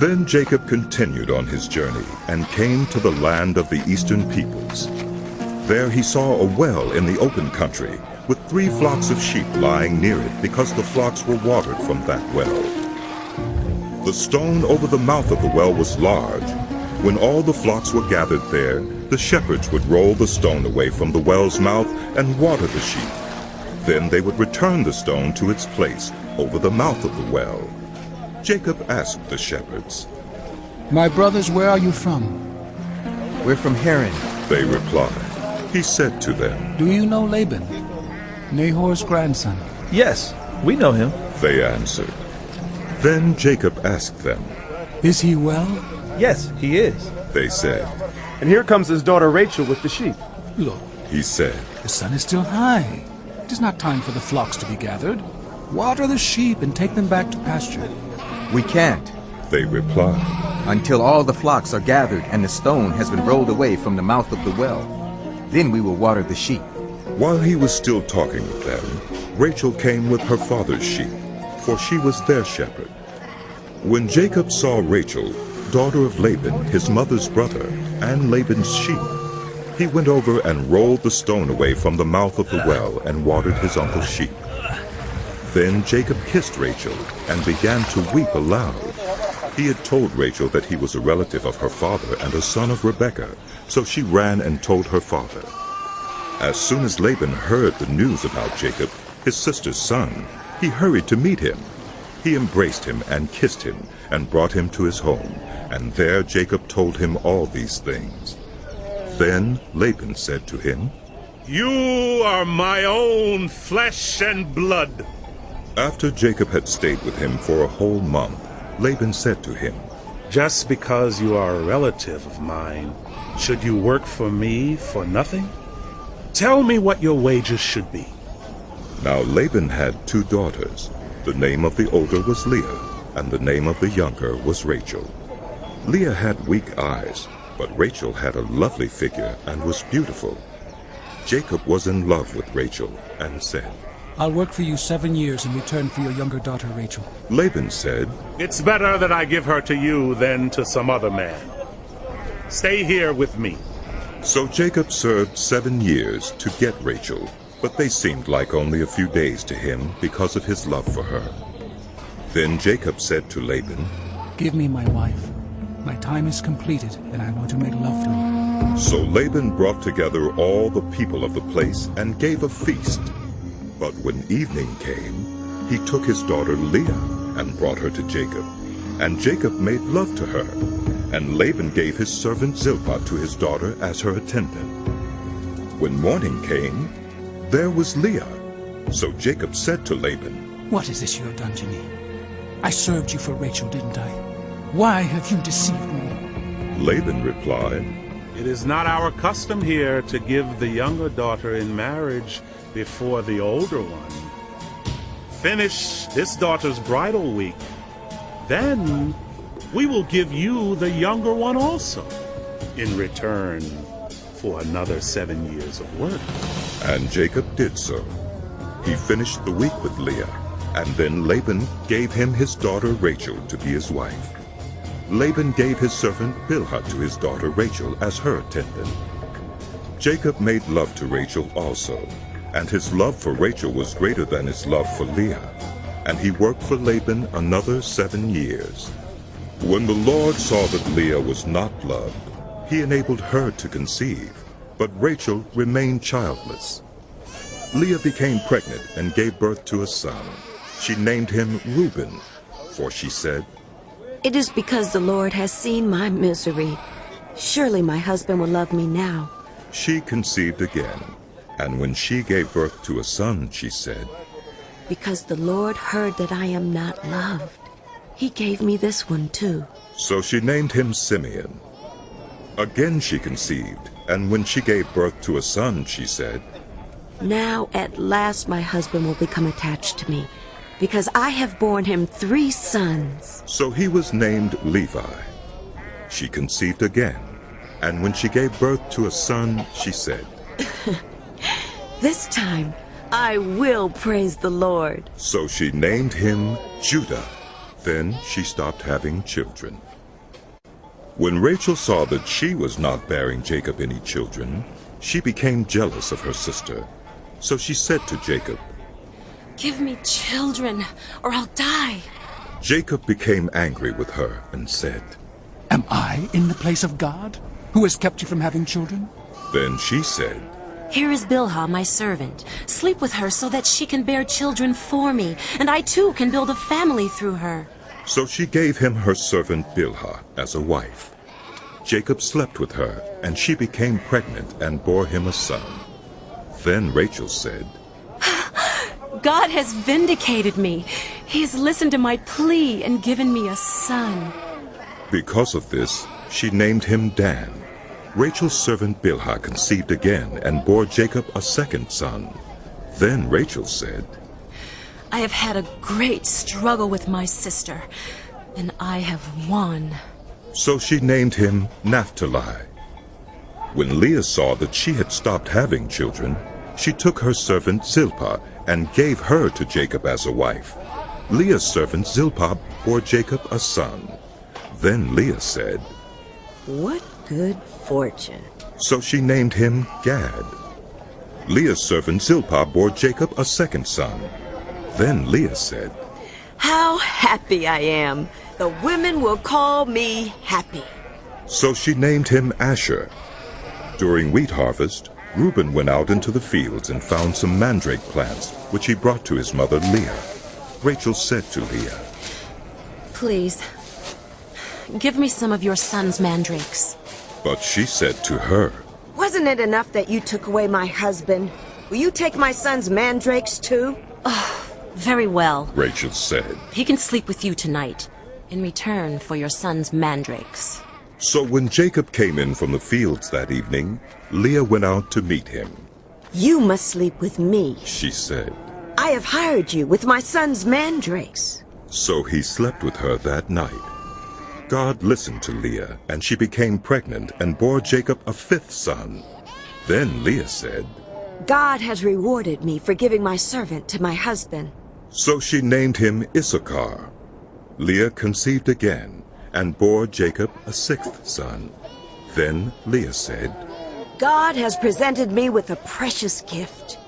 Then Jacob continued on his journey and came to the land of the eastern peoples. There he saw a well in the open country, with 3 flocks of sheep lying near it, because the flocks were watered from that well. The stone over the mouth of the well was large. When all the flocks were gathered there, the shepherds would roll the stone away from the well's mouth and water the sheep. Then they would return the stone to its place over the mouth of the well. Jacob asked the shepherds, My brothers, where are you from? We're from Haran, they replied. He said to them, Do you know Laban, Nahor's grandson? Yes, we know him, they answered. Then Jacob asked them, Is he well? Yes, he is, they said. And here comes his daughter Rachel with the sheep. Look, he said, the sun is still high. It is not time for the flocks to be gathered. Water the sheep and take them back to pasture. We can't, they replied, until all the flocks are gathered and the stone has been rolled away from the mouth of the well. Then we will water the sheep. While he was still talking with them, Rachel came with her father's sheep, for she was their shepherd. When Jacob saw Rachel, daughter of Laban, his mother's brother, and Laban's sheep, he went over and rolled the stone away from the mouth of the well and watered his uncle's sheep. Then Jacob kissed Rachel and began to weep aloud. He had told Rachel that he was a relative of her father and a son of Rebekah, so she ran and told her father. As soon as Laban heard the news about Jacob, his sister's son, he hurried to meet him. He embraced him and kissed him and brought him to his home, and there Jacob told him all these things. Then Laban said to him, You are my own flesh and blood. After Jacob had stayed with him for a whole month, Laban said to him, Just because you are a relative of mine, should you work for me for nothing? Tell me what your wages should be. Now Laban had 2 daughters. The name of the older was Leah, and the name of the younger was Rachel. Leah had weak eyes, but Rachel had a lovely figure and was beautiful. Jacob was in love with Rachel and said, I'll work for you 7 years in return for your younger daughter, Rachel. Laban said, It's better that I give her to you than to some other man. Stay here with me. So Jacob served 7 years to get Rachel, but they seemed like only a few days to him because of his love for her. Then Jacob said to Laban, Give me my wife. My time is completed, and I want to make love to her. So Laban brought together all the people of the place and gave a feast. But when evening came, he took his daughter Leah and brought her to Jacob. And Jacob made love to her. And Laban gave his servant Zilpah to his daughter as her attendant. When morning came, there was Leah. So Jacob said to Laban, What is this you have done to me? I served you for Rachel, didn't I? Why have you deceived me? Laban replied, It is not our custom here to give the younger daughter in marriage before the older one. Finish this daughter's bridal week. Then we will give you the younger one also, in return for another 7 years of work. And Jacob did so. He finished the week with Leah, and then Laban gave him his daughter Rachel to be his wife. Laban gave his servant Bilhah to his daughter Rachel as her attendant. Jacob made love to Rachel also, and his love for Rachel was greater than his love for Leah, and he worked for Laban another 7 years. When the Lord saw that Leah was not loved, he enabled her to conceive, but Rachel remained childless. Leah became pregnant and gave birth to a son. She named him Reuben, for she said, It is because the Lord has seen my misery. Surely my husband will love me now. She conceived again, and when she gave birth to a son, she said, Because the Lord heard that I am not loved, he gave me this one too. So she named him Simeon. Again she conceived, and when she gave birth to a son, she said, Now at last my husband will become attached to me, because I have borne him 3 sons. So he was named Levi. She conceived again, and when she gave birth to a son, she said, This time I will praise the Lord. So she named him Judah. Then she stopped having children. When Rachel saw that she was not bearing Jacob any children, she became jealous of her sister. So she said to Jacob, Give me children, or I'll die. Jacob became angry with her and said, Am I in the place of God, who has kept you from having children? Then she said, Here is Bilhah, my servant. Sleep with her so that she can bear children for me, and I too can build a family through her. So she gave him her servant Bilhah as a wife. Jacob slept with her, and she became pregnant and bore him a son. Then Rachel said, God has vindicated me. He has listened to my plea and given me a son. Because of this, she named him Dan. Rachel's servant Bilhah conceived again and bore Jacob a second son. Then Rachel said, I have had a great struggle with my sister, and I have won. So she named him Naphtali. When Leah saw that she had stopped having children, she took her servant Zilpah and gave her to Jacob as a wife. Leah's servant Zilpah bore Jacob a son. Then Leah said, What good fortune. So she named him Gad. Leah's servant Zilpah bore Jacob a second son. Then Leah said, How happy I am. The women will call me happy. So she named him Asher. During wheat harvest, Reuben went out into the fields and found some mandrake plants, which he brought to his mother Leah. Rachel said to Leah, Please, give me some of your son's mandrakes. But she said to her, Wasn't it enough that you took away my husband? Will you take my son's mandrakes too? Oh, very well. Rachel said. He can sleep with you tonight, in return for your son's mandrakes. So when Jacob came in from the fields that evening, Leah went out to meet him. You must sleep with me, she said. I have hired you with my son's mandrakes. So he slept with her that night. God listened to Leah, and she became pregnant and bore Jacob a fifth son. Then Leah said, God has rewarded me for giving my servant to my husband. So she named him Issachar. Leah conceived again and bore Jacob a sixth son. Then Leah said, God has presented me with a precious gift.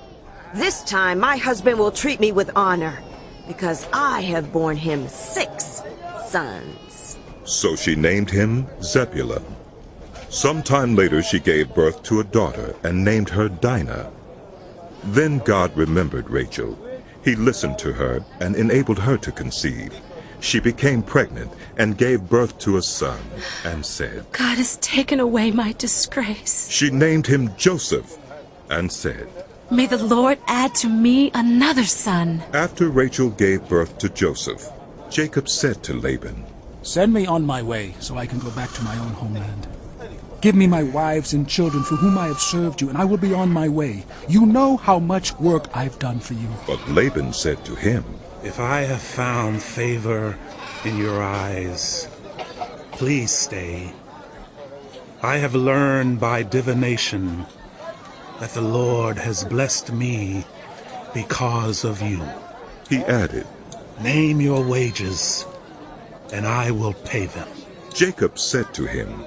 This time my husband will treat me with honor, because I have borne him 6 sons. So she named him Zebulun. Sometime later she gave birth to a daughter and named her Dinah. Then God remembered Rachel. He listened to her and enabled her to conceive. She became pregnant and gave birth to a son and said, God has taken away my disgrace. She named him Joseph and said, May the Lord add to me another son. After Rachel gave birth to Joseph, Jacob said to Laban, Send me on my way so I can go back to my own homeland. Give me my wives and children for whom I have served you, and I will be on my way. You know how much work I've done for you. But Laban said to him, If I have found favor in your eyes, please stay. I have learned by divination that the Lord has blessed me because of you. He added, Name your wages, and I will pay them. Jacob said to him,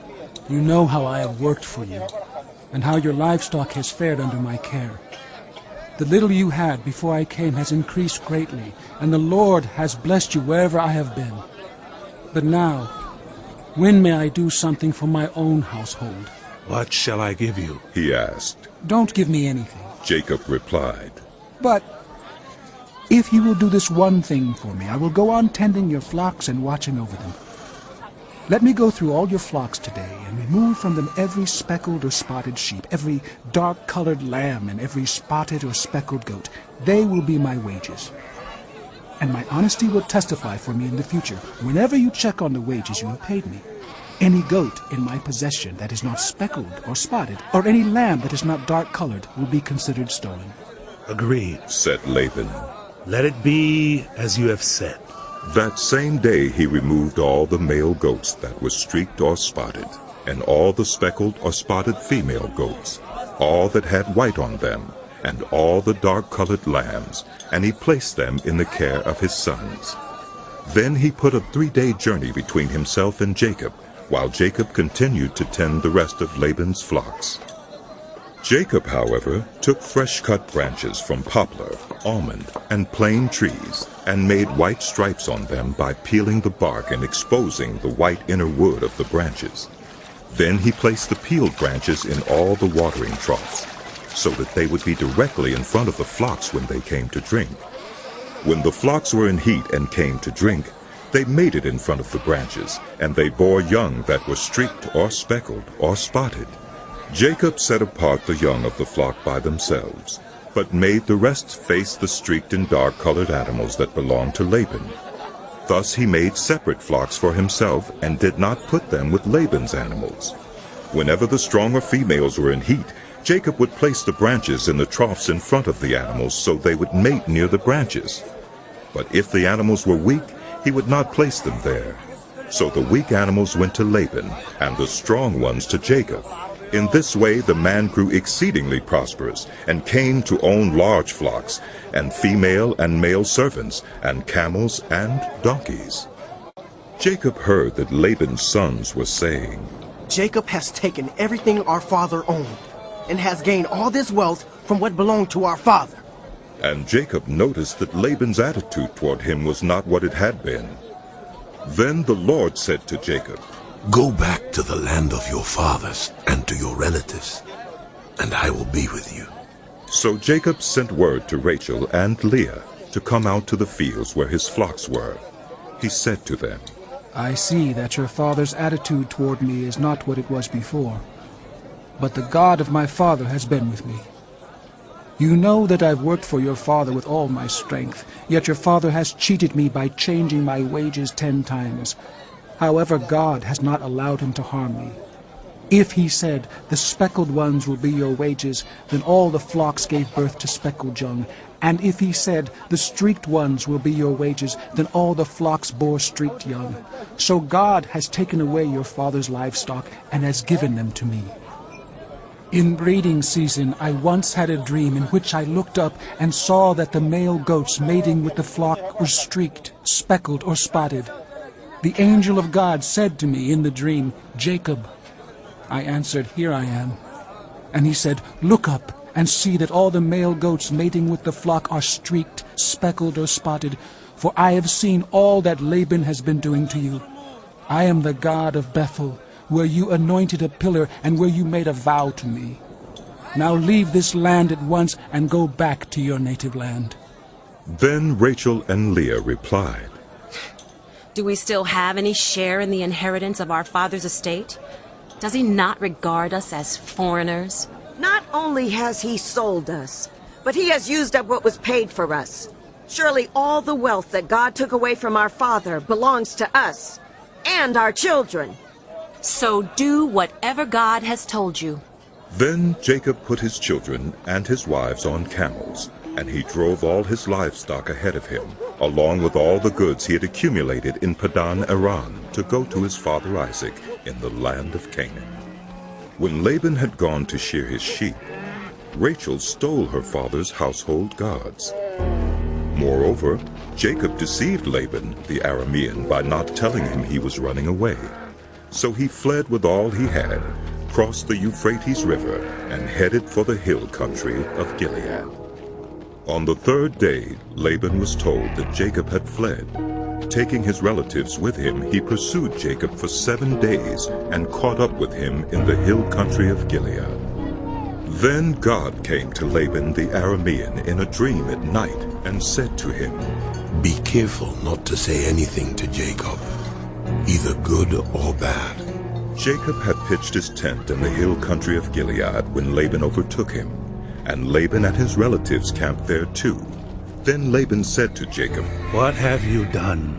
You know how I have worked for you, and how your livestock has fared under my care. The little you had before I came has increased greatly, and the Lord has blessed you wherever I have been. But now, when may I do something for my own household? What shall I give you? He asked. Don't give me anything. Jacob replied, But if you will do this one thing for me, I will go on tending your flocks and watching over them. Let me go through all your flocks today and remove from them every speckled or spotted sheep, every dark-colored lamb, and every spotted or speckled goat. They will be my wages. And my honesty will testify for me in the future. Whenever you check on the wages you have paid me, any goat in my possession that is not speckled or spotted, or any lamb that is not dark-colored, will be considered stolen. Agreed, said Laban. Let it be as you have said. That same day he removed all the male goats that were streaked or spotted, and all the speckled or spotted female goats, all that had white on them, and all the dark-colored lambs, and he placed them in the care of his sons. Then he put a 3-day journey between himself and Jacob, while Jacob continued to tend the rest of Laban's flocks. Jacob, however, took fresh-cut branches from poplar, almond, and plane trees, and made white stripes on them by peeling the bark and exposing the white inner wood of the branches. Then he placed the peeled branches in all the watering troughs, so that they would be directly in front of the flocks when they came to drink. When the flocks were in heat and came to drink, They mated in front of the branches, and they bore young that were streaked or speckled or spotted. Jacob set apart the young of the flock by themselves, but made the rest face the streaked and dark-colored animals that belonged to Laban. Thus he made separate flocks for himself, and did not put them with Laban's animals. Whenever the stronger females were in heat, Jacob would place the branches in the troughs in front of the animals, so they would mate near the branches. But if the animals were weak, he would not place them there. So the weak animals went to Laban, and the strong ones to Jacob. In this way the man grew exceedingly prosperous, and came to own large flocks, and female and male servants, and camels and donkeys. Jacob heard that Laban's sons were saying, Jacob has taken everything our father owned, and has gained all this wealth from what belonged to our father. And Jacob noticed that Laban's attitude toward him was not what it had been. Then the Lord said to Jacob, Go back to the land of your fathers and to your relatives, and I will be with you. So Jacob sent word to Rachel and Leah to come out to the fields where his flocks were. He said to them, I see that your father's attitude toward me is not what it was before, but the God of my father has been with me. You know that I've worked for your father with all my strength, yet your father has cheated me by changing my wages 10 times. However, God has not allowed him to harm me. If he said, the speckled ones will be your wages, then all the flocks gave birth to speckled young. And if he said, the streaked ones will be your wages, then all the flocks bore streaked young. So God has taken away your father's livestock and has given them to me. In breeding season I once had a dream in which I looked up and saw that the male goats mating with the flock were streaked, speckled, or spotted. The angel of God said to me in the dream, Jacob. I answered, Here I am. And he said, Look up and see that all the male goats mating with the flock are streaked, speckled, or spotted, for I have seen all that Laban has been doing to you. I am the God of Bethel, where you anointed a pillar and where you made a vow to me. Now leave this land at once and go back to your native land. Then Rachel and Leah replied, Do we still have any share in the inheritance of our father's estate? Does he not regard us as foreigners? Not only has he sold us, but he has used up what was paid for us. Surely all the wealth that God took away from our father belongs to us and our children. So do whatever God has told you. Then Jacob put his children and his wives on camels, and he drove all his livestock ahead of him, along with all the goods he had accumulated in Padan Aram, to go to his father Isaac in the land of Canaan. When Laban had gone to shear his sheep, Rachel stole her father's household gods. Moreover, Jacob deceived Laban the Aramean by not telling him he was running away. So he fled with all he had, crossed the Euphrates River, and headed for the hill country of Gilead. On the 3rd day, Laban was told that Jacob had fled. Taking his relatives with him, he pursued Jacob for 7 days and caught up with him in the hill country of Gilead. Then God came to Laban the Aramean in a dream at night and said to him, Be careful not to say anything to Jacob, either good or bad. Jacob had pitched his tent in the hill country of Gilead when Laban overtook him, and Laban and his relatives camped there too. Then Laban said to Jacob, What have you done?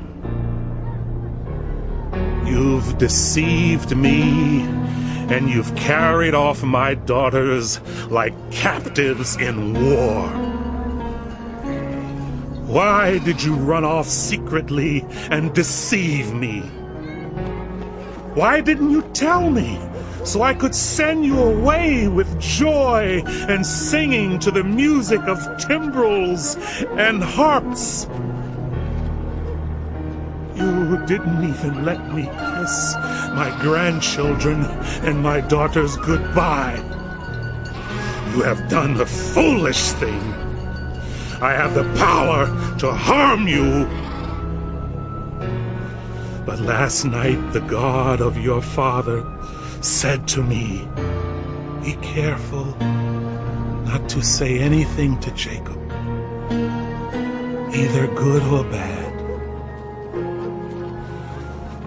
You've deceived me, and you've carried off my daughters like captives in war. Why did you run off secretly and deceive me? Why didn't you tell me, so I could send you away with joy and singing to the music of timbrels and harps? You didn't even let me kiss my grandchildren and my daughters goodbye. You have done the foolish thing. I have the power to harm you. But last night the God of your father said to me, Be careful not to say anything to Jacob, either good or bad.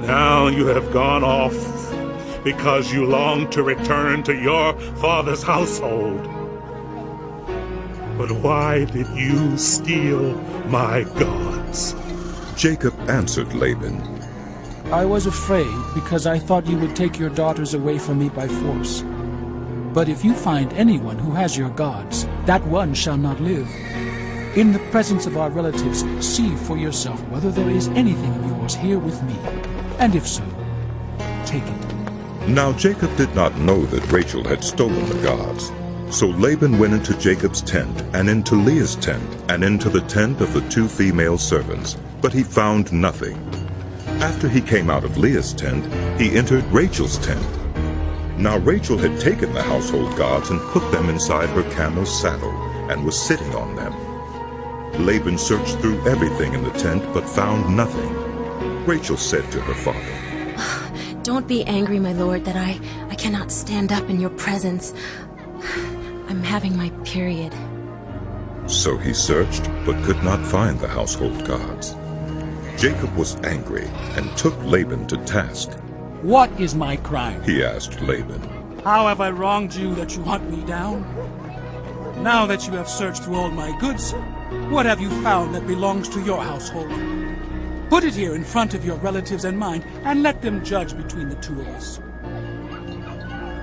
Now you have gone off because you long to return to your father's household. But why did you steal my gods? Jacob answered Laban, I was afraid because I thought you would take your daughters away from me by force. But if you find anyone who has your gods, that one shall not live. In the presence of our relatives, see for yourself whether there is anything of yours here with me. And if so, take it. Now Jacob did not know that Rachel had stolen the gods. So Laban went into Jacob's tent, and into Leah's tent, and into the tent of the 2 female servants, but he found nothing. After he came out of Leah's tent, he entered Rachel's tent. Now Rachel had taken the household gods and put them inside her camel's saddle, and was sitting on them. Laban searched through everything in the tent, but found nothing. Rachel said to her father, Don't be angry, my lord, that I cannot stand up in your presence. I'm having my period. So he searched, but could not find the household gods. Jacob was angry, and took Laban to task. What is my crime? He asked Laban. How have I wronged you that you hunt me down? Now that you have searched through all my goods, what have you found that belongs to your household? Put it here in front of your relatives and mine, and let them judge between the 2 of us.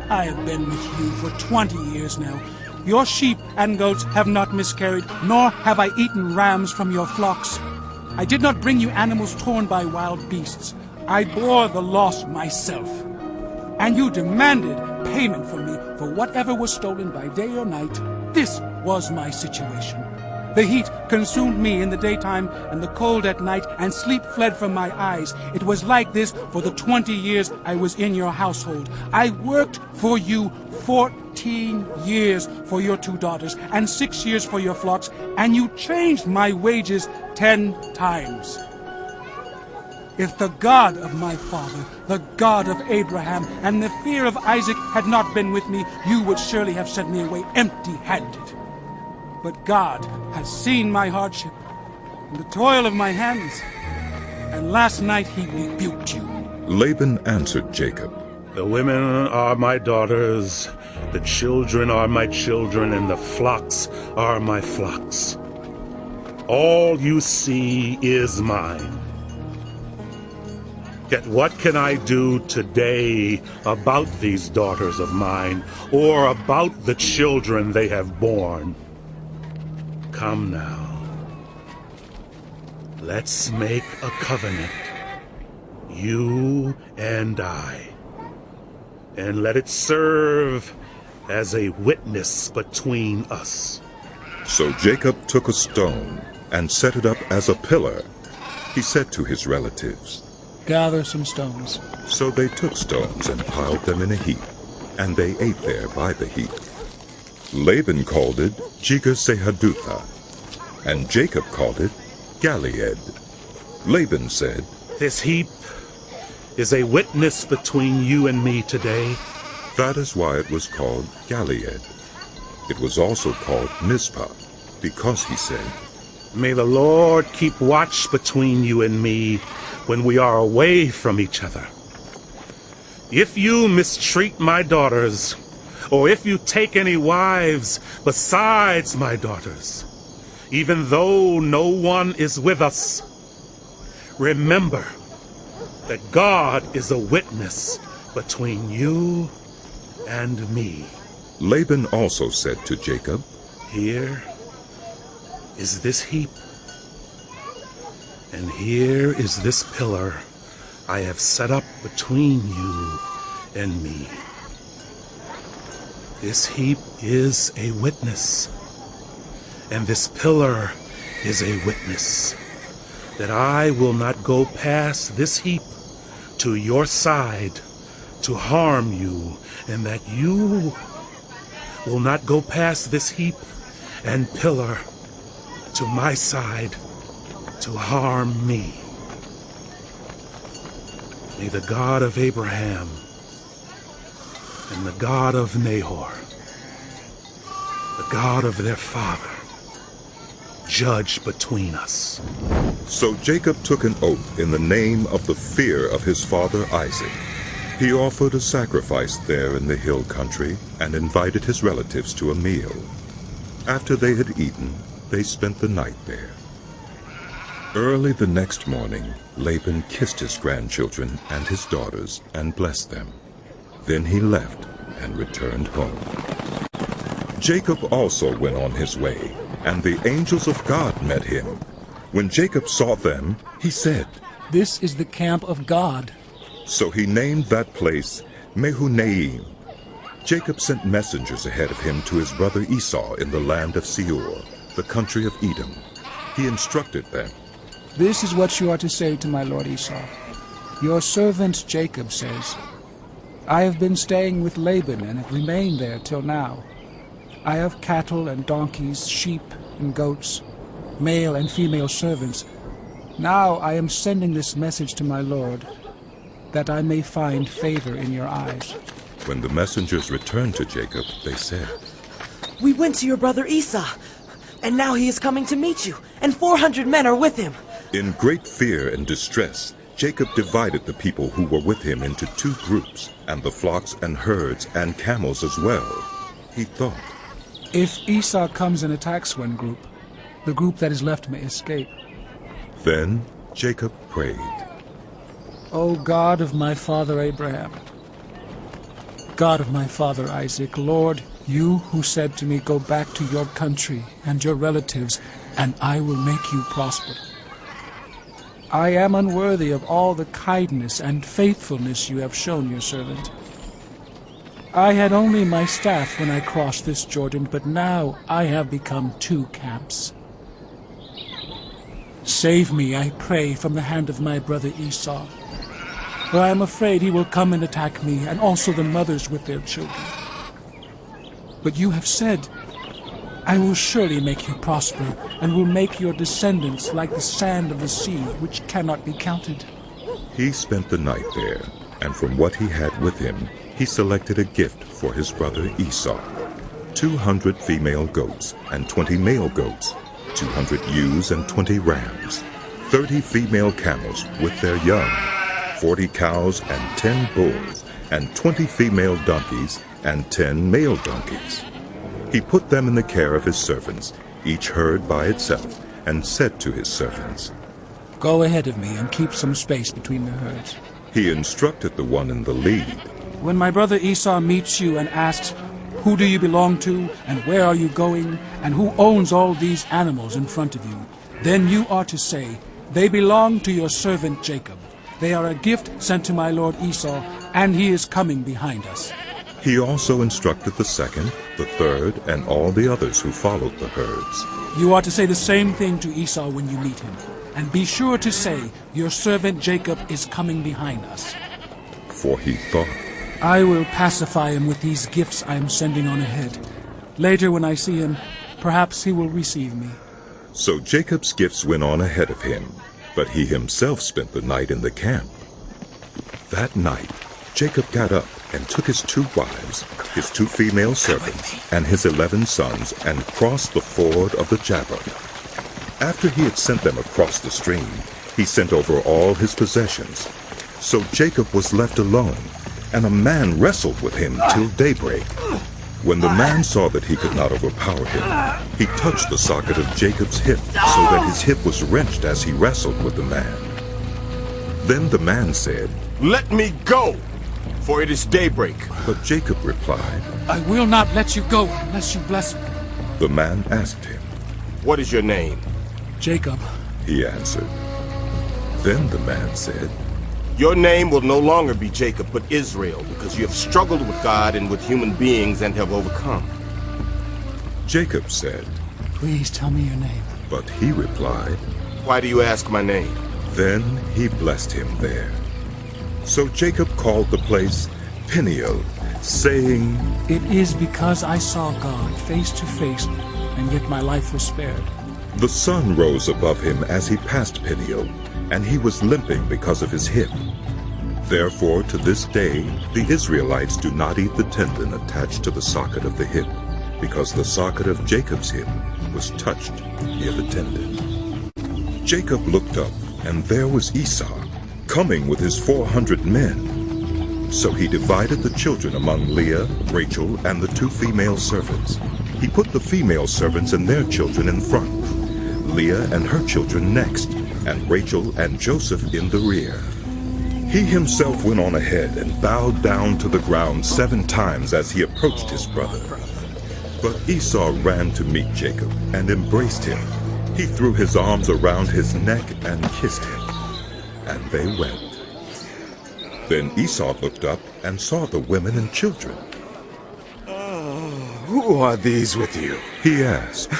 I have been with you for 20 years now. Your sheep and goats have not miscarried, nor have I eaten rams from your flocks. I did not bring you animals torn by wild beasts. I bore the loss myself. And you demanded payment from me for whatever was stolen by day or night. This was my situation. The heat consumed me in the daytime, and the cold at night, and sleep fled from my eyes. It was like this for the 20 years I was in your household. I worked for you 14 years for your 2 daughters, and 6 years for your flocks, and you changed my wages 10 times. If the God of my father, the God of Abraham, and the fear of Isaac had not been with me, you would surely have sent me away empty-handed. But God has seen my hardship and the toil of my hands, and last night he rebuked you. Laban answered Jacob, The women are my daughters, the children are my children, and the flocks are my flocks. All you see is mine. Yet what can I do today about these daughters of mine, or about the children they have borne? Come now, let's make a covenant, you and I, and let it serve as a witness between us. So Jacob took a stone and set it up as a pillar. He said to his relatives, Gather some stones. So they took stones and piled them in a heap, and they ate there by the heap. Laban called it Jegar-sahadutha, and Jacob called it Galeed. Laban said, This heap is a witness between you and me today. That is why it was called Galeed. It was also called Mizpah, because he said, May the Lord keep watch between you and me when we are away from each other. If you mistreat my daughters, or if you take any wives besides my daughters, even though no one is with us, remember that God is a witness between you and me. Laban also said to Jacob, Here is this heap, and here is this pillar I have set up between you and me. This heap is a witness, and this pillar is a witness, that I will not go past this heap to your side to harm you, and that you will not go past this heap and pillar to my side to harm me. May the God of Abraham and the God of Nahor, the God of their father, judge between us. So Jacob took an oath in the name of the fear of his father Isaac. He offered a sacrifice there in the hill country and invited his relatives to a meal. After they had eaten, they spent the night there. Early the next morning, Laban kissed his grandchildren and his daughters and blessed them. Then he left and returned home. Jacob also went on his way, and the angels of God met him. When Jacob saw them, he said, "This is the camp of God." So he named that place Mehunaim. Jacob sent messengers ahead of him to his brother Esau in the land of Seir, the country of Edom. He instructed them, "This is what you are to say to my lord Esau. Your servant Jacob says, I have been staying with Laban and have remained there till now. I have cattle and donkeys, sheep and goats, male and female servants. Now I am sending this message to my lord, that I may find favor in your eyes." When the messengers returned to Jacob, they said, "We went to your brother Esau, and now he is coming to meet you, and 400 men are with him." In great fear and distress, Jacob divided the people who were with him into 2 groups, and the flocks and herds and camels as well. He thought, "If Esau comes and attacks one group, the group that is left may escape." Then Jacob prayed, O God of my father Abraham, God of my father Isaac, Lord, you who said to me, go back to your country and your relatives, and I will make you prosper. I am unworthy of all the kindness and faithfulness you have shown your servant. I had only my staff when I crossed this Jordan, but now I have become 2 camps. Save me, I pray, from the hand of my brother Esau, for I am afraid he will come and attack me, and also the mothers with their children. But you have said, I will surely make you prosper, and will make your descendants like the sand of the sea, which cannot be counted." He spent the night there, and from what he had with him, he selected a gift for his brother Esau, 200 female goats and 20 male goats, 200 ewes and 20 rams, 30 female camels with their young, 40 cows and 10 bulls, and 20 female donkeys and 10 male donkeys. He put them in the care of his servants, each herd by itself, and said to his servants, "Go ahead of me and keep some space between the herds." He instructed the one in the lead, "When my brother Esau meets you and asks, who do you belong to, and where are you going, and who owns all these animals in front of you, then you are to say, they belong to your servant Jacob. They are a gift sent to my lord Esau, and he is coming behind us." He also instructed the second, the third, and all the others who followed the herds. "You are to say the same thing to Esau when you meet him, and be sure to say, your servant Jacob is coming behind us." For he thought, "I will pacify him with these gifts I am sending on ahead. Later when I see him, perhaps he will receive me." So Jacob's gifts went on ahead of him, but he himself spent the night in the camp. That night Jacob got up and took his 2 wives, his 2 female servants, and his 11 sons, and crossed the ford of the Jabbok. After he had sent them across the stream, he sent over all his possessions. So Jacob was left alone, and a man wrestled with him till daybreak. When the man saw that he could not overpower him, he touched the socket of Jacob's hip, so that his hip was wrenched as he wrestled with the man. Then the man said, "Let me go, for it is daybreak." But Jacob replied, "I will not let you go unless you bless me." The man asked him, "What is your name?" "Jacob," he answered. Then the man said, "Your name will no longer be Jacob, but Israel, because you have struggled with God and with human beings and have overcome." Jacob said, "Please tell me your name." But he replied, "Why do you ask my name?" Then he blessed him there. So Jacob called the place Peniel, saying, "It is because I saw God face to face, and yet my life was spared." The sun rose above him as he passed Peniel, and he was limping because of his hip. Therefore, to this day, the Israelites do not eat the tendon attached to the socket of the hip, because the socket of Jacob's hip was touched near the tendon. Jacob looked up, and there was Esau, coming with his 400 men. So he divided the children among Leah, Rachel, and the 2 female servants. He put the female servants and their children in front, Leah and her children next, and Rachel and Joseph in the rear. He himself went on ahead and bowed down to the ground 7 times as he approached his brother. But Esau ran to meet Jacob and embraced him. He threw his arms around his neck and kissed him, and they wept. Then Esau looked up and saw the women and children. Who are these with you? He asked.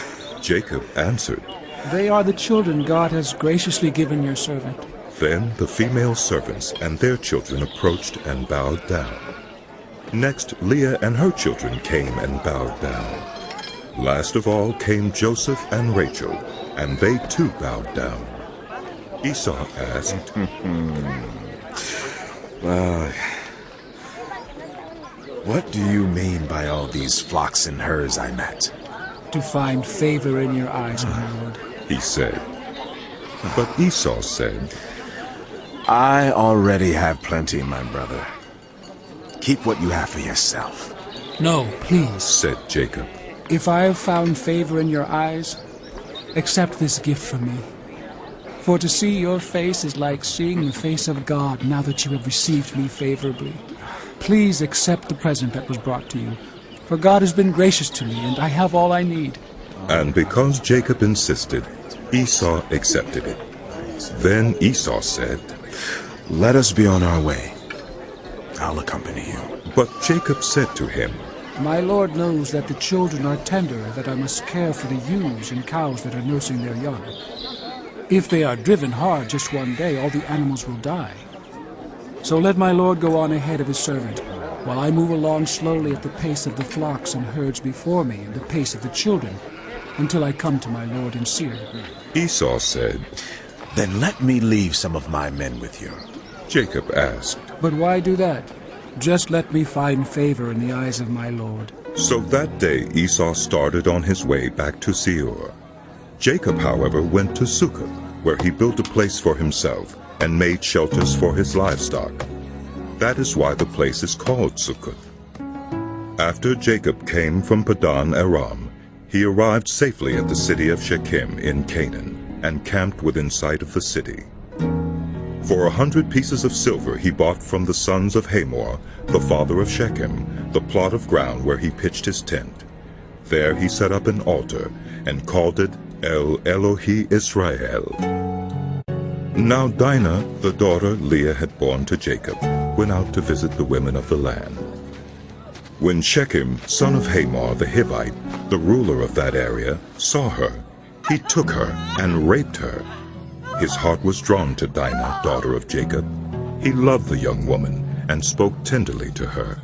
Jacob answered, They are the children God has graciously given your servant. Then the female servants and their children approached and bowed down. Next, Leah and her children came and bowed down. Last of all came Joseph and Rachel, and they too bowed down. Esau asked, What do you mean by all these flocks and herds I met? To find favor in your eyes, my lord, he said. But Esau said, I already have plenty, my brother. Keep what you have for yourself. No, please, said Jacob. If I have found favor in your eyes, accept this gift from me. For to see your face is like seeing the face of God now that you have received me favorably. Please accept the present that was brought to you, for God has been gracious to me, and I have all I need. And because Jacob insisted, Esau accepted it. Then Esau said, Let us be on our way. I'll accompany you. But Jacob said to him, My lord knows that the children are tender, that I must care for the ewes and cows that are nursing their young. If they are driven hard just one day, all the animals will die. So let my lord go on ahead of his servant, while I move along slowly at the pace of the flocks and herds before me and the pace of the children, until I come to my lord in Seir. Esau said, Then let me leave some of my men with you. Jacob asked, But why do that? Just let me find favor in the eyes of my lord. So that day Esau started on his way back to Seir. Jacob, however, went to Succoth, where he built a place for himself and made shelters for his livestock. That is why the place is called Succoth. After Jacob came from Padan Aram, he arrived safely at the city of Shechem in Canaan and camped within sight of the city. For 100 pieces of silver he bought from the sons of Hamor, the father of Shechem, the plot of ground where he pitched his tent. There he set up an altar and called it El Elohi Israel. Now Dinah, the daughter Leah had borne to Jacob, went out to visit the women of the land. When Shechem, son of Hamor the Hivite, the ruler of that area, saw her, he took her and raped her. His heart was drawn to Dinah, daughter of Jacob. He loved the young woman and spoke tenderly to her.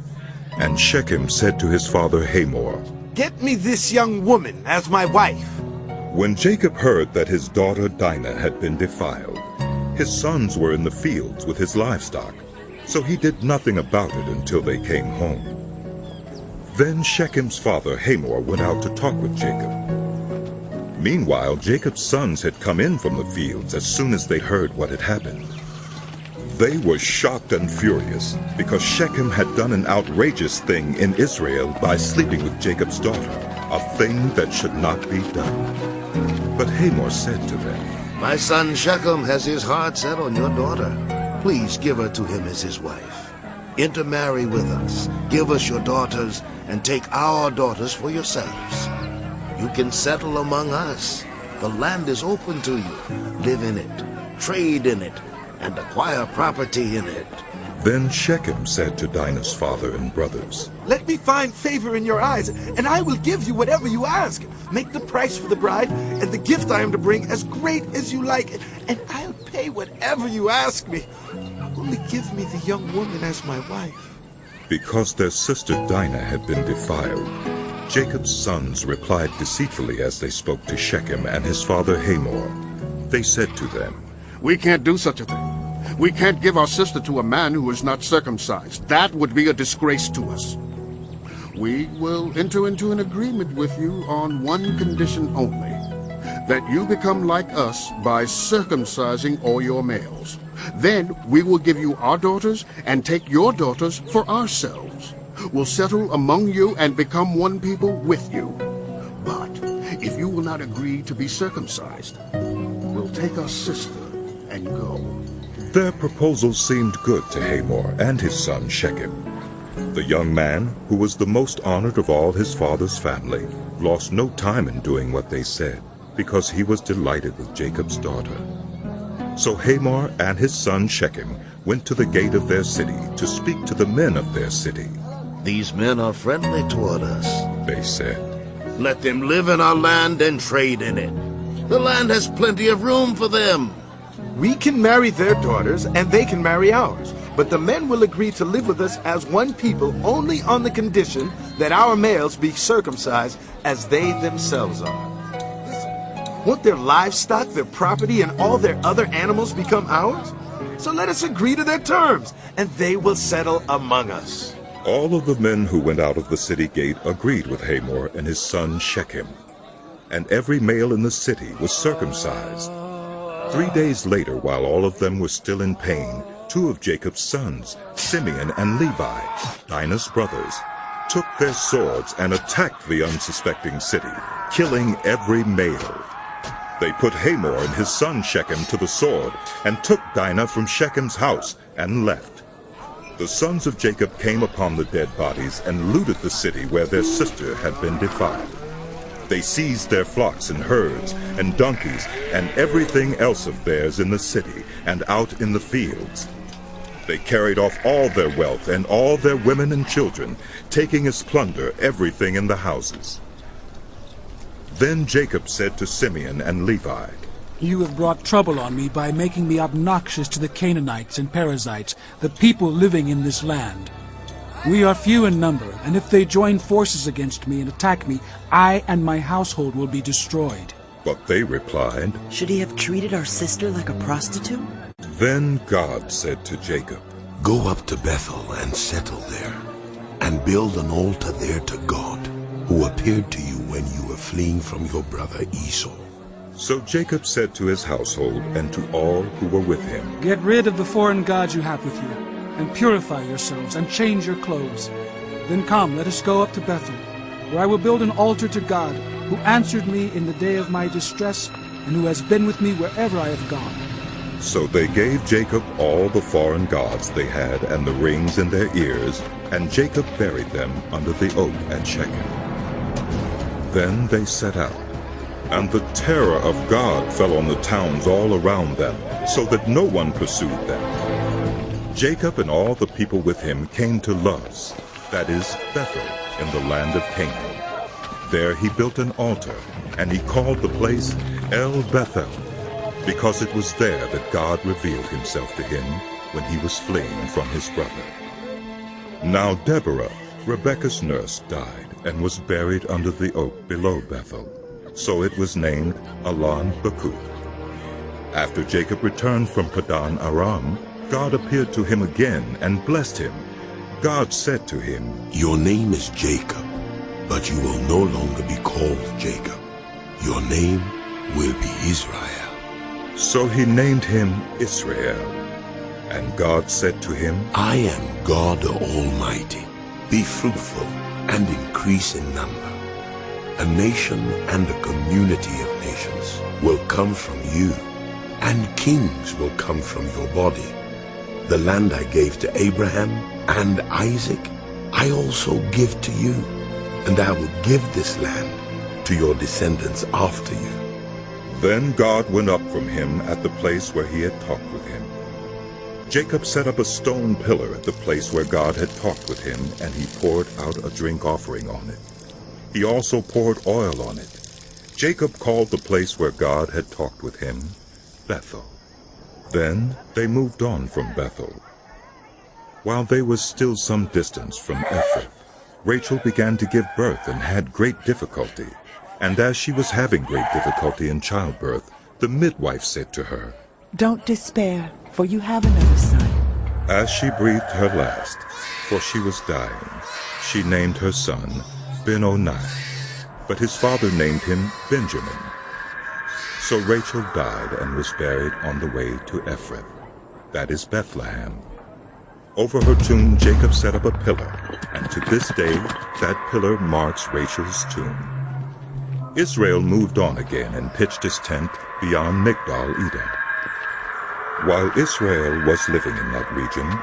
And Shechem said to his father Hamor, Get me this young woman as my wife. When Jacob heard that his daughter Dinah had been defiled, his sons were in the fields with his livestock, so he did nothing about it until they came home. Then Shechem's father Hamor went out to talk with Jacob. Meanwhile, Jacob's sons had come in from the fields as soon as they heard what had happened. They were shocked and furious because Shechem had done an outrageous thing in Israel by sleeping with Jacob's daughter, a thing that should not be done. But Hamor said to them, My son Shechem has his heart set on your daughter. Please give her to him as his wife. Intermarry with us, give us your daughters, and take our daughters for yourselves. You can settle among us. The land is open to you. Live in it, trade in it, and acquire property in it. Then Shechem said to Dinah's father and brothers, Let me find favor in your eyes, and I will give you whatever you ask. Make the price for the bride and the gift I am to bring as great as you like, and I'll pay whatever you ask me. Only give me the young woman as my wife. Because their sister Dinah had been defiled, Jacob's sons replied deceitfully as they spoke to Shechem and his father Hamor. They said to them, We can't do such a thing. We can't give our sister to a man who is not circumcised. That would be a disgrace to us. We will enter into an agreement with you on one condition only, that you become like us by circumcising all your males. Then we will give you our daughters and take your daughters for ourselves. We'll settle among you and become one people with you. But if you will not agree to be circumcised, we'll take our sister and go. Their proposal seemed good to Hamor and his son Shechem. The young man, who was the most honored of all his father's family, lost no time in doing what they said, because he was delighted with Jacob's daughter. So Hamor and his son Shechem went to the gate of their city to speak to the men of their city. These men are friendly toward us, they said. Let them live in our land and trade in it. The land has plenty of room for them. We can marry their daughters, and they can marry ours. But the men will agree to live with us as one people only on the condition that our males be circumcised as they themselves are. Won't their livestock, their property, and all their other animals become ours? So let us agree to their terms, and they will settle among us. All of the men who went out of the city gate agreed with Hamor and his son Shechem. And every male in the city was circumcised. 3 days later, while all of them were still in pain, 2 of Jacob's sons, Simeon and Levi, Dinah's brothers, took their swords and attacked the unsuspecting city, killing every male. They put Hamor and his son Shechem to the sword, and took Dinah from Shechem's house, and left. The sons of Jacob came upon the dead bodies and looted the city where their sister had been defiled. They seized their flocks and herds and donkeys and everything else of theirs in the city and out in the fields. They carried off all their wealth and all their women and children, taking as plunder everything in the houses. Then Jacob said to Simeon and Levi, You have brought trouble on me by making me obnoxious to the Canaanites and Perizzites, the people living in this land. We are few in number, and if they join forces against me and attack me, I and my household will be destroyed. But they replied, Should he have treated our sister like a prostitute? Then God said to Jacob, Go up to Bethel and settle there, and build an altar there to God, who appeared to you when you were fleeing from your brother Esau. So Jacob said to his household and to all who were with him, Get rid of the foreign gods you have with you, and purify yourselves, and change your clothes. Then come, let us go up to Bethel, where I will build an altar to God, who answered me in the day of my distress, and who has been with me wherever I have gone. So they gave Jacob all the foreign gods they had and the rings in their ears, and Jacob buried them under the oak at Shechem. Then they set out, and the terror of God fell on the towns all around them, so that no one pursued them. Jacob and all the people with him came to Luz, that is, Bethel, in the land of Canaan. There he built an altar, and he called the place El Bethel, because it was there that God revealed himself to him when he was fleeing from his brother. Now Deborah, Rebekah's nurse, died and was buried under the oak below Bethel. So it was named Allon Bakuth. After Jacob returned from Padan Aram, God appeared to him again and blessed him. God said to him, Your name is Jacob, but you will no longer be called Jacob. Your name will be Israel. So he named him Israel. And God said to him, I am God the Almighty. Be fruitful and increase in number. A nation and a community of nations will come from you, and kings will come from your body. The land I gave to Abraham and Isaac, I also give to you, and I will give this land to your descendants after you. Then God went up from him at the place where he had talked with him. Jacob set up a stone pillar at the place where God had talked with him, and he poured out a drink offering on it. He also poured oil on it. Jacob called the place where God had talked with him Bethel. Then they moved on from Bethel. While they were still some distance from Ephrath, Rachel began to give birth and had great difficulty. And as she was having great difficulty in childbirth, the midwife said to her, Don't despair, for you have another son. As she breathed her last, for she was dying, she named her son Ben-Oni, but his father named him Benjamin. So Rachel died and was buried on the way to Ephrath, that is Bethlehem. Over her tomb Jacob set up a pillar, and to this day that pillar marks Rachel's tomb. Israel moved on again and pitched his tent beyond Migdal-Eder. While Israel was living in that region,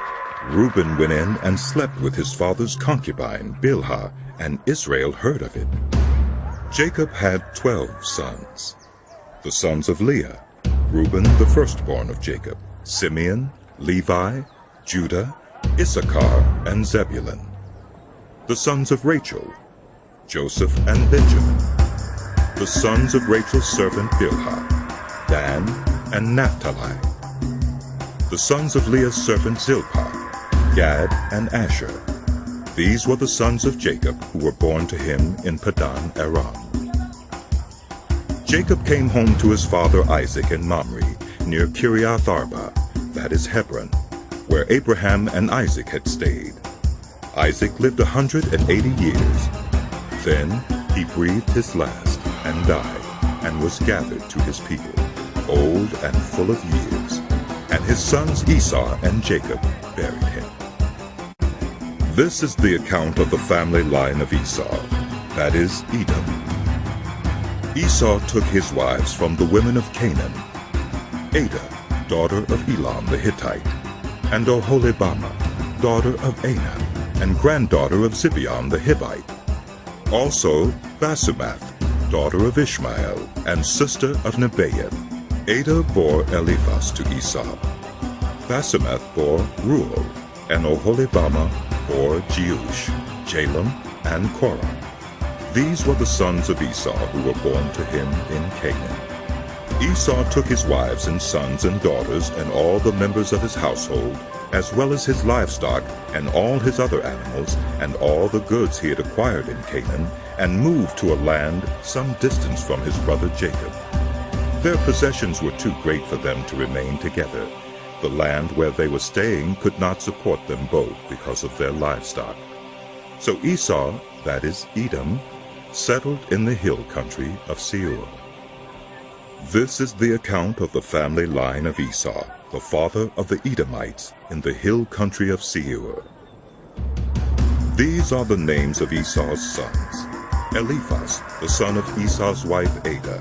Reuben went in and slept with his father's concubine Bilhah, and Israel heard of it. Jacob had 12 sons. The sons of Leah, Reuben the firstborn of Jacob, Simeon, Levi, Judah, Issachar, and Zebulun. The sons of Rachel, Joseph and Benjamin. The sons of Rachel's servant Bilhah, Dan and Naphtali. The sons of Leah's servant Zilpah, Gad and Asher. These were the sons of Jacob who were born to him in Padan Aram. Jacob came home to his father Isaac in Mamre, near Kiriath Arba, that is Hebron, where Abraham and Isaac had stayed. Isaac lived 180 years. Then he breathed his last and died, and was gathered to his people, old and full of years. And his sons Esau and Jacob buried him. This is the account of the family line of Esau, that is Edom. Esau took his wives from the women of Canaan, Adah, daughter of Elam the Hittite, and Oholibamah, daughter of Anah, and granddaughter of Zibeon the Hivite. Also Basemath, daughter of Ishmael, and sister of Nebaioth. Adah bore Eliphaz to Esau. Basemath bore Ruel, and Oholibamah bore Jeush, Jalem, and Korah. These were the sons of Esau who were born to him in Canaan. Esau took his wives and sons and daughters and all the members of his household, as well as his livestock and all his other animals and all the goods he had acquired in Canaan, and moved to a land some distance from his brother Jacob. Their possessions were too great for them to remain together. The land where they were staying could not support them both because of their livestock. So Esau, that is Edom, settled in the hill country of Seir. This is the account of the family line of Esau, the father of the Edomites, in the hill country of Seir. These are the names of Esau's sons: Eliphaz, the son of Esau's wife Adah,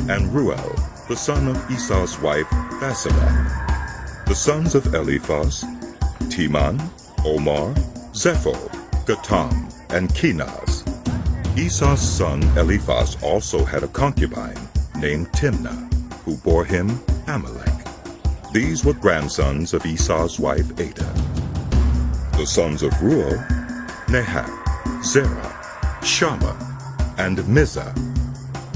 and Ruel, the son of Esau's wife Basemath. The sons of Eliphaz: Teman, Omar, Zepho, Gatam, and Kenaz. Esau's son Eliphaz also had a concubine named Timnah, who bore him Amalek. These were grandsons of Esau's wife Adah. The sons of Ruel: Nahath, Zerah, Shammah, and Mizah.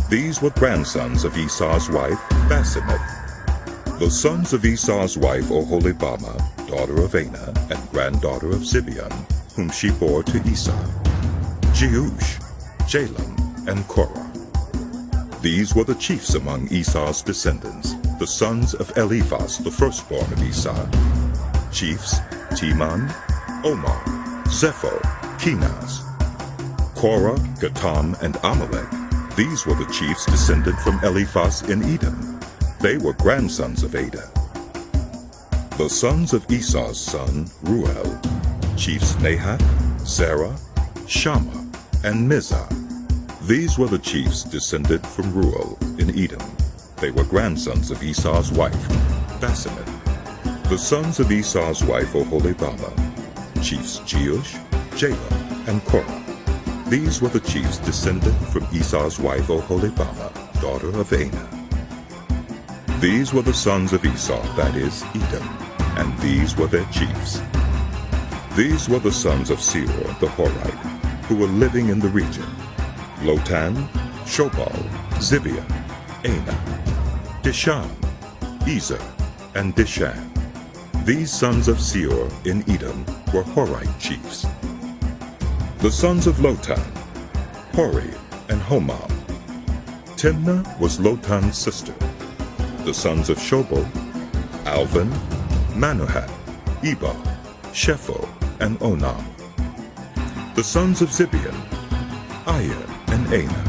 These were grandsons of Esau's wife Basemath. The sons of Esau's wife Oholibamah, daughter of Anah, and granddaughter of Zibeon, whom she bore to Esau: Jeush, Jalem, and Korah. These were the chiefs among Esau's descendants, the sons of Eliphaz, the firstborn of Esau. Chiefs: Teman, Omar, Zepho, Kenaz. Korah, Gatam, and Amalek. These were the chiefs descended from Eliphaz in Edom. They were grandsons of Adah. The sons of Esau's son Ruel: chiefs Nahath, Zerah, Shammah, and Mizah. These were the chiefs descended from Ruel in Edom. They were grandsons of Esau's wife Basemath. The sons of Esau's wife Oholibamah: chiefs Jeush, Jalem, and Korah. These were the chiefs descended from Esau's wife Oholibamah, daughter of Anah. These were the sons of Esau, that is, Edom, and these were their chiefs. These were the sons of Seir the Horite, who were living in the region: Lotan, Shobal, Zibeon, Anah, Dishan, Ezer, and Dishan. These sons of Seir in Edom were Horite chiefs. The sons of Lotan: Hori and Homam. Timnah was Lotan's sister. The sons of Shobal: Alvan, Manohath, Ebal, Shepho, and Onam. The sons of Zibeon: Ayer and Anah.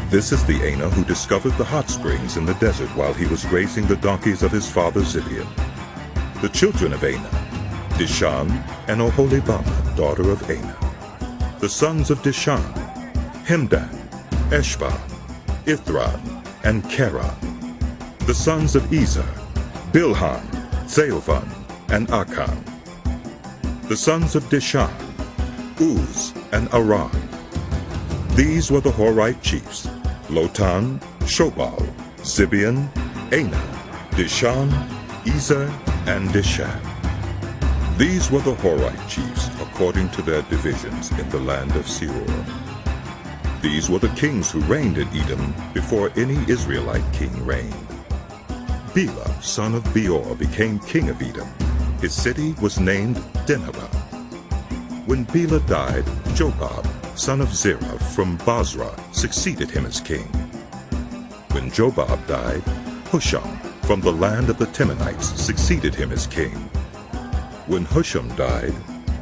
This is the Ana who discovered the hot springs in the desert while he was grazing the donkeys of his father Zibeon. The children of Ana, Dishan and Oholibamah, daughter of Ana. The sons of Dishan, Hemdan, Eshbah, Ithran, and Keran. The sons of Ezer, Bilhan, Zaavan, and Akan. The sons of Dishan, Uz, and Aran. These were the Horite chiefs, Lotan, Shobal, Zibeon, Ana, Dishan, Ezer, and Dishan. These were the Horite chiefs according to their divisions in the land of Seir. These were the kings who reigned in Edom before any Israelite king reigned. Bela, son of Beor, became king of Edom. His city was named Dinhabah. When Bela died, Jobab, son of Zerah from Basra, succeeded him as king. When Jobab died, Husham from the land of the Temanites succeeded him as king. When Husham died,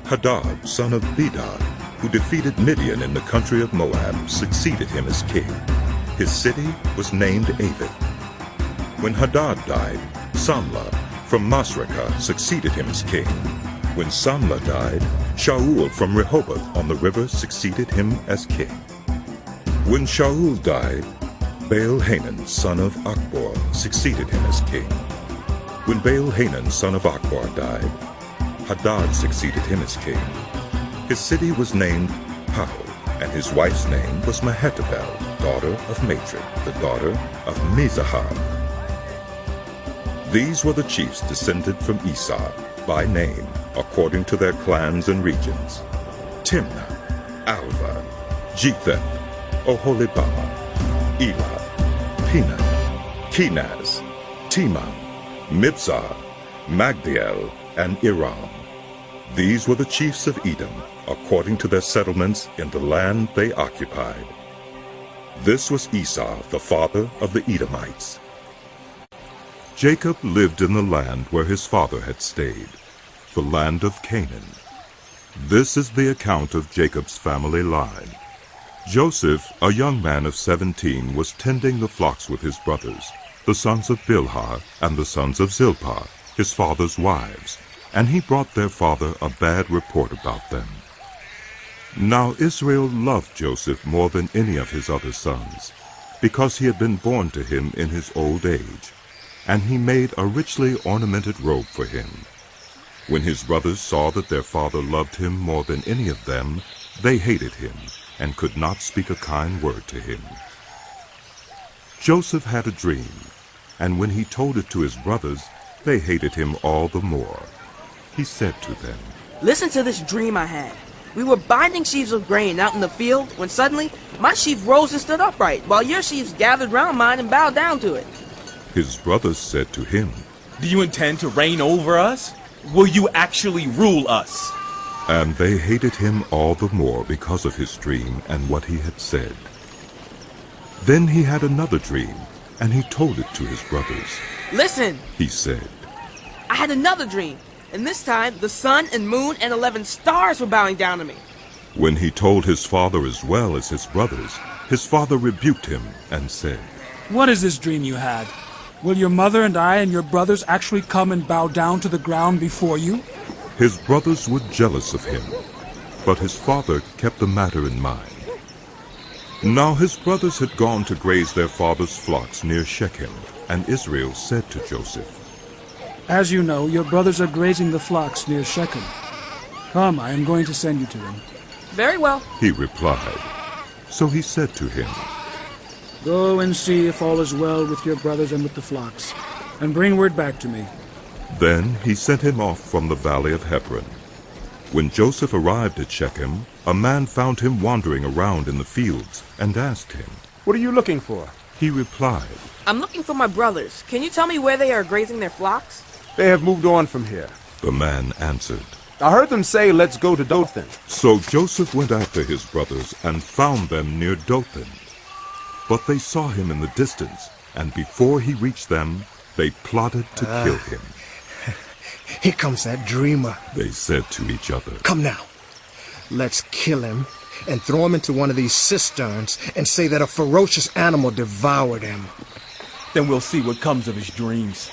Hadad, son of Bedad, who defeated Midian in the country of Moab, succeeded him as king. His city was named Avid. When Hadad died, Samlah from Masrekah succeeded him as king. When Samlah died, Shaul from Rehoboth on the river succeeded him as king. When Shaul died, Baal-Hanan, son of Akbor, succeeded him as king. When Baal-Hanan, son of Akbor, died, Hadad succeeded him as king. His city was named Pau, and his wife's name was Mehetabel, daughter of Matred, the daughter of Mizahab. These were the chiefs descended from Esau, by name, according to their clans and regions: Timnah, Alva, Jethet, Oholibamah, Elah, Penan, Kenaz, Timah, Mibzar, Magdiel, and Iram. These were the chiefs of Edom, according to their settlements in the land they occupied. This was Esau, the father of the Edomites. Jacob lived in the land where his father had stayed, the land of Canaan. This is the account of Jacob's family line. Joseph, a young man of 17, was tending the flocks with his brothers, the sons of Bilhah and the sons of Zilpah, his father's wives, and he brought their father a bad report about them. Now Israel loved Joseph more than any of his other sons, because he had been born to him in his old age, and he made a richly ornamented robe for him. When his brothers saw that their father loved him more than any of them, they hated him, and could not speak a kind word to him. Joseph had a dream, and when he told it to his brothers, they hated him all the more. He said to them, "Listen to this dream I had. We were binding sheaves of grain out in the field when suddenly my sheaf rose and stood upright, while your sheaves gathered round mine and bowed down to it." His brothers said to him, "Do you intend to reign over us? Will you actually rule us?" And they hated him all the more because of his dream and what he had said. Then he had another dream, and he told it to his brothers. "Listen," he said. "I had another dream, and this time the sun and moon and 11 stars were bowing down to me." When he told his father as well as his brothers, his father rebuked him and said, "What is this dream you had? Will your mother and I and your brothers actually come and bow down to the ground before you?" His brothers were jealous of him, but his father kept the matter in mind. Now his brothers had gone to graze their father's flocks near Shechem, and Israel said to Joseph, "As you know, your brothers are grazing the flocks near Shechem. Come, I am going to send you to them." "Very well," he replied. So he said to him, "Go and see if all is well with your brothers and with the flocks, and bring word back to me." Then he sent him off from the valley of Hebron. When Joseph arrived at Shechem, a man found him wandering around in the fields and asked him, "What are you looking for?" He replied, "I'm looking for my brothers. Can you tell me where they are grazing their flocks?" "They have moved on from here." The man answered, "I heard them say, 'Let's go to Dothan.'" So Joseph went after his brothers and found them near Dothan. But they saw him in the distance, and before he reached them, they plotted to kill him. "Here comes that dreamer," they said to each other. "Come now, let's kill him and throw him into one of these cisterns and say that a ferocious animal devoured him. Then we'll see what comes of his dreams.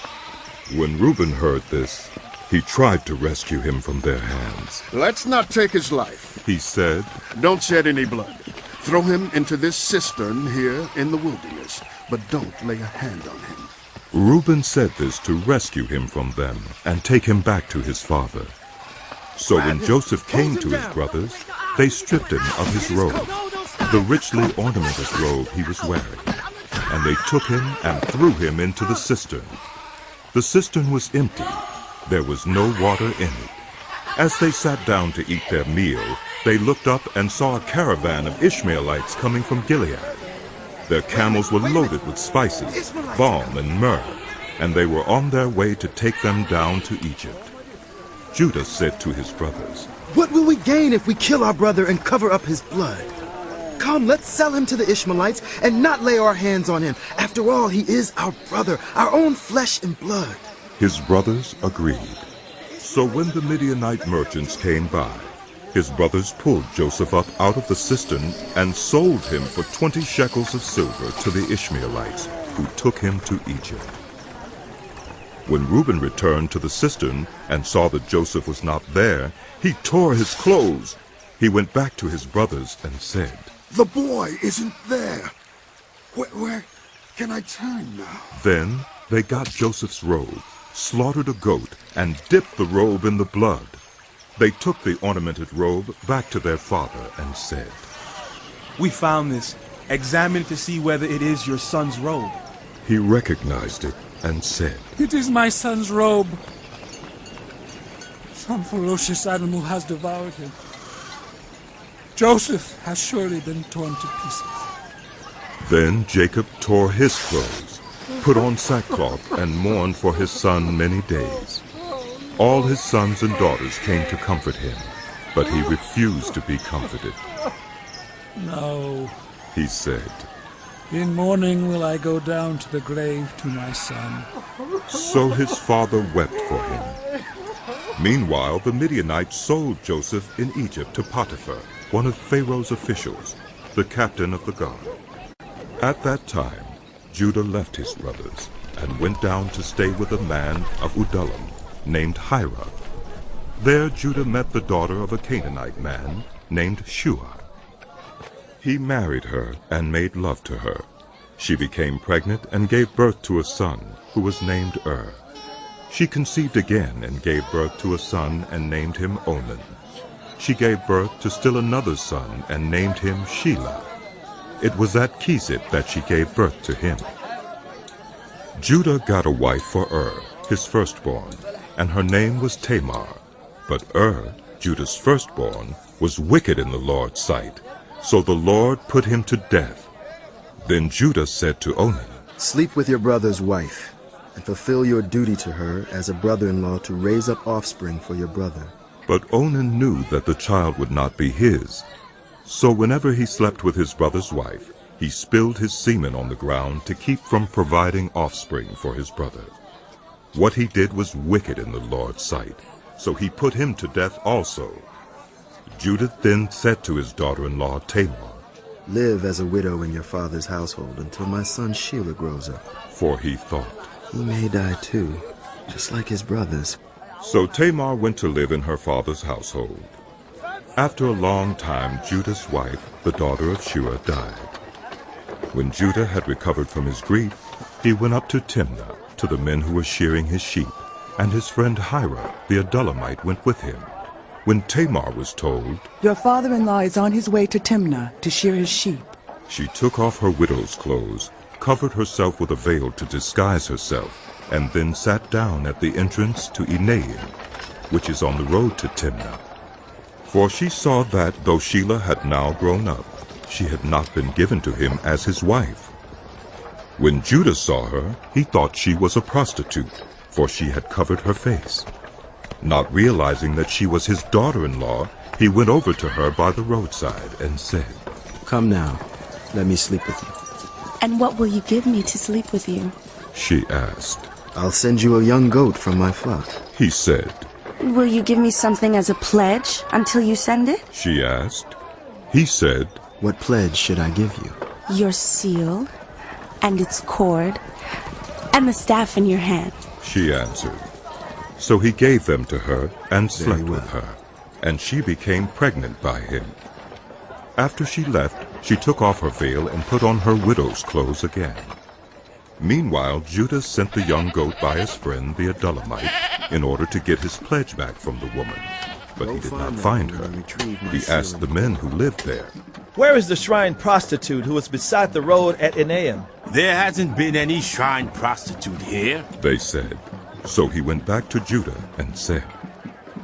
When Reuben heard this, he tried to rescue him from their hands. Let's not take his life, he said. Don't shed any blood. Throw him into this cistern here in the wilderness, but don't lay a hand on him. Reuben said this to rescue him from them and take him back to his father. So when Joseph came to his brothers, they stripped him of his robe, the richly ornamented robe he was wearing, and they took him and threw him into the cistern. The cistern was empty. There was no water in it. As they sat down to eat their meal, they looked up and saw a caravan of Ishmaelites coming from Gilead. Their camels were loaded with spices, balm, and myrrh, and they were on their way to take them down to Egypt. Judah said to his brothers, "What will we gain if we kill our brother and cover up his blood? Come, let's sell him to the Ishmaelites and not lay our hands on him. After all, he is our brother, our own flesh and blood." His brothers agreed. So when the Midianite merchants came by, his brothers pulled Joseph up out of the cistern and sold him for 20 shekels of silver to the Ishmaelites, who took him to Egypt. When Reuben returned to the cistern and saw that Joseph was not there, he tore his clothes. He went back to his brothers and said, "The boy isn't there. Where can I turn now?" Then they got Joseph's robe, slaughtered a goat, and dipped the robe in the blood. They took the ornamented robe back to their father and said, "We found this. Examine to see whether it is your son's robe." He recognized it and said, "It is my son's robe. Some ferocious animal has devoured him. Joseph has surely been torn to pieces." Then Jacob tore his clothes, put on sackcloth, and mourned for his son many days. All his sons and daughters came to comfort him, but he refused to be comforted. "No," he said, "in mourning will I go down to the grave to my son." So his father wept for him. Meanwhile, the Midianites sold Joseph in Egypt to Potiphar, one of Pharaoh's officials, the captain of the guard. At that time, Judah left his brothers and went down to stay with a man of Adullam named Hira. There Judah met the daughter of a Canaanite man named Shua. He married her and made love to her. She became pregnant and gave birth to a son, who was named She conceived again and gave birth to a son and named him Onan. She gave birth to still another son and named him Shelah. It was at Kesib that she gave birth to him. Judah got a wife for his firstborn, and her name was Tamar. But Judah's firstborn, was wicked in the Lord's sight, so the Lord put him to death. Then Judah said to Onan, "Sleep with your brother's wife, and fulfill your duty to her as a brother-in-law to raise up offspring for your brother." But Onan knew that the child would not be his. So whenever he slept with his brother's wife, he spilled his semen on the ground to keep from providing offspring for his brother. What he did was wicked in the Lord's sight, so he put him to death also. Judah then said to his daughter-in-law Tamar, "Live as a widow in your father's household until my son Shelah grows up." For he thought, "He may die too, just like his brothers." So Tamar went to live in her father's household. After a long time, Judah's wife, the daughter of Shua, died. When Judah had recovered from his grief, he went up to Timnah, to the men who were shearing his sheep, and his friend Hira, the Adullamite, went with him. When Tamar was told, "Your father-in-law is on his way to Timnah to shear his sheep," she took off her widow's clothes, covered herself with a veil to disguise herself, and then sat down at the entrance to Enaim, which is on the road to Timnah. For she saw that, though Shelah had now grown up, she had not been given to him as his wife. When Judah saw her, he thought she was a prostitute, for she had covered her face. Not realizing that she was his daughter-in-law, he went over to her by the roadside and said, "Come now, let me sleep with you." "And what will you give me to sleep with you?" she asked. "I'll send you a young goat from my flock," he said. "Will you give me something as a pledge until you send it?" she asked. He said, "What pledge should I give you?" Your seal, and its cord, and the staff in your hand. She answered. So he gave them to her and slept with her, and she became pregnant by him. After she left, she took off her veil and put on her widow's clothes again. Meanwhile, Judah sent the young goat by his friend the Adulamite in order to get his pledge back from the woman. But he did not find her. He asked the men who lived there, "Where is the shrine prostitute who was beside the road at Enaim?" "There hasn't been any shrine prostitute here," they said. So he went back to Judah and said,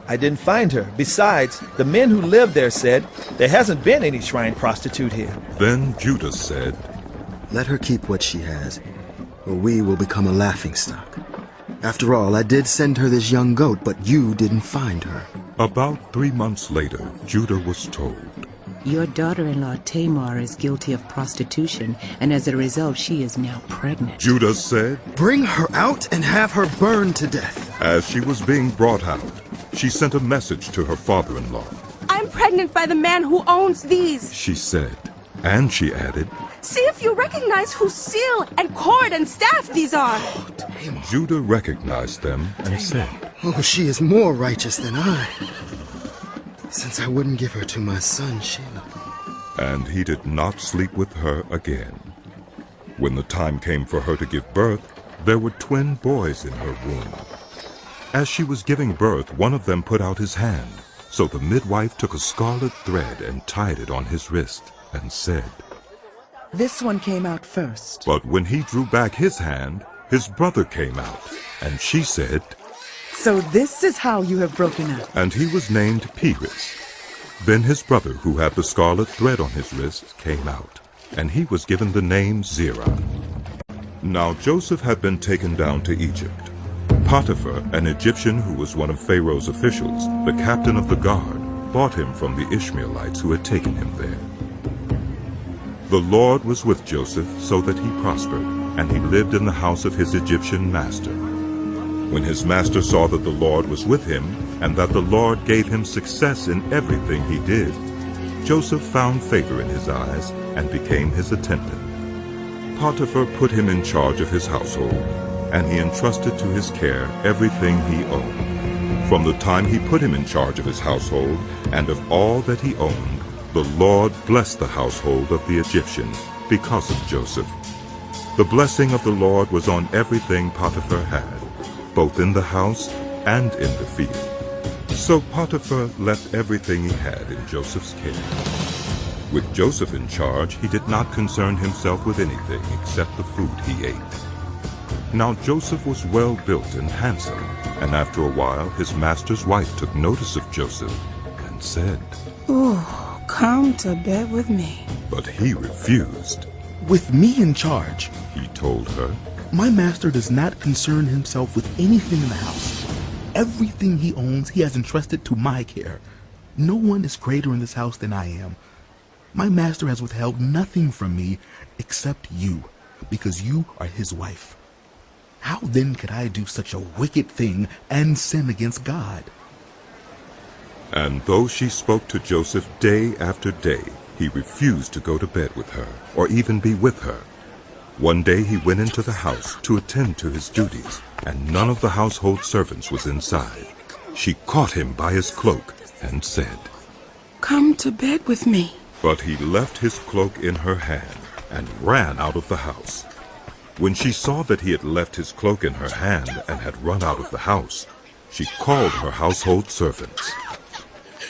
"I didn't find her. Besides, the men who live there said there hasn't been any shrine prostitute here." Then Judah said, "Let her keep what she has, or we will become a laughingstock. After all, I did send her this young goat, but you didn't find her." About 3 months later, Judah was told, "Your daughter-in-law Tamar is guilty of prostitution, and as a result she is now pregnant." Judah said, "Bring her out and have her burned to death." As she was being brought out, she sent a message to her father-in-law. "I'm pregnant by the man who owns these," she said, and she added, "See if you recognize whose seal and cord and staff these are." Judah recognized them and said, "Oh, she is more righteous than I, since I wouldn't give her to my son Shelah." And he did not sleep with her again. When the time came for her to give birth, there were twin boys in her womb. As she was giving birth, one of them put out his hand. So the midwife took a scarlet thread and tied it on his wrist, and said, "This one came out first." But when he drew back his hand, his brother came out, and she said, "So this is how you have broken up." And he was named Perez. Then his brother, who had the scarlet thread on his wrist, came out, and he was given the name Gerar. Now Joseph had been taken down to Egypt. Potiphar, an Egyptian who was one of Pharaoh's officials, the captain of the guard, bought him from the Ishmaelites who had taken him there. The Lord was with Joseph so that he prospered, and he lived in the house of his Egyptian master. When his master saw that the Lord was with him, and that the Lord gave him success in everything he did, Joseph found favor in his eyes and became his attendant. Potiphar put him in charge of his household, and he entrusted to his care everything he owned. From the time he put him in charge of his household and of all that he owned, the Lord blessed the household of the Egyptians because of Joseph. The blessing of the Lord was on everything Potiphar had, both in the house and in the field. So Potiphar left everything he had in Joseph's care. With Joseph in charge, he did not concern himself with anything except the food he ate. Now Joseph was well built and handsome, and after a while his master's wife took notice of Joseph and said, "Ooh, come to bed with me." But he refused. "With me in charge," he told her, "my master does not concern himself with anything in the house. Everything he owns he has entrusted to my care. No one is greater in this house than I am. My master has withheld nothing from me except you, because you are his wife. How then could I do such a wicked thing and sin against God?" And though she spoke to Joseph day after day, he refused to go to bed with her, or even be with her. One day he went into the house to attend to his duties, and none of the household servants was inside. She caught him by his cloak and said, "Come to bed with me." But he left his cloak in her hand and ran out of the house. When she saw that he had left his cloak in her hand and had run out of the house, she called her household servants.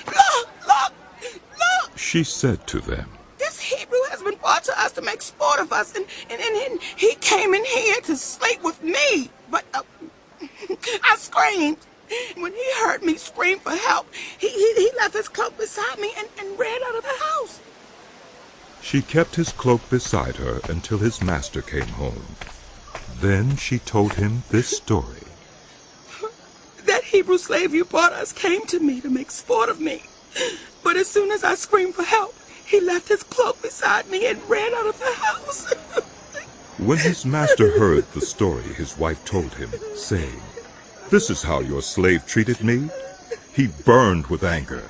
Look! She said to them, "This Hebrew has been brought to us to make sport of us, and he came in here to sleep with me. But I screamed. When he heard me scream for help, he left his cloak beside me and ran out of the house." She kept his cloak beside her until his master came home. Then she told him this story. "That Hebrew slave you brought us came to me to make sport of me. But as soon as I screamed for help, he left his cloak beside me and ran out of the house." When his master heard the story, his wife told him, saying, "This is how your slave treated me?" He burned with anger.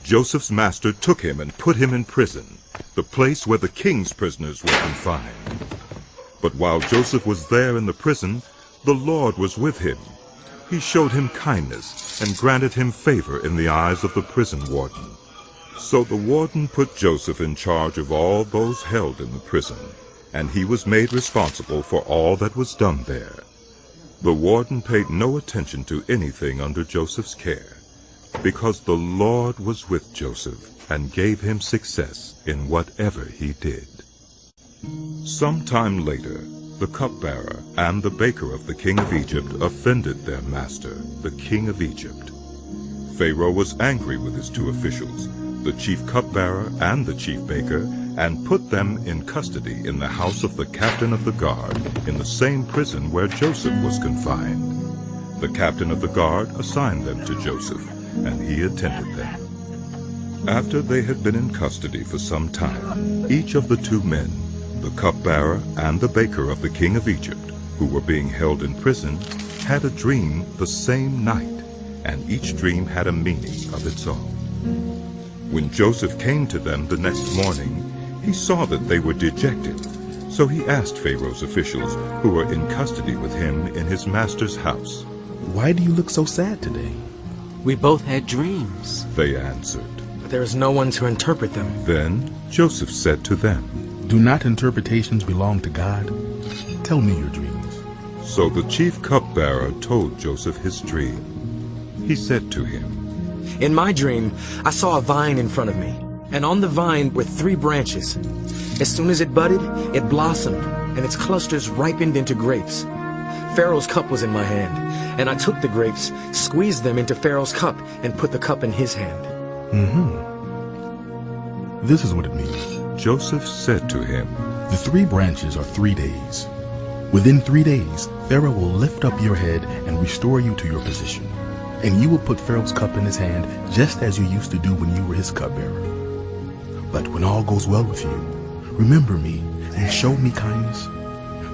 Joseph's master took him and put him in prison, the place where the king's prisoners were confined. But while Joseph was there in the prison, the Lord was with him. He showed him kindness and granted him favor in the eyes of the prison warden. So the warden put Joseph in charge of all those held in the prison, and he was made responsible for all that was done there. The warden paid no attention to anything under Joseph's care, because the Lord was with Joseph and gave him success in whatever he did. Sometime later, the cupbearer and the baker of the king of Egypt offended their master, the king of Egypt. Pharaoh was angry with his two officials, the chief cupbearer and the chief baker, and put them in custody in the house of the captain of the guard, in the same prison where Joseph was confined. The captain of the guard assigned them to Joseph, and he attended them. After they had been in custody for some time, each of the two men, the cupbearer and the baker of the king of Egypt, who were being held in prison, had a dream the same night, and each dream had a meaning of its own. When Joseph came to them the next morning, he saw that they were dejected. So he asked Pharaoh's officials, who were in custody with him in his master's house, "Why do you look so sad today?" "We both had dreams," they answered. "But there is no one to interpret them." Then Joseph said to them, "Do not interpretations belong to God? Tell me your dreams." So the chief cupbearer told Joseph his dream. He said to him, "In my dream, I saw a vine in front of me, and on the vine were 3 branches. As soon as it budded, it blossomed, and its clusters ripened into grapes. Pharaoh's cup was in my hand, and I took the grapes, squeezed them into Pharaoh's cup, and put the cup in his hand." This is what it means. Joseph said to him, "The 3 branches are 3 days. Within 3 days, Pharaoh will lift up your head and restore you to your position. And you will put Pharaoh's cup in his hand, just as you used to do when you were his cupbearer. But when all goes well with you, remember me and show me kindness.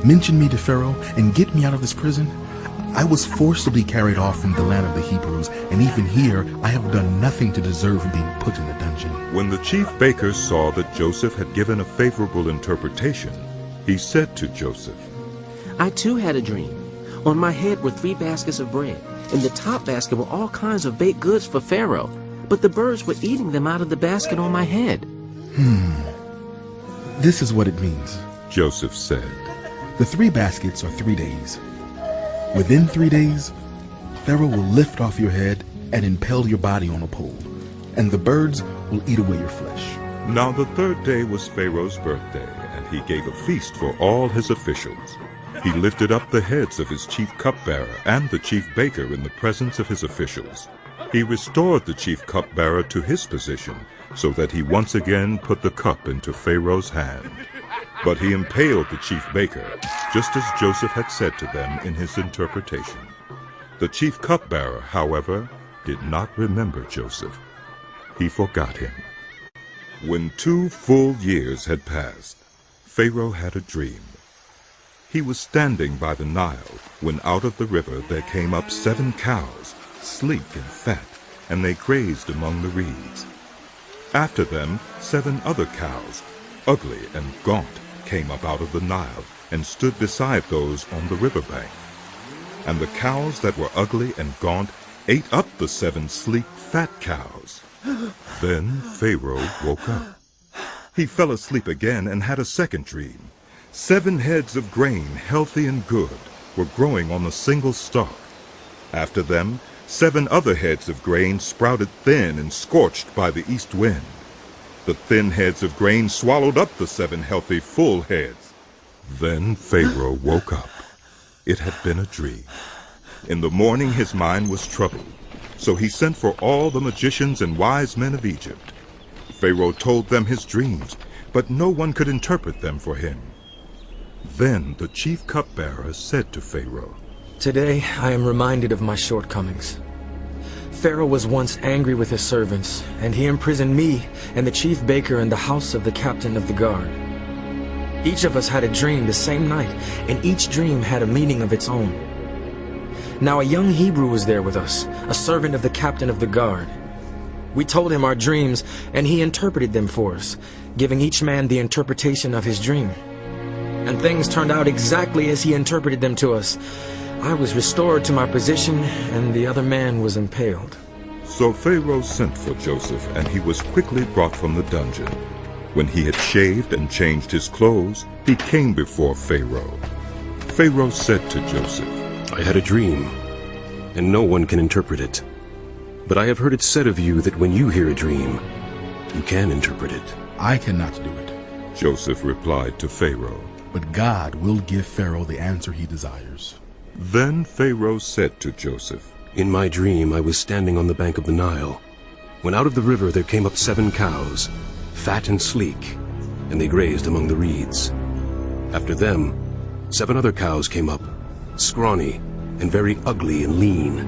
Mention me to Pharaoh and get me out of this prison. I was forcibly carried off from the land of the Hebrews, and even here I have done nothing to deserve being put in the dungeon." When the chief baker saw that Joseph had given a favorable interpretation, he said to Joseph, "I too had a dream. On my head were 3 baskets of bread. In the top basket were all kinds of baked goods for Pharaoh, but the birds were eating them out of the basket on my head." This is what it means. Joseph said, "The 3 baskets are 3 days. Within 3 days, Pharaoh will lift off your head and impale your body on a pole, and the birds will eat away your flesh." Now the 3rd day was Pharaoh's birthday, and he gave a feast for all his officials. He lifted up the heads of his chief cupbearer and the chief baker in the presence of his officials. He restored the chief cupbearer to his position, so that he once again put the cup into Pharaoh's hand. But he impaled the chief baker, just as Joseph had said to them in his interpretation. The chief cupbearer, however, did not remember Joseph. He forgot him. When 2 full years had passed, Pharaoh had a dream. He was standing by the Nile when out of the river there came up 7 cows, sleek and fat, and they grazed among the reeds. After them 7 other cows, ugly and gaunt, came up out of the Nile and stood beside those on the riverbank. And the cows that were ugly and gaunt ate up the 7 sleek, fat cows. Then Pharaoh woke up. He fell asleep again and had a second dream. 7 heads of grain, healthy and good, were growing on a single stalk. After them, 7 other heads of grain sprouted thin and scorched by the east wind. The thin heads of grain swallowed up the 7 healthy, full heads. Then Pharaoh woke up. It had been a dream. In the morning his mind was troubled, so he sent for all the magicians and wise men of Egypt. Pharaoh told them his dreams, but no one could interpret them for him. Then the chief cupbearer said to Pharaoh, "Today I am reminded of my shortcomings. Pharaoh was once angry with his servants, and he imprisoned me and the chief baker in the house of the captain of the guard. Each of us had a dream the same night, and each dream had a meaning of its own. Now a young Hebrew was there with us, a servant of the captain of the guard. We told him our dreams, and he interpreted them for us, giving each man the interpretation of his dream. And things turned out exactly as he interpreted them to us. I was restored to my position, and the other man was impaled. So Pharaoh sent for Joseph, and he was quickly brought from the dungeon. When he had shaved and changed his clothes, he came before Pharaoh. Pharaoh said to Joseph, I had a dream, and no one can interpret it. But I have heard it said of you that when you hear a dream, you can interpret it. I cannot do it. Joseph replied to Pharaoh, But God will give Pharaoh the answer he desires. Then Pharaoh said to Joseph, In my dream I was standing on the bank of the Nile, when out of the river there came up 7 cows, fat and sleek, and they grazed among the reeds. After them, 7 other cows came up, scrawny and very ugly and lean.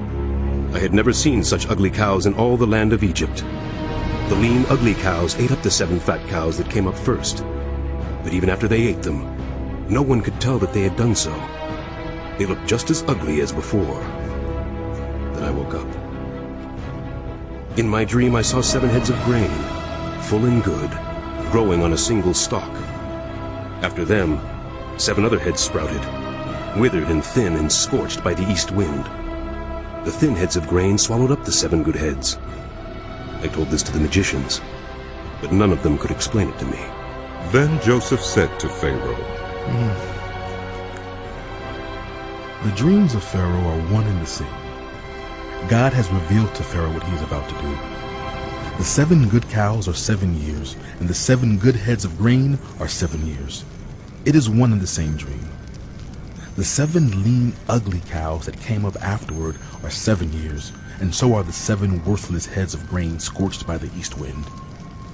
I had never seen such ugly cows in all the land of Egypt. The lean, ugly cows ate up the 7 fat cows that came up first. But even after they ate them, no one could tell that they had done so. They looked just as ugly as before. Then I woke up. In my dream I saw 7 heads of grain, full and good, growing on a single stalk. After them, 7 other heads sprouted, withered and thin and scorched by the east wind. The thin heads of grain swallowed up the 7 good heads. I told this to the magicians, but none of them could explain it to me. Then Joseph said to Pharaoh, The dreams of Pharaoh are one and the same. God has revealed to Pharaoh what he is about to do. The 7 good cows are 7 years, and the 7 good heads of grain are 7 years. It is one and the same dream. The 7 lean, ugly cows that came up afterward are 7 years, and so are the 7 worthless heads of grain scorched by the east wind.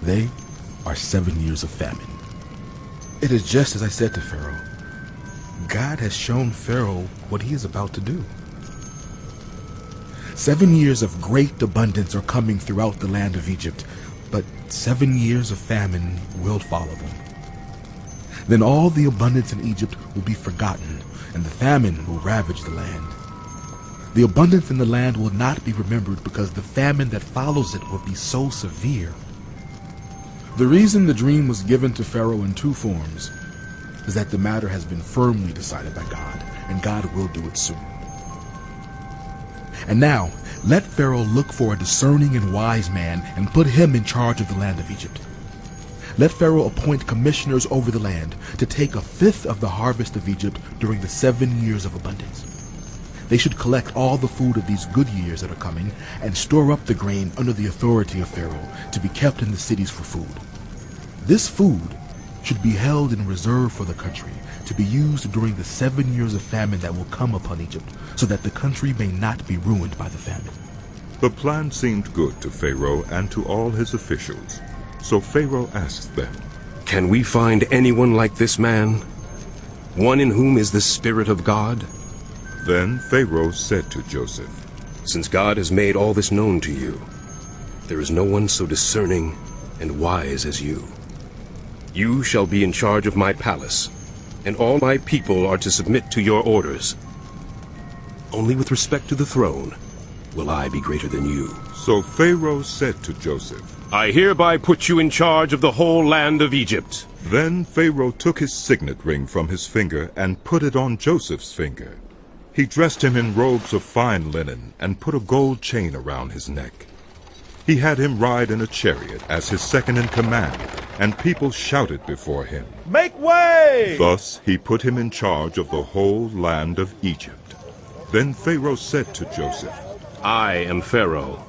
They are 7 years of famine. It is just as I said to Pharaoh. God has shown Pharaoh what he is about to do. 7 years of great abundance are coming throughout the land of Egypt, but 7 years of famine will follow them. Then all the abundance in Egypt will be forgotten, and the famine will ravage the land. The abundance in the land will not be remembered because the famine that follows it will be so severe. The reason the dream was given to Pharaoh in 2 forms is that the matter has been firmly decided by God, and God will do it soon. And now, let Pharaoh look for a discerning and wise man and put him in charge of the land of Egypt. Let Pharaoh appoint commissioners over the land to take 1/5 of the harvest of Egypt during the 7 years of abundance. They should collect all the food of these good years that are coming and store up the grain under the authority of Pharaoh to be kept in the cities for food. This food should be held in reserve for the country to be used during the 7 years of famine that will come upon Egypt, so that the country may not be ruined by the famine. The plan seemed good to Pharaoh and to all his officials. So Pharaoh asked them, Can we find anyone like this man? One in whom is the Spirit of God? Then Pharaoh said to Joseph, Since God has made all this known to you, there is no one so discerning and wise as you. You shall be in charge of my palace, and all my people are to submit to your orders. Only with respect to the throne will I be greater than you. So Pharaoh said to Joseph, I hereby put you in charge of the whole land of Egypt. Then Pharaoh took his signet ring from his finger and put it on Joseph's finger. He dressed him in robes of fine linen and put a gold chain around his neck. He had him ride in a chariot as his second in command, and people shouted before him. Make way! Thus he put him in charge of the whole land of Egypt. Then Pharaoh said to Joseph, I am Pharaoh,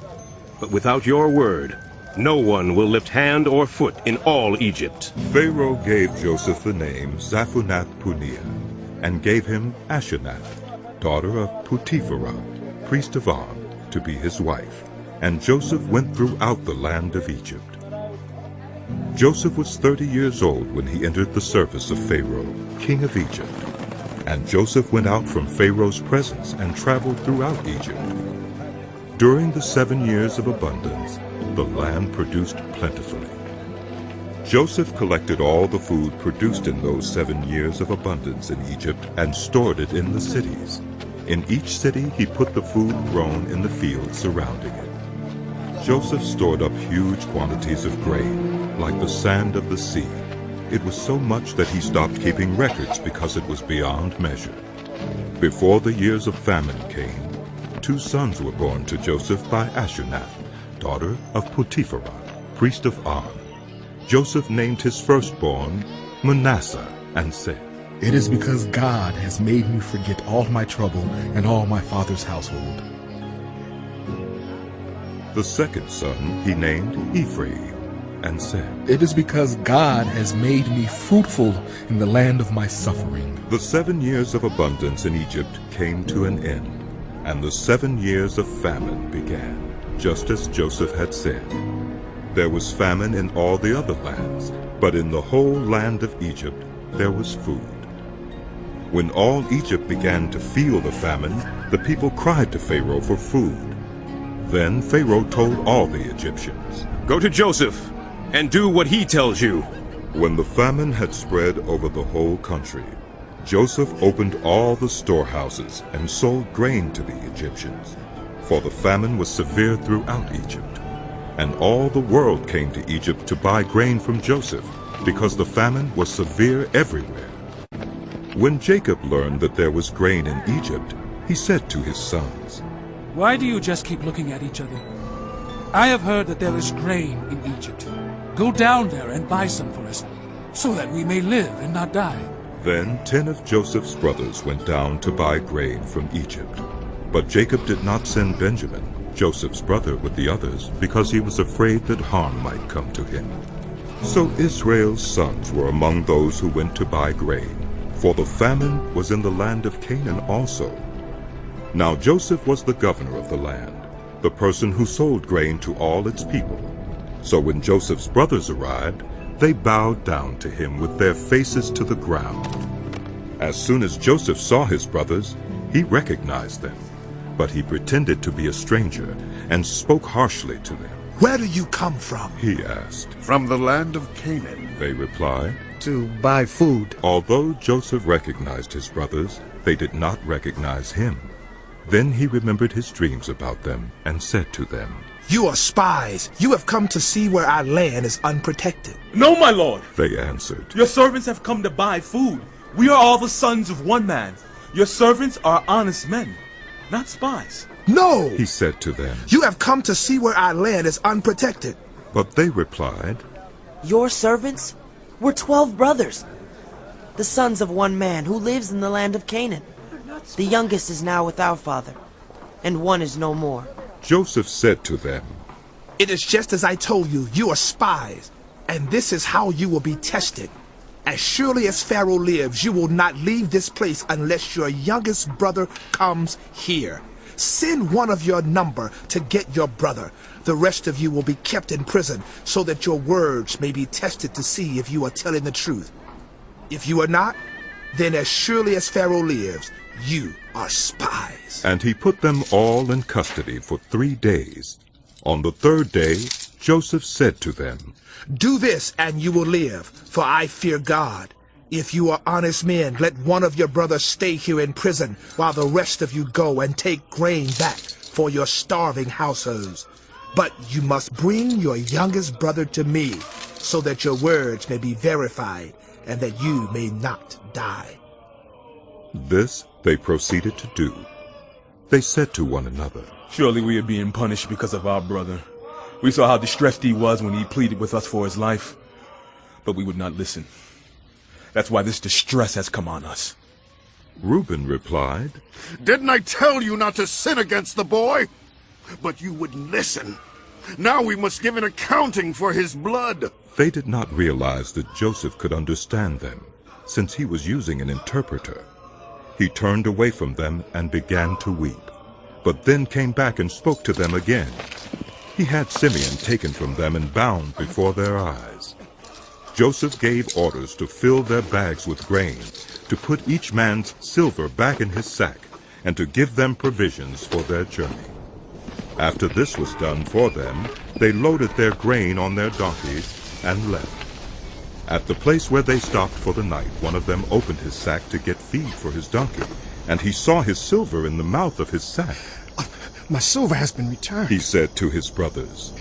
but without your word, no one will lift hand or foot in all Egypt. Pharaoh gave Joseph the name Zaphunath-Paneah, and gave him Asenath, daughter of Potiphar, priest of On, to be his wife. And Joseph went throughout the land of Egypt. Joseph was 30 years old when he entered the service of Pharaoh, king of Egypt. And Joseph went out from Pharaoh's presence and traveled throughout Egypt. During the 7 years of abundance, the land produced plentifully. Joseph collected all the food produced in those 7 years of abundance in Egypt and stored it in the cities. In each city he put the food grown in the fields surrounding it. Joseph stored up huge quantities of grain, like the sand of the sea. It was so much that he stopped keeping records because it was beyond measure. Before the years of famine came, 2 sons were born to Joseph by Asenath, daughter of Potiphar, priest of On. Joseph named his firstborn Manasseh and said, "It is because God has made me forget all my trouble and all my father's household." The second son he named Ephraim and said, "It is because God has made me fruitful in the land of my suffering." The 7 years of abundance in Egypt came to an end, and the 7 years of famine began, just as Joseph had said. There was famine in all the other lands, but in the whole land of Egypt there was food. When all Egypt began to feel the famine, the people cried to Pharaoh for food. Then Pharaoh told all the Egyptians, "Go to Joseph and do what he tells you." When the famine had spread over the whole country, Joseph opened all the storehouses and sold grain to the Egyptians, for the famine was severe throughout Egypt. And all the world came to Egypt to buy grain from Joseph, because the famine was severe everywhere. When Jacob learned that there was grain in Egypt, he said to his sons, Why do you just keep looking at each other? I have heard that there is grain in Egypt. Go down there and buy some for us, so that we may live and not die. Then 10 of Joseph's brothers went down to buy grain from Egypt. But Jacob did not send Benjamin, Joseph's brother, with the others, because he was afraid that harm might come to him. So Israel's sons were among those who went to buy grain, for the famine was in the land of Canaan also. Now Joseph was the governor of the land, the person who sold grain to all its people. So when Joseph's brothers arrived, they bowed down to him with their faces to the ground. As soon as Joseph saw his brothers, he recognized them, but he pretended to be a stranger and spoke harshly to them. "Where do you come from?" he asked. "From the land of Canaan," they replied. "To buy food." Although Joseph recognized his brothers, they did not recognize him. Then he remembered his dreams about them and said to them, "You are spies. You have come to see where our land is unprotected." "No, my lord," they answered. "Your servants have come to buy food. We are all the sons of one man. Your servants are honest men, not spies." "No," he said to them. "You have come to see where our land is unprotected." But they replied, "Your servants? We're 12 brothers, the sons of one man who lives in the land of Canaan. The youngest is now with our father, and one is no more." Joseph said to them, "It is just as I told you. You are spies, and this is how you will be tested. As surely as Pharaoh lives, you will not leave this place unless your youngest brother comes here. Send one of your number to get your brother. The rest of you will be kept in prison, so that your words may be tested to see if you are telling the truth. If you are not, then as surely as Pharaoh lives, you are spies." And he put them all in custody for 3 days. On the 3rd day, Joseph said to them, "Do this, and you will live, for I fear God. If you are honest men, let one of your brothers stay here in prison, while the rest of you go and take grain back for your starving households. But you must bring your youngest brother to me, so that your words may be verified, and that you may not die." This they proceeded to do. They said to one another, "Surely we are being punished because of our brother. We saw how distressed he was when he pleaded with us for his life, but we would not listen. That's why this distress has come on us." Reuben replied, "Didn't I tell you not to sin against the boy? But you wouldn't listen. Now we must give an accounting for his blood." They did not realize that Joseph could understand them, since he was using an interpreter. He turned away from them and began to weep, but then came back and spoke to them again. He had Simeon taken from them and bound before their eyes. Joseph gave orders to fill their bags with grain, to put each man's silver back in his sack, and to give them provisions for their journey. After this was done for them, they loaded their grain on their donkeys and left. At the place where they stopped for the night, one of them opened his sack to get feed for his donkey, and he saw his silver in the mouth of his sack. My silver has been returned, he said to his brothers.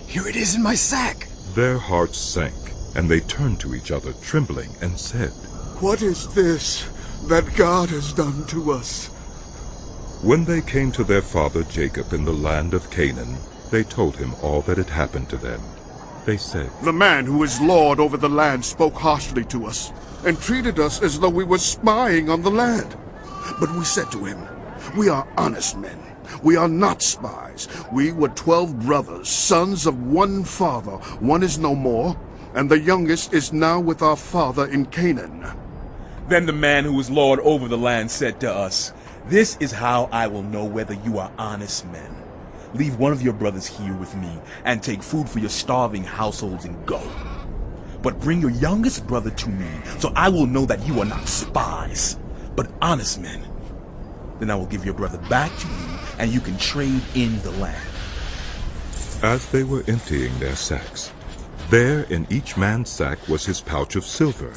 Here it is in my sack. Their hearts sank, and they turned to each other, trembling, and said, What is this that God has done to us? When they came to their father Jacob in the land of Canaan, they told him all that had happened to them. They said, The man who is Lord over the land spoke harshly to us, and treated us as though we were spying on the land. But we said to him, We are honest men. We are not spies. We were 12 brothers, sons of one father. One is no more, and the youngest is now with our father in Canaan. Then the man who was Lord over the land said to us, This is how I will know whether you are honest men. Leave one of your brothers here with me, and take food for your starving households and go. But bring your youngest brother to me, so I will know that you are not spies, but honest men. Then I will give your brother back to you, and you can trade in the land. As they were emptying their sacks, there in each man's sack was his pouch of silver.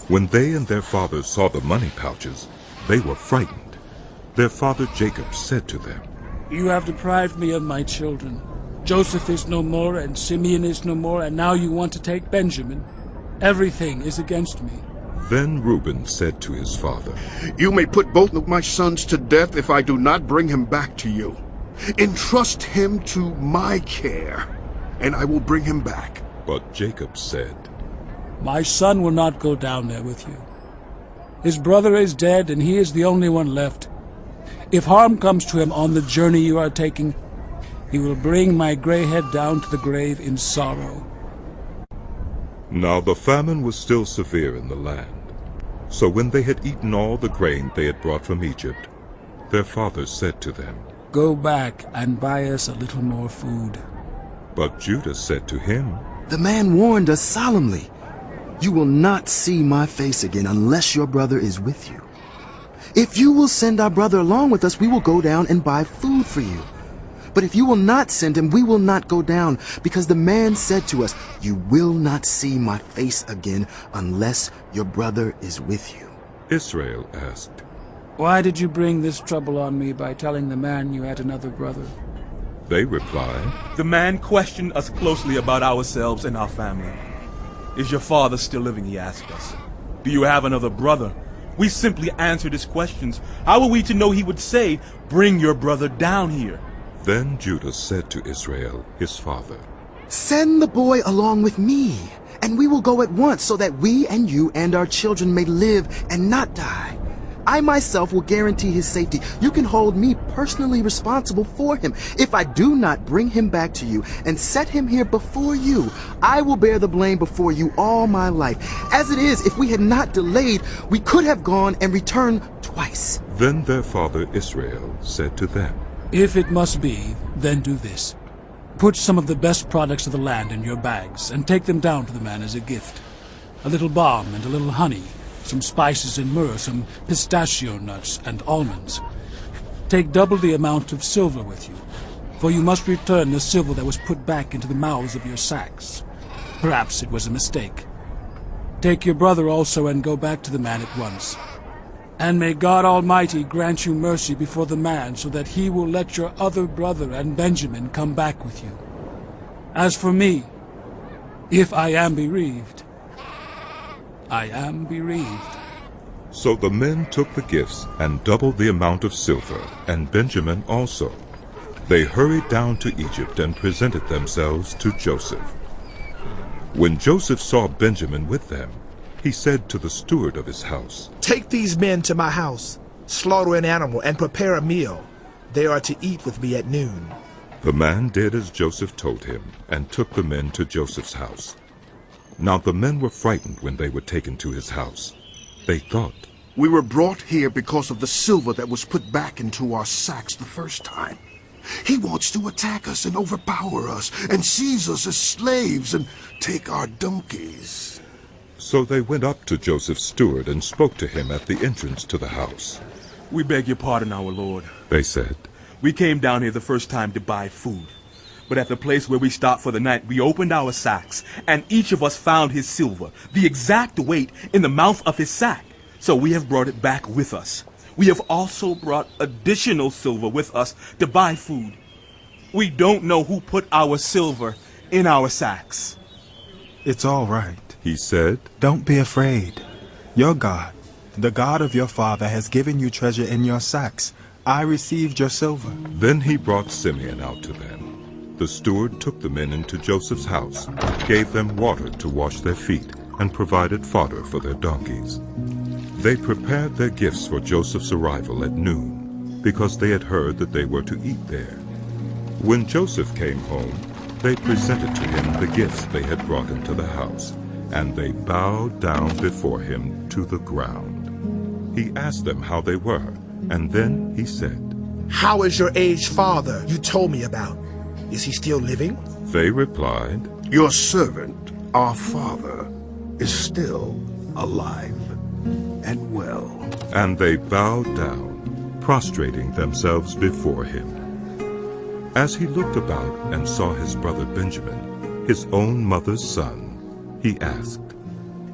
When they and their father saw the money pouches, they were frightened. Their father Jacob said to them, You have deprived me of my children. Joseph is no more, and Simeon is no more, and now you want to take Benjamin. Everything is against me. Then Reuben said to his father, You may put both of my sons to death if I do not bring him back to you. Entrust him to my care, and I will bring him back. But Jacob said, My son will not go down there with you. His brother is dead, and he is the only one left. If harm comes to him on the journey you are taking, he will bring my gray head down to the grave in sorrow. Now the famine was still severe in the land. So when they had eaten all the grain they had brought from Egypt, their father said to them, Go back and buy us a little more food. But Judah said to him, The man warned us solemnly, You will not see my face again unless your brother is with you. If you will send our brother along with us, we will go down and buy food for you. But if you will not send him, we will not go down, because the man said to us, You will not see my face again unless your brother is with you. Israel asked, Why did you bring this trouble on me by telling the man you had another brother? They replied, The man questioned us closely about ourselves and our family. Is your father still living, he asked us. Do you have another brother? We simply answered his questions. How were we to know he would say, Bring your brother down here? Then Judah said to Israel, his father, Send the boy along with me, and we will go at once, so that we and you and our children may live and not die. I myself will guarantee his safety. You can hold me personally responsible for him. If I do not bring him back to you and set him here before you, I will bear the blame before you all my life. As it is, if we had not delayed, we could have gone and returned twice. Then their father Israel said to them, If it must be, then do this. Put some of the best products of the land in your bags, and take them down to the man as a gift. A little balm and a little honey, some spices and myrrh, some pistachio nuts and almonds. Take double the amount of silver with you, for you must return the silver that was put back into the mouths of your sacks. Perhaps it was a mistake. Take your brother also and go back to the man at once. And may God Almighty grant you mercy before the man, so that he will let your other brother and Benjamin come back with you. As for me, if I am bereaved, I am bereaved. So the men took the gifts and doubled the amount of silver, and Benjamin also. They hurried down to Egypt and presented themselves to Joseph. When Joseph saw Benjamin with them, he said to the steward of his house, Take these men to my house, slaughter an animal, and prepare a meal. They are to eat with me at noon. The man did as Joseph told him, and took the men to Joseph's house. Now the men were frightened when they were taken to his house. They thought, We were brought here because of the silver that was put back into our sacks the first time. He wants to attack us and overpower us, and seize us as slaves, and take our donkeys. So they went up to Joseph's steward and spoke to him at the entrance to the house. We beg your pardon, our lord, they said. We came down here the first time to buy food. But at the place where we stopped for the night, we opened our sacks, and each of us found his silver, the exact weight, in the mouth of his sack. So we have brought it back with us. We have also brought additional silver with us to buy food. We don't know who put our silver in our sacks." "It's all right," he said. "Don't be afraid. Your God, the God of your father, has given you treasure in your sacks. I received your silver." Then he brought Simeon out to them. The steward took the men into Joseph's house, gave them water to wash their feet, and provided fodder for their donkeys. They prepared their gifts for Joseph's arrival at noon, because they had heard that they were to eat there. When Joseph came home, they presented to him the gifts they had brought into the house, and they bowed down before him to the ground. He asked them how they were, and then he said, "How is your aged father you told me about? Is he still living?" They replied, "Your servant, our father, is still alive and well." And they bowed down, prostrating themselves before him. As he looked about and saw his brother Benjamin, his own mother's son, he asked,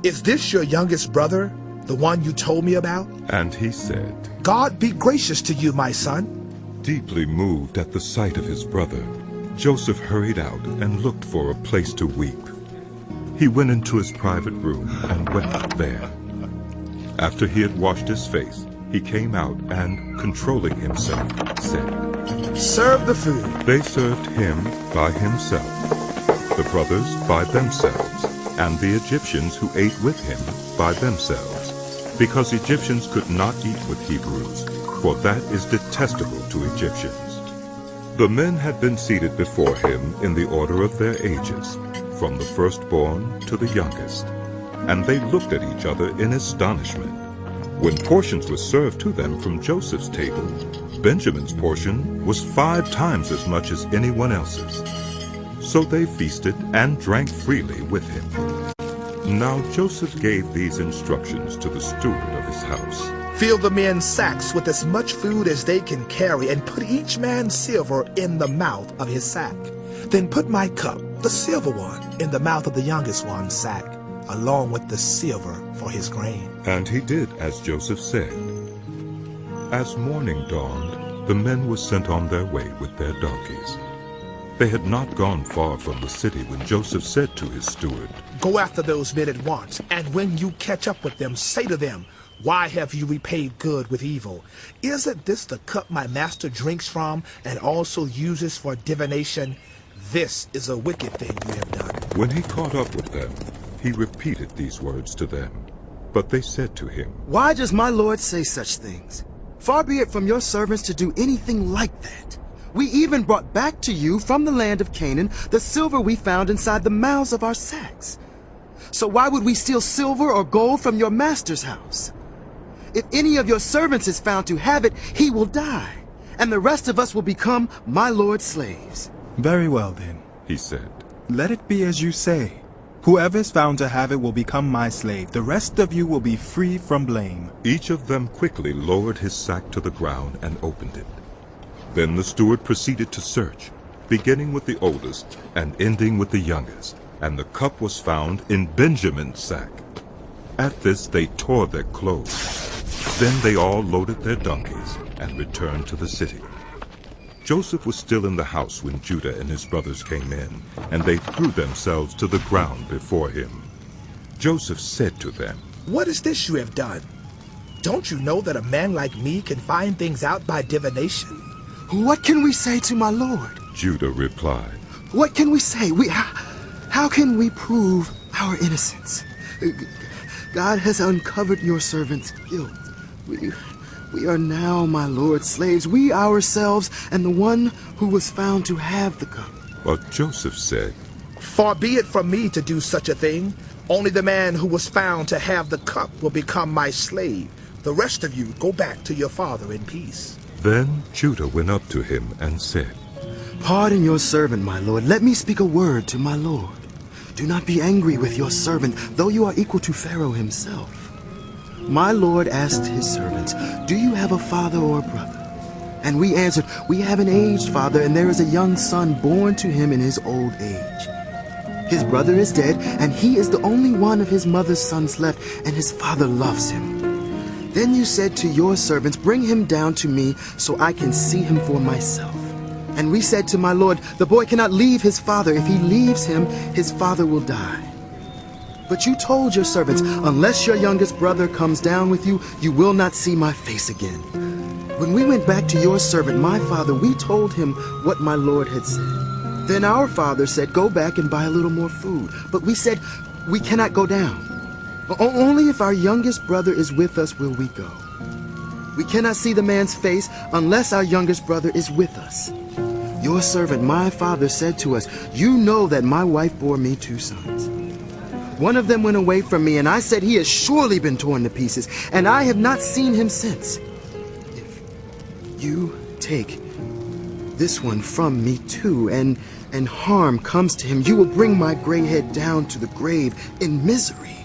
"Is this your youngest brother, the one you told me about?" And he said, "God be gracious to you, my son." Deeply moved at the sight of his brother, Joseph hurried out and looked for a place to weep. He went into his private room and wept there. After he had washed his face, he came out and, controlling himself, said, "Serve the food." They served him by himself, the brothers by themselves, and the Egyptians who ate with him by themselves, because Egyptians could not eat with Hebrews, for that is detestable to Egyptians. The men had been seated before him in the order of their ages, from the firstborn to the youngest, and they looked at each other in astonishment. When portions were served to them from Joseph's table, Benjamin's portion was 5 times as much as anyone else's. So they feasted and drank freely with him. Now Joseph gave these instructions to the steward of his house. "Fill the men's sacks with as much food as they can carry, and put each man's silver in the mouth of his sack. Then put my cup, the silver one, in the mouth of the youngest one's sack, along with the silver for his grain." And he did as Joseph said. As morning dawned, the men were sent on their way with their donkeys. They had not gone far from the city when Joseph said to his steward, "Go after those men at once, and when you catch up with them, say to them, 'Why have you repaid good with evil? Isn't this the cup my master drinks from and also uses for divination? This is a wicked thing you have done.'" When he caught up with them, he repeated these words to them. But they said to him, "Why does my lord say such things? Far be it from your servants to do anything like that. We even brought back to you from the land of Canaan the silver we found inside the mouths of our sacks. So why would we steal silver or gold from your master's house? If any of your servants is found to have it, he will die, and the rest of us will become my lord's slaves." "Very well then," he said. "Let it be as you say. Whoever is found to have it will become my slave. The rest of you will be free from blame." Each of them quickly lowered his sack to the ground and opened it. Then the steward proceeded to search, beginning with the oldest and ending with the youngest, and the cup was found in Benjamin's sack. At this they tore their clothes. Then they all loaded their donkeys and returned to the city. Joseph was still in the house when Judah and his brothers came in, and they threw themselves to the ground before him. Joseph said to them, "What is this you have done? Don't you know that a man like me can find things out by divination?" "What can we say to my lord?" Judah replied. "What can we say? How can we prove our innocence? God has uncovered your servant's guilt. We are now my lord's slaves, we ourselves, and the one who was found to have the cup." But Joseph said, "Far be it from me to do such a thing. Only the man who was found to have the cup will become my slave. The rest of you go back to your father in peace." Then Judah went up to him and said, "Pardon your servant, my lord. Let me speak a word to my lord. Do not be angry with your servant, though you are equal to Pharaoh himself. My lord asked his servants, 'Do you have a father or a brother?' And we answered, 'We have an aged father, and there is a young son born to him in his old age. His brother is dead, and he is the only one of his mother's sons left, and his father loves him. Then you said to your servants, bring him down to me so I can see him for myself. And we said to my lord, the boy cannot leave his father. If he leaves him, his father will die. But you told your servants, unless your youngest brother comes down with you, you will not see my face again. When we went back to your servant, my father, we told him what my lord had said. Then our father said, go back and buy a little more food. But we said, we cannot go down. Only if our youngest brother is with us will we go. We cannot see the man's face unless our youngest brother is with us. Your servant, my father, said to us, you know that my wife bore me 2 sons. One of them went away from me, and I said, he has surely been torn to pieces, and I have not seen him since. If you take this one from me too, and harm comes to him, you will bring my gray head down to the grave in misery.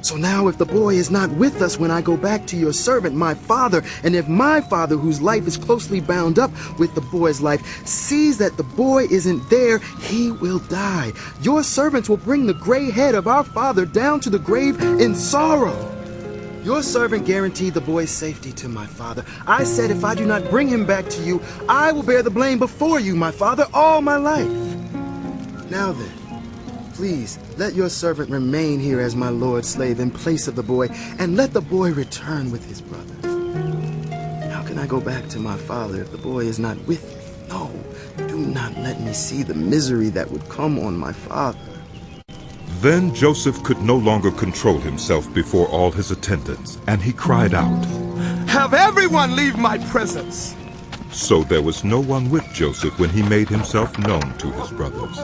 So now if the boy is not with us when I go back to your servant, my father, and if my father, whose life is closely bound up with the boy's life, sees that the boy isn't there, he will die. Your servants will bring the gray head of our father down to the grave in sorrow. Your servant guaranteed the boy's safety to my father. I said, if I do not bring him back to you, I will bear the blame before you, my father, all my life. Now then, please, let your servant remain here as my lord's slave in place of the boy, and let the boy return with his brothers. How can I go back to my father if the boy is not with me? No, do not let me see the misery that would come on my father. Then Joseph could no longer control himself before all his attendants, and he cried out, have everyone leave my presence. So there was no one with Joseph when he made himself known to his brothers.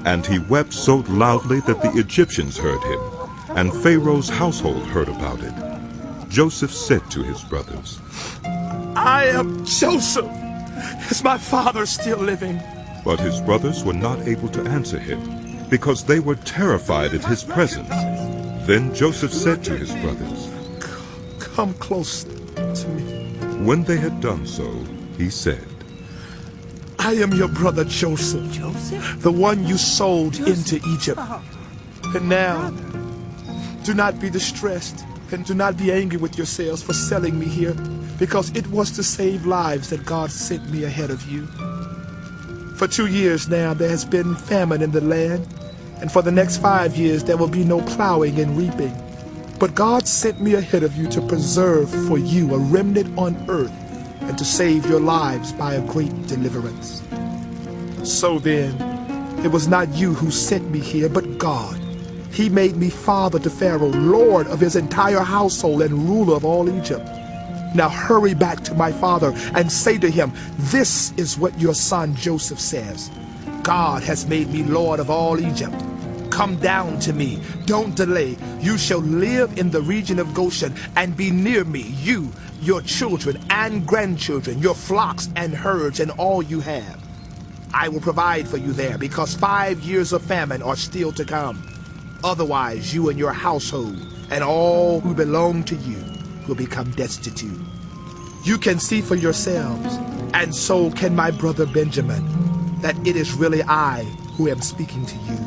And he wept so loudly that the Egyptians heard him, and Pharaoh's household heard about it. Joseph said to his brothers, I am Joseph. Is my father still living? But his brothers were not able to answer him, because they were terrified at his presence. Then Joseph said to his brothers, come close to me. When they had done so, he said, I am your brother Joseph, the one you sold into Egypt. And now, do not be distressed, and do not be angry with yourselves for selling me here, because it was to save lives that God sent me ahead of you. For 2 years now there has been famine in the land, and for the next 5 years there will be no plowing and reaping. But God sent me ahead of you to preserve for you a remnant on earth, and to save your lives by a great deliverance. So then, it was not you who sent me here, but God. He made me father to Pharaoh, lord of his entire household and ruler of all Egypt. Now hurry back to my father and say to him, this is what your son Joseph says. God has made me lord of all Egypt. Come down to me, don't delay. You shall live in the region of Goshen and be near me, you, your children and grandchildren, your flocks and herds, and all you have. I will provide for you there, because 5 years of famine are still to come. Otherwise, you and your household and all who belong to you will become destitute. You can see for yourselves, and so can my brother Benjamin, that it is really I who am speaking to you.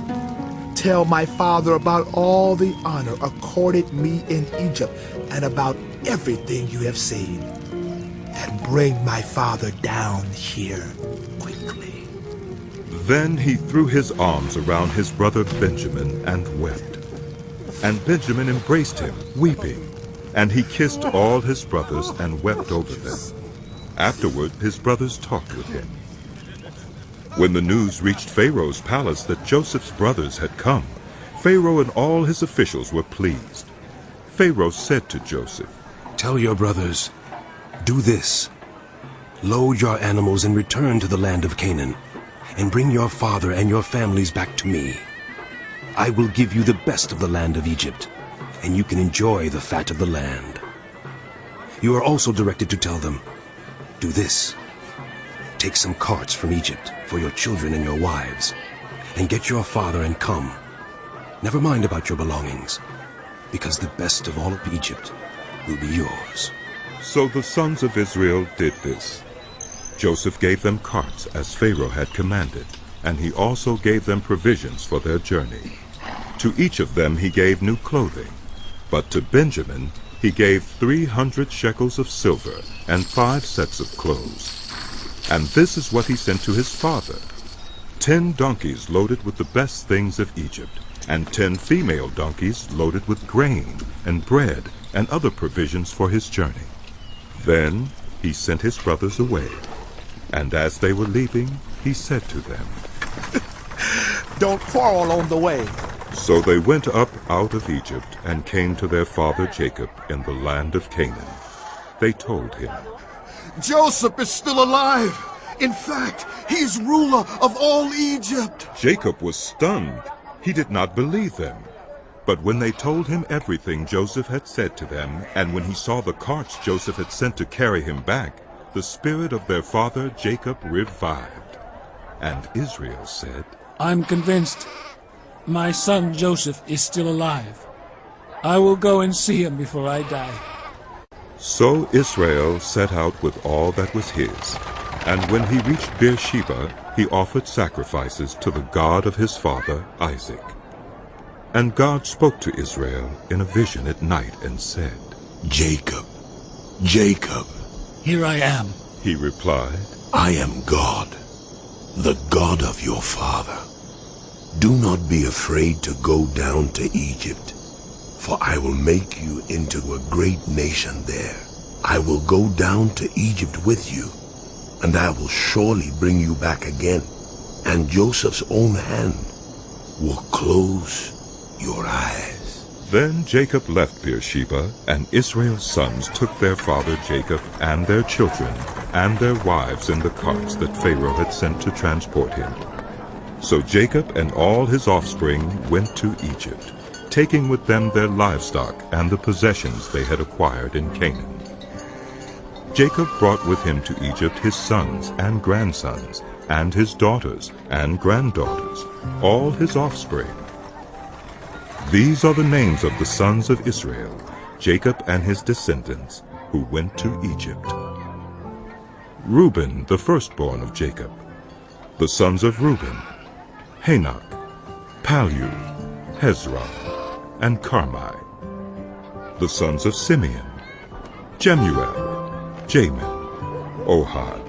Tell my father about all the honor accorded me in Egypt, and about everything you have seen, and bring my father down here quickly. Then he threw his arms around his brother Benjamin and wept. And Benjamin embraced him, weeping, and he kissed all his brothers and wept over them. Afterward his brothers talked with him. When the news reached Pharaoh's palace that Joseph's brothers had come, Pharaoh and all his officials were pleased. Pharaoh said to Joseph, tell your brothers, do this. Load your animals and return to the land of Canaan, and bring your father and your families back to me. I will give you the best of the land of Egypt, and you can enjoy the fat of the land. You are also directed to tell them, do this. Take some carts from Egypt for your children and your wives, and get your father and come. Never mind about your belongings, because the best of all of Egypt will be yours. So the sons of Israel did this. Joseph gave them carts as Pharaoh had commanded, and he also gave them provisions for their journey. To each of them he gave new clothing, but to Benjamin he gave 300 shekels of silver and 5 sets of clothes. And this is what he sent to his father: 10 donkeys loaded with the best things of Egypt, and 10 female donkeys loaded with grain and bread and other provisions for his journey. Then he sent his brothers away, and as they were leaving, he said to them, "Don't quarrel on the way." So they went up out of Egypt and came to their father Jacob in the land of Canaan. They told him, "Joseph is still alive. In fact, he is ruler of all Egypt." Jacob was stunned. He did not believe them. But when they told him everything Joseph had said to them, and when he saw the carts Joseph had sent to carry him back, the spirit of their father Jacob revived. And Israel said, "I'm convinced my son Joseph is still alive. I will go and see him before I die." So Israel set out with all that was his. And when he reached Beersheba, he offered sacrifices to the God of his father Isaac. And God spoke to Israel in a vision at night and said, "Jacob, Jacob." "Here I am," he replied. "I am God, the God of your father. Do not be afraid to go down to Egypt, for I will make you into a great nation there. I will go down to Egypt with you, and I will surely bring you back again, and Joseph's own hand will close your eyes." Then Jacob left Beersheba, and Israel's sons took their father Jacob and their children and their wives in the carts that Pharaoh had sent to transport him. So Jacob and all his offspring went to Egypt, taking with them their livestock and the possessions they had acquired in Canaan. Jacob brought with him to Egypt his sons and grandsons, and his daughters and granddaughters, all his offspring. These are the names of the sons of Israel, Jacob and his descendants, who went to Egypt. Reuben, the firstborn of Jacob. The sons of Reuben: Hanok, Palu, Hezron, and Carmi. The sons of Simeon: Jemuel, Jamin, Ohad,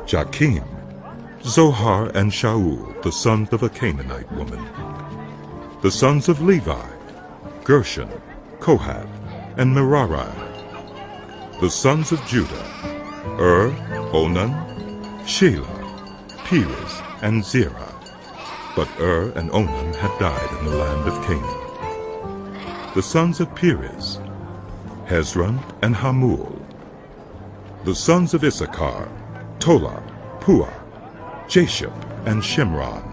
Jakim, Zohar, and Shaul, the sons of a Canaanite woman. The sons of Levi: Gershon, Kohath, and Merari. The sons of Judah: Onan, Shelah, Perez, and Zerah. But and Onan had died in the land of Canaan. The sons of Perez: Hezron and Hamul. The sons of Issachar: Tola, Puah, Jashub, and Shimron.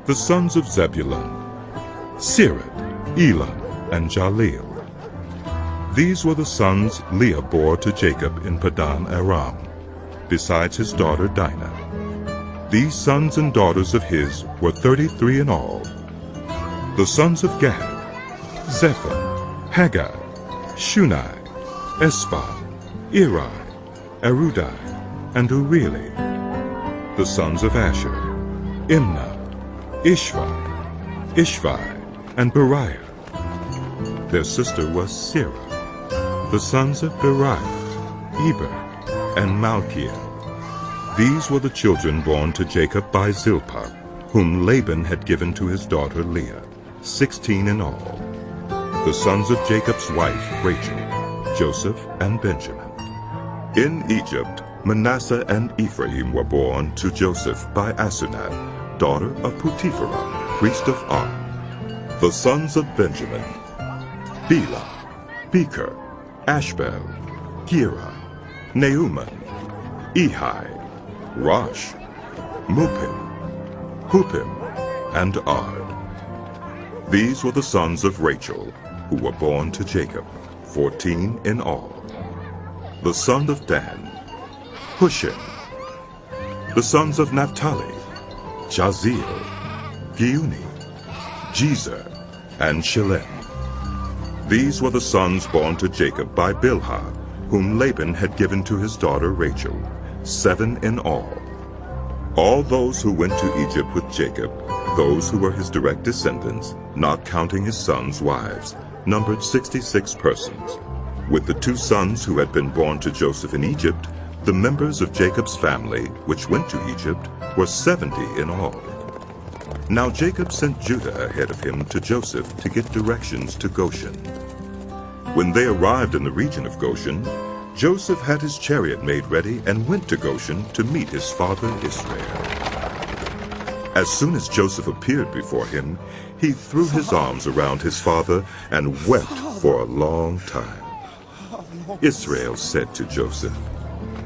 The sons of Zebulun: Sered, Elam, and Jaleel. These were the sons Leah bore to Jacob in Padan Aram, besides his daughter Dinah. These sons and daughters of his were 33 in all. The sons of Gad: Zephan, Haggai, Shunai, Espan, Eri, Erudai, and Urieli. The sons of Asher: Imnah, Ishvi, and Beriah. Their sister was Serah. The sons of Beriah: Eber, and Malchiel. These were the children born to Jacob by Zilpah, whom Laban had given to his daughter Leah, 16 in all. The sons of Jacob's wife Rachel: Joseph and Benjamin. In Egypt, Manasseh and Ephraim were born to Joseph by Asenath, daughter of Potiphar, priest of On. The sons of Benjamin: Bela, Becher, Ashbel, Gerar, Neumann, Ehi, Rosh, Mupim, Hupim, and Ard. These were the sons of Rachel, who were born to Jacob, 14 in all. The son of Dan: Hushim. The sons of Naphtali: Jaziel, Giuni, Jezer, and Shillem. These were the sons born to Jacob by Bilhah, whom Laban had given to his daughter Rachel, 7 in all. All those who went to Egypt with Jacob, those who were his direct descendants, not counting his sons' wives, numbered 66 persons. With the 2 sons who had been born to Joseph in Egypt, the members of Jacob's family, which went to Egypt, were 70 in all. Now Jacob sent Judah ahead of him to Joseph to get directions to Goshen. When they arrived in the region of Goshen, Joseph had his chariot made ready and went to Goshen to meet his father Israel. As soon as Joseph appeared before him, he threw his arms around his father and wept for a long time. Israel said to Joseph,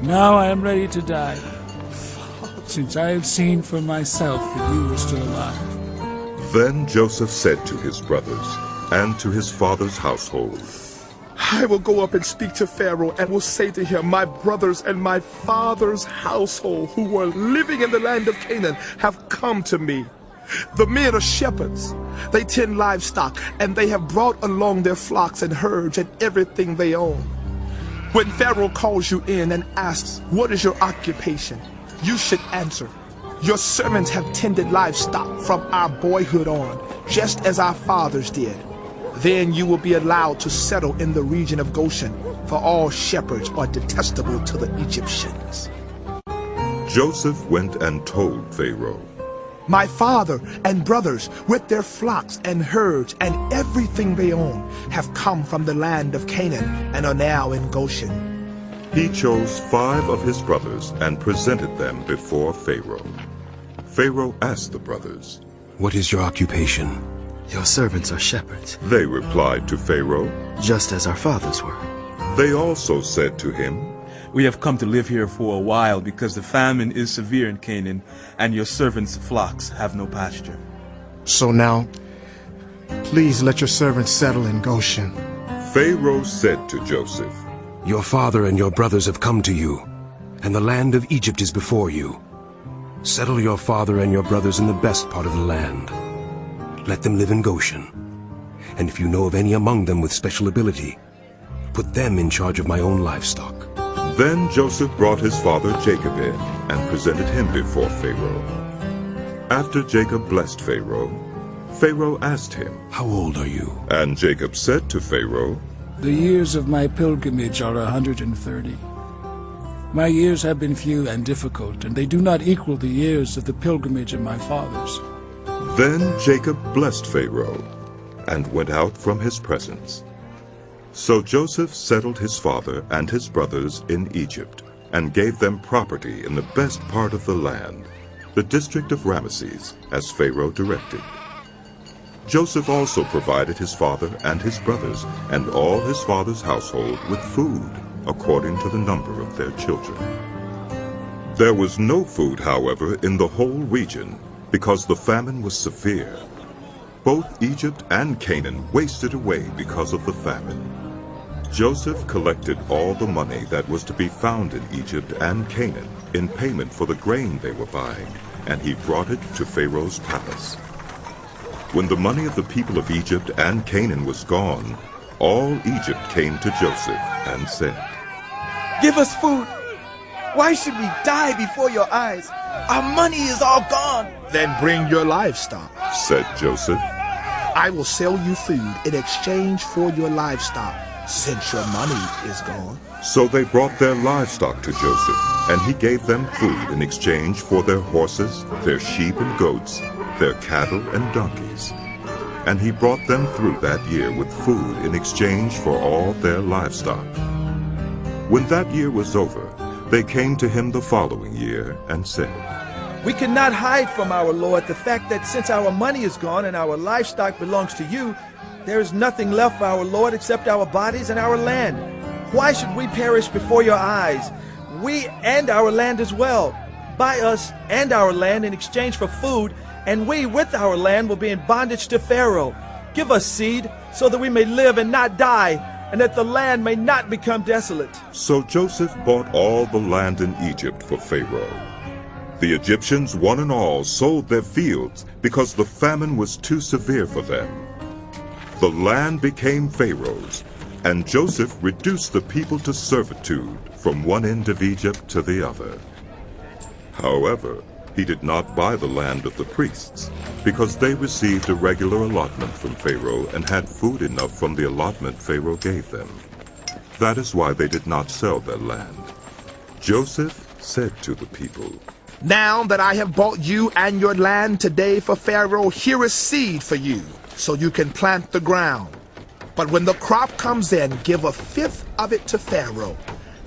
"Now I am ready to die, since I have seen for myself that you are still alive." Then Joseph said to his brothers and to his father's household, "I will go up and speak to Pharaoh and will say to him, my brothers and my father's household who were living in the land of Canaan have come to me. The men are shepherds. They tend livestock, and they have brought along their flocks and herds and everything they own. When Pharaoh calls you in and asks, 'What is your occupation?' you should answer, 'Your servants have tended livestock from our boyhood on, just as our fathers did.' Then you will be allowed to settle in the region of Goshen, for all shepherds are detestable to the Egyptians." Joseph went and told Pharaoh, "My father and brothers, with their flocks and herds and everything they own, have come from the land of Canaan and are now in Goshen." He chose 5 of his brothers and presented them before Pharaoh. Pharaoh asked the brothers, "What is your occupation?" "Your servants are shepherds," they replied to Pharaoh, "just as our fathers were." They also said to him, "We have come to live here for a while because the famine is severe in Canaan, and your servants' flocks have no pasture." So now, please let your servants settle in Goshen. Pharaoh said to Joseph, "Your father and your brothers have come to you, and the land of Egypt is before you. Settle your father and your brothers in the best part of the land. Let them live in Goshen. And if you know of any among them with special ability, put them in charge of my own livestock." Then Joseph brought his father Jacob in and presented him before Pharaoh. After Jacob blessed Pharaoh, Pharaoh asked him, "How old are you?" And Jacob said to Pharaoh, "The years of my pilgrimage are 130. My years have been few and difficult, and they do not equal the years of the pilgrimage of my fathers." Then Jacob blessed Pharaoh and went out from his presence. So Joseph settled his father and his brothers in Egypt and gave them property in the best part of the land, the district of Ramesses, as Pharaoh directed. Joseph also provided his father and his brothers and all his father's household with food according to the number of their children. There was no food, however, in the whole region, because the famine was severe. Both Egypt and Canaan wasted away because of the famine. Joseph collected all the money that was to be found in Egypt and Canaan in payment for the grain they were buying, and he brought it to Pharaoh's palace. When the money of the people of Egypt and Canaan was gone, all Egypt came to Joseph and said, "Give us food. Why should we die before your eyes? Our money is all gone." "Then bring your livestock," said Joseph. "I will sell you food in exchange for your livestock, since your money is gone." So they brought their livestock to Joseph, and he gave them food in exchange for their horses, their sheep and goats, their cattle and donkeys. And he brought them through that year with food in exchange for all their livestock. When that year was over, they came to him the following year and said, "We cannot hide from our Lord the fact that since our money is gone and our livestock belongs to you, there is nothing left for our Lord except our bodies and our land. Why should we perish before your eyes, we and our land as well? Buy us and our land in exchange for food, and we with our land will be in bondage to Pharaoh. Give us seed, so that we may live and not die, and that the land may not become desolate." So Joseph bought all the land in Egypt for Pharaoh. The Egyptians, one and all, sold their fields because the famine was too severe for them. The land became Pharaoh's, and Joseph reduced the people to servitude from one end of Egypt to the other. However, he did not buy the land of the priests, because they received a regular allotment from Pharaoh and had food enough from the allotment Pharaoh gave them. That is why they did not sell their land. Joseph said to the people, Now that I have bought you and your land today for Pharaoh, here is seed for you, so you can plant the ground. But when the crop comes in, give a fifth of it to Pharaoh.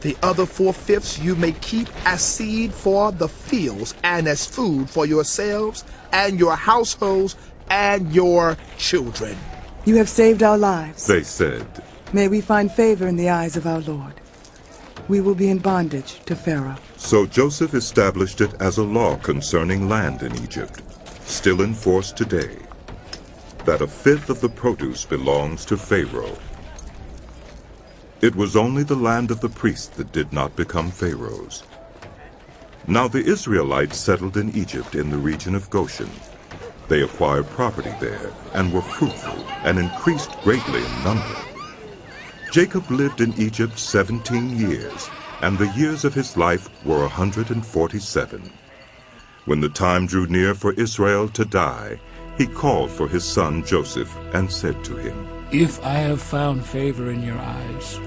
The other 4/5 you may keep as seed for the fields and as food for yourselves and your households and your children. You have saved our lives. They said, May we find favor in the eyes of our Lord. We will be in bondage to Pharaoh. So Joseph established it as a law concerning land in Egypt, still in force today, that a fifth of the produce belongs to Pharaoh. It was only the land of the priests that did not become Pharaoh's. Now the Israelites settled in Egypt in the region of Goshen. They acquired property there and were fruitful and increased greatly in number. Jacob lived in Egypt 17 years, and the years of his life were 147. When the time drew near for Israel to die, he called for his son Joseph and said to him, If I have found favor in your eyes,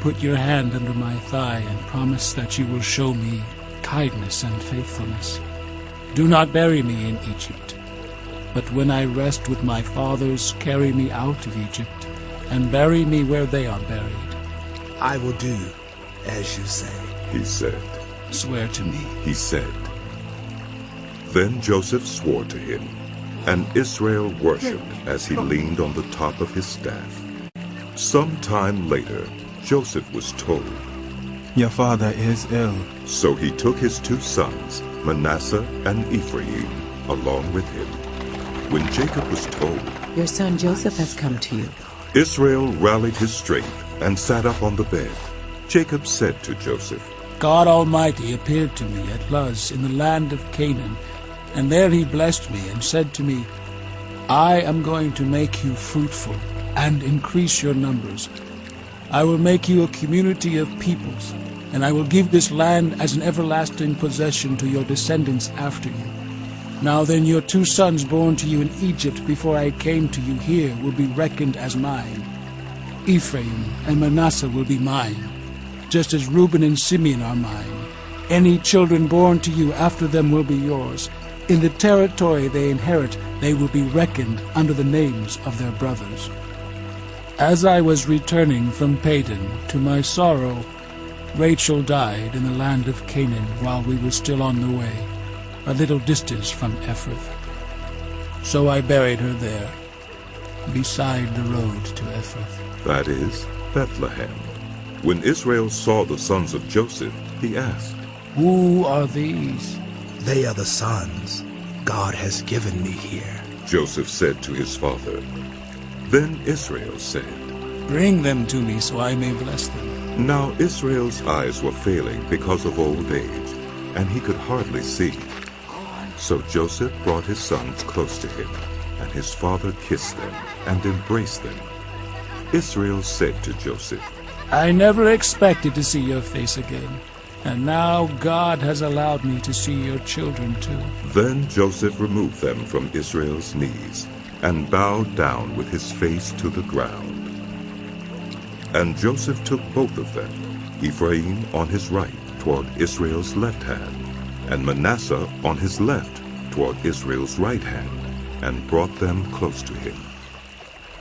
put your hand under my thigh and promise that you will show me kindness and faithfulness. Do not bury me in Egypt, but when I rest with my fathers, carry me out of Egypt and bury me where they are buried. I will do as you say, he said. Swear to me, he said. Then Joseph swore to him, and Israel worshipped as he leaned on the top of his staff. Some time later, Joseph was told, Your father is ill. So he took his 2 sons, Manasseh and Ephraim, along with him. When Jacob was told, Your son Joseph has come to you, Israel rallied his strength and sat up on the bed. Jacob said to Joseph, God Almighty appeared to me at Luz in the land of Canaan, and there he blessed me and said to me, I am going to make you fruitful and increase your numbers. I will make you a community of peoples, and I will give this land as an everlasting possession to your descendants after you. Now then, your 2 sons born to you in Egypt before I came to you here will be reckoned as mine. Ephraim and Manasseh will be mine, just as Reuben and Simeon are mine. Any children born to you after them will be yours. In the territory they inherit, they will be reckoned under the names of their brothers. As I was returning from Padan, to my sorrow, Rachel died in the land of Canaan while we were still on the way, a little distance from Ephrath. So I buried her there, beside the road to Ephrath. That is, Bethlehem. When Israel saw the sons of Joseph, he asked, Who are these? They are the sons God has given me here, Joseph said to his father. Then Israel said, Bring them to me so I may bless them. Now Israel's eyes were failing because of old age, and he could hardly see. So Joseph brought his sons close to him, and his father kissed them and embraced them. Israel said to Joseph, I never expected to see your face again, and now God has allowed me to see your children too. Then Joseph removed them from Israel's knees, and bowed down with his face to the ground. And Joseph took both of them, Ephraim on his right toward Israel's left hand, and Manasseh on his left toward Israel's right hand, and brought them close to him.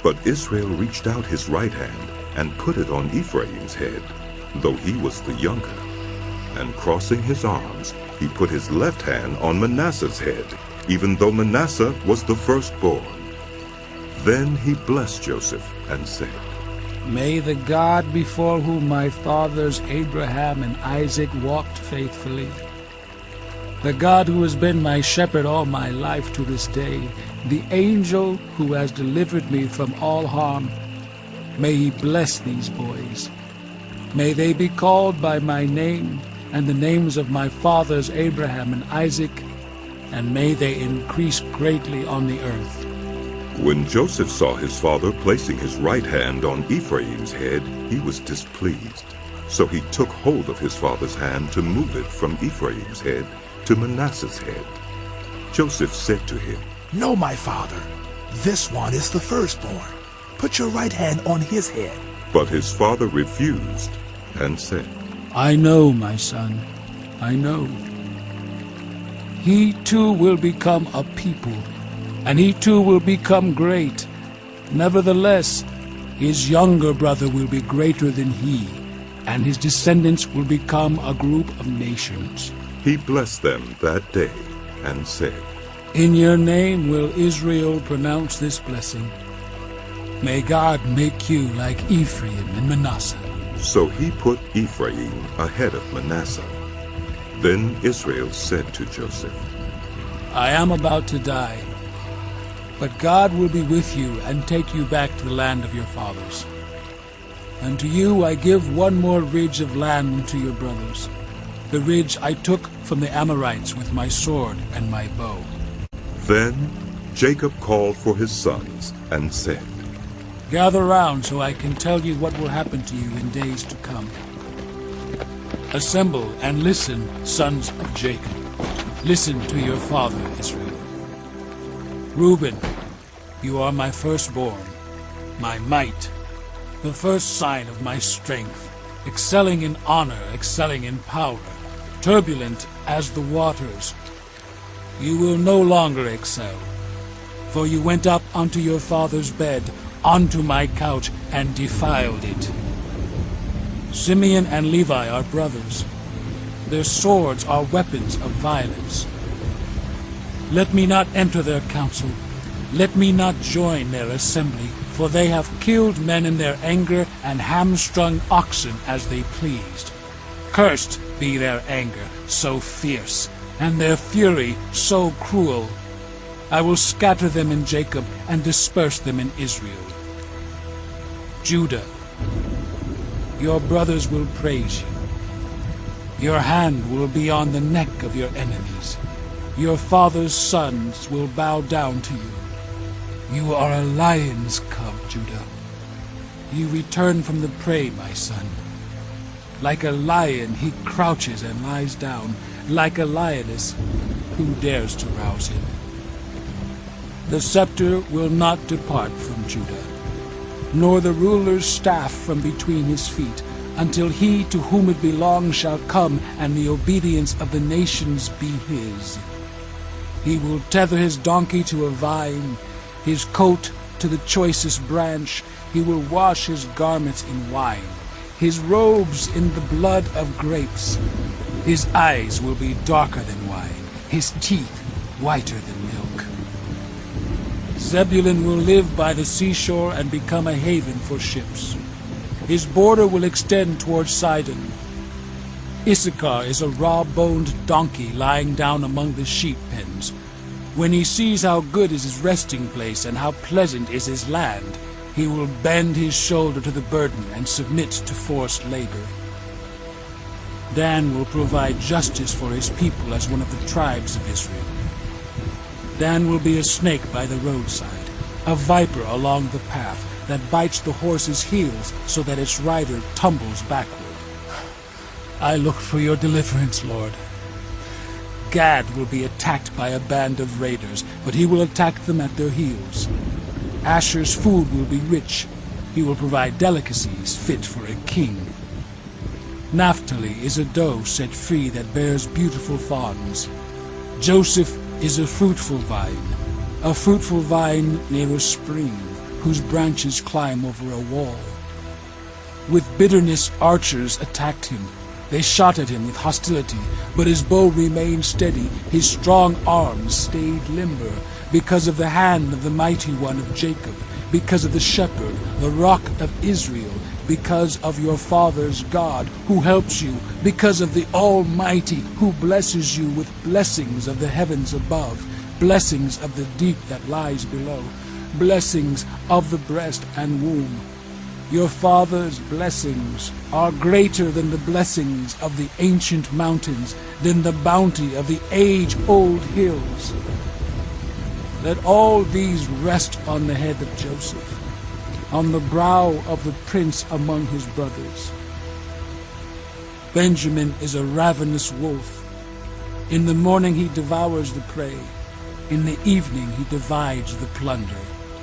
But Israel reached out his right hand and put it on Ephraim's head, though he was the younger. And crossing his arms, he put his left hand on Manasseh's head, even though Manasseh was the firstborn. Then he blessed Joseph and said, May the God before whom my fathers Abraham and Isaac walked faithfully, the God who has been my shepherd all my life to this day, the angel who has delivered me from all harm, may he bless these boys. May they be called by my name and the names of my fathers Abraham and Isaac, and may they increase greatly on the earth. When Joseph saw his father placing his right hand on Ephraim's head, he was displeased. So he took hold of his father's hand to move it from Ephraim's head to Manasseh's head. Joseph said to him, No, my father, this one is the firstborn. Put your right hand on his head. But his father refused and said, I know, my son, I know. He too will become a people, and he too will become great. Nevertheless, his younger brother will be greater than he, and his descendants will become a group of nations. He blessed them that day and said, In your name will Israel pronounce this blessing. May God make you like Ephraim and Manasseh. So he put Ephraim ahead of Manasseh. Then Israel said to Joseph, I am about to die, but God will be with you and take you back to the land of your fathers. And to you I give one more ridge of land than to your brothers, the ridge I took from the Amorites with my sword and my bow. Then Jacob called for his sons and said, Gather round so I can tell you what will happen to you in days to come. Assemble and listen, sons of Jacob. Listen to your father, Israel. Reuben, you are my firstborn, my might, the first sign of my strength, excelling in honor, excelling in power, turbulent as the waters. You will no longer excel, for you went up unto your father's bed, onto my couch, and defiled it. Simeon and Levi are brothers. Their swords are weapons of violence. Let me not enter their council. Let me not join their assembly, for they have killed men in their anger and hamstrung oxen as they pleased. Cursed be their anger, so fierce, and their fury so cruel. I will scatter them in Jacob and disperse them in Israel. Judah, your brothers will praise you. Your hand will be on the neck of your enemies. Your father's sons will bow down to you. You are a lion's cub, Judah. You return from the prey, my son. Like a lion he crouches and lies down, like a lioness, who dares to rouse him? The scepter will not depart from Judah, nor the ruler's staff from between his feet, until he to whom it belongs shall come, and the obedience of the nations be his. He will tether his donkey to a vine, his coat to the choicest branch. He will wash his garments in wine, his robes in the blood of grapes. His eyes will be darker than wine, his teeth whiter than milk. Zebulun will live by the seashore and become a haven for ships. His border will extend towards Sidon. Issachar is a raw-boned donkey lying down among the sheep pens. When he sees how good is his resting place and how pleasant is his land, he will bend his shoulder to the burden and submit to forced labor. Dan will provide justice for his people as one of the tribes of Israel. Dan will be a snake by the roadside, a viper along the path that bites the horse's heels so that its rider tumbles backward. I look for your deliverance, Lord. Gad will be attacked by a band of raiders, but he will attack them at their heels. Asher's food will be rich. He will provide delicacies fit for a king. Naphtali is a doe set free that bears beautiful fawns. Joseph is a fruitful vine near a spring, whose branches climb over a wall. With bitterness archers attacked him. They shot at him with hostility, but his bow remained steady, his strong arms stayed limber, because of the hand of the mighty one of Jacob, because of the shepherd, the rock of Israel, because of your father's God, who helps you, because of the Almighty, who blesses you with blessings of the heavens above, blessings of the deep that lies below, blessings of the breast and womb. Your father's blessings are greater than the blessings of the ancient mountains, than the bounty of the age-old hills. Let all these rest on the head of Joseph, on the brow of the prince among his brothers. Benjamin is a ravenous wolf. In the morning he devours the prey. In the evening he divides the plunder.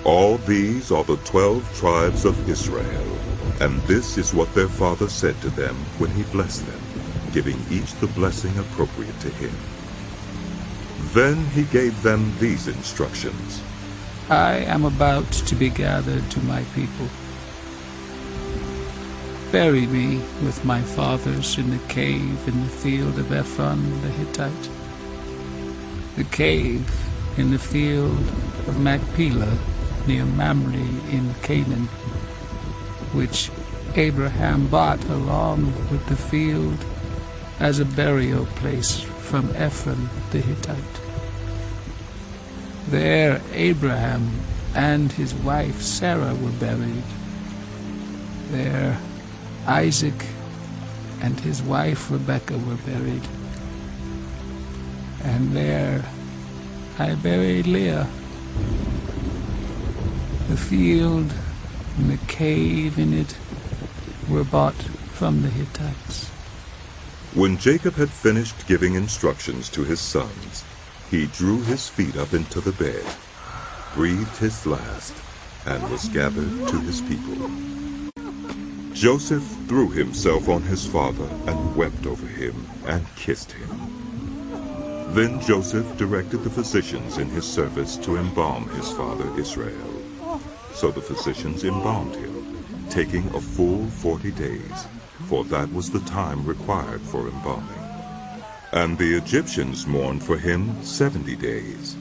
All these are the 12 tribes of Israel, and this is what their father said to them when he blessed them, giving each the blessing appropriate to him. Then he gave them these instructions. I am about to be gathered to my people. Bury me with my fathers in the cave in the field of Ephron the Hittite, the cave in the field of Machpelah near Mamre in Canaan, which Abraham bought along with the field as a burial place from Ephron the Hittite. There Abraham and his wife Sarah were buried. There Isaac and his wife Rebekah were buried. And there I buried Leah. The field and the cave in it were bought from the Hittites. When Jacob had finished giving instructions to his sons, he drew his feet up into the bed, breathed his last, and was gathered to his people. Joseph threw himself on his father and wept over him and kissed him. Then Joseph directed the physicians in his service to embalm his father Israel. So the physicians embalmed him, taking a full 40 days, for that was the time required for embalming. And the Egyptians mourned for him 70 days.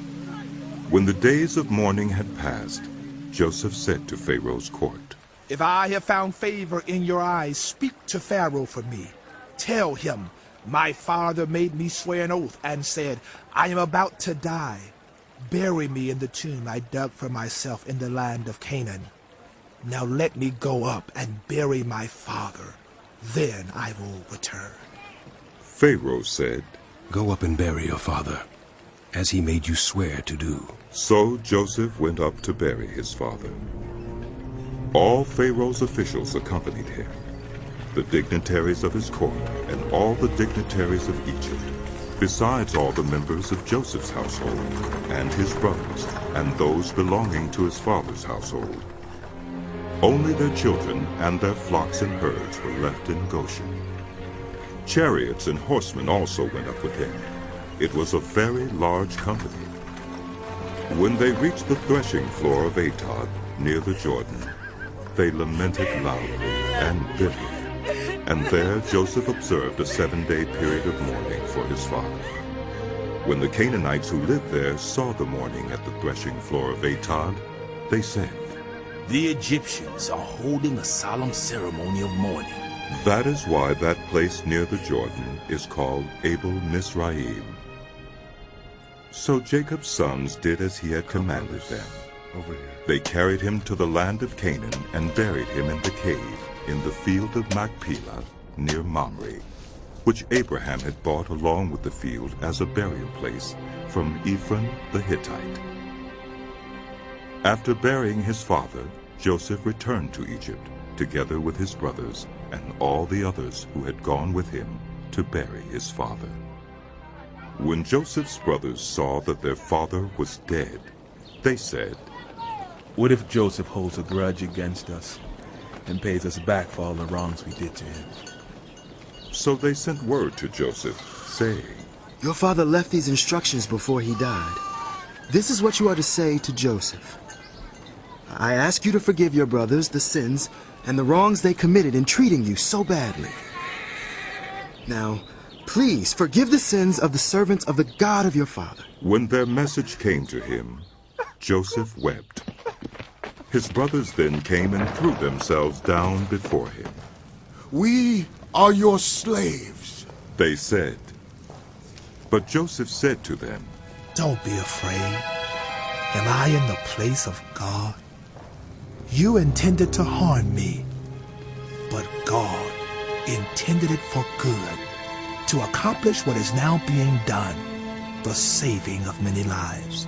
When the days of mourning had passed, Joseph said to Pharaoh's court, If I have found favor in your eyes, speak to Pharaoh for me. Tell him, my father made me swear an oath and said, I am about to die. Bury me in the tomb I dug for myself in the land of Canaan. Now let me go up and bury my father. Then I will return. Pharaoh said, Go up and bury your father, as he made you swear to do. So Joseph went up to bury his father. All Pharaoh's officials accompanied him, the dignitaries of his court and all the dignitaries of Egypt, besides all the members of Joseph's household, and his brothers, and those belonging to his father's household. Only their children and their flocks and herds were left in Goshen. Chariots and horsemen also went up with him. It was a very large company. When they reached the threshing floor of Atad, near the Jordan, they lamented loudly and bitterly. And there Joseph observed a 7-day period of mourning for his father. When the Canaanites who lived there saw the mourning at the threshing floor of Atad, they said, The Egyptians are holding a solemn ceremony of mourning. That is why that place near the Jordan is called Abel Mizraim. So Jacob's sons did as he had commanded them. They carried him to the land of Canaan and buried him in the cave in the field of Machpelah near Mamre, which Abraham had bought along with the field as a burial place from Ephron the Hittite. After burying his father, Joseph returned to Egypt, together with his brothers and all the others who had gone with him to bury his father. When Joseph's brothers saw that their father was dead, they said, What if Joseph holds a grudge against us and pays us back for all the wrongs we did to him? So they sent word to Joseph, saying, Your father left these instructions before he died. This is what you are to say to Joseph. I ask you to forgive your brothers the sins and the wrongs they committed in treating you so badly. Now, please forgive the sins of the servants of the God of your father. When their message came to him, Joseph wept. His brothers then came and threw themselves down before him. We are your slaves, they said. But Joseph said to them, Don't be afraid. Am I in the place of God? You intended to harm me, but God intended it for good, to accomplish what is now being done, the saving of many lives.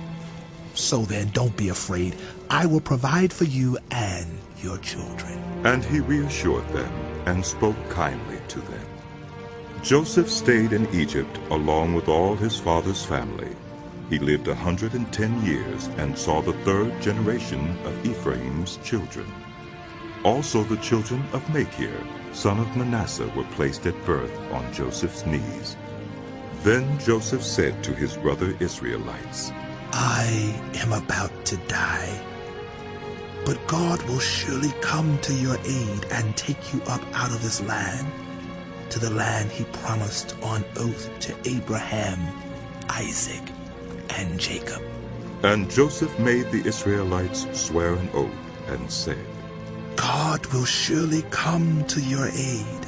So then, don't be afraid. I will provide for you and your children. And he reassured them and spoke kindly to them. Joseph stayed in Egypt along with all his father's family, He lived 110 years and saw the third generation of Ephraim's children. Also the children of Machir, son of Manasseh, were placed at birth on Joseph's knees. Then Joseph said to his brother Israelites, I am about to die, but God will surely come to your aid and take you up out of this land, to the land he promised on oath to Abraham, Isaac, and Jacob. And Joseph made the Israelites swear an oath and said, God will surely come to your aid,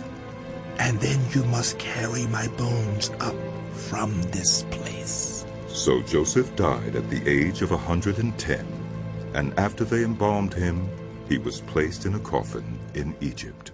and then you must carry my bones up from this place. So Joseph died at the age of 110, and after they embalmed him, he was placed in a coffin in Egypt.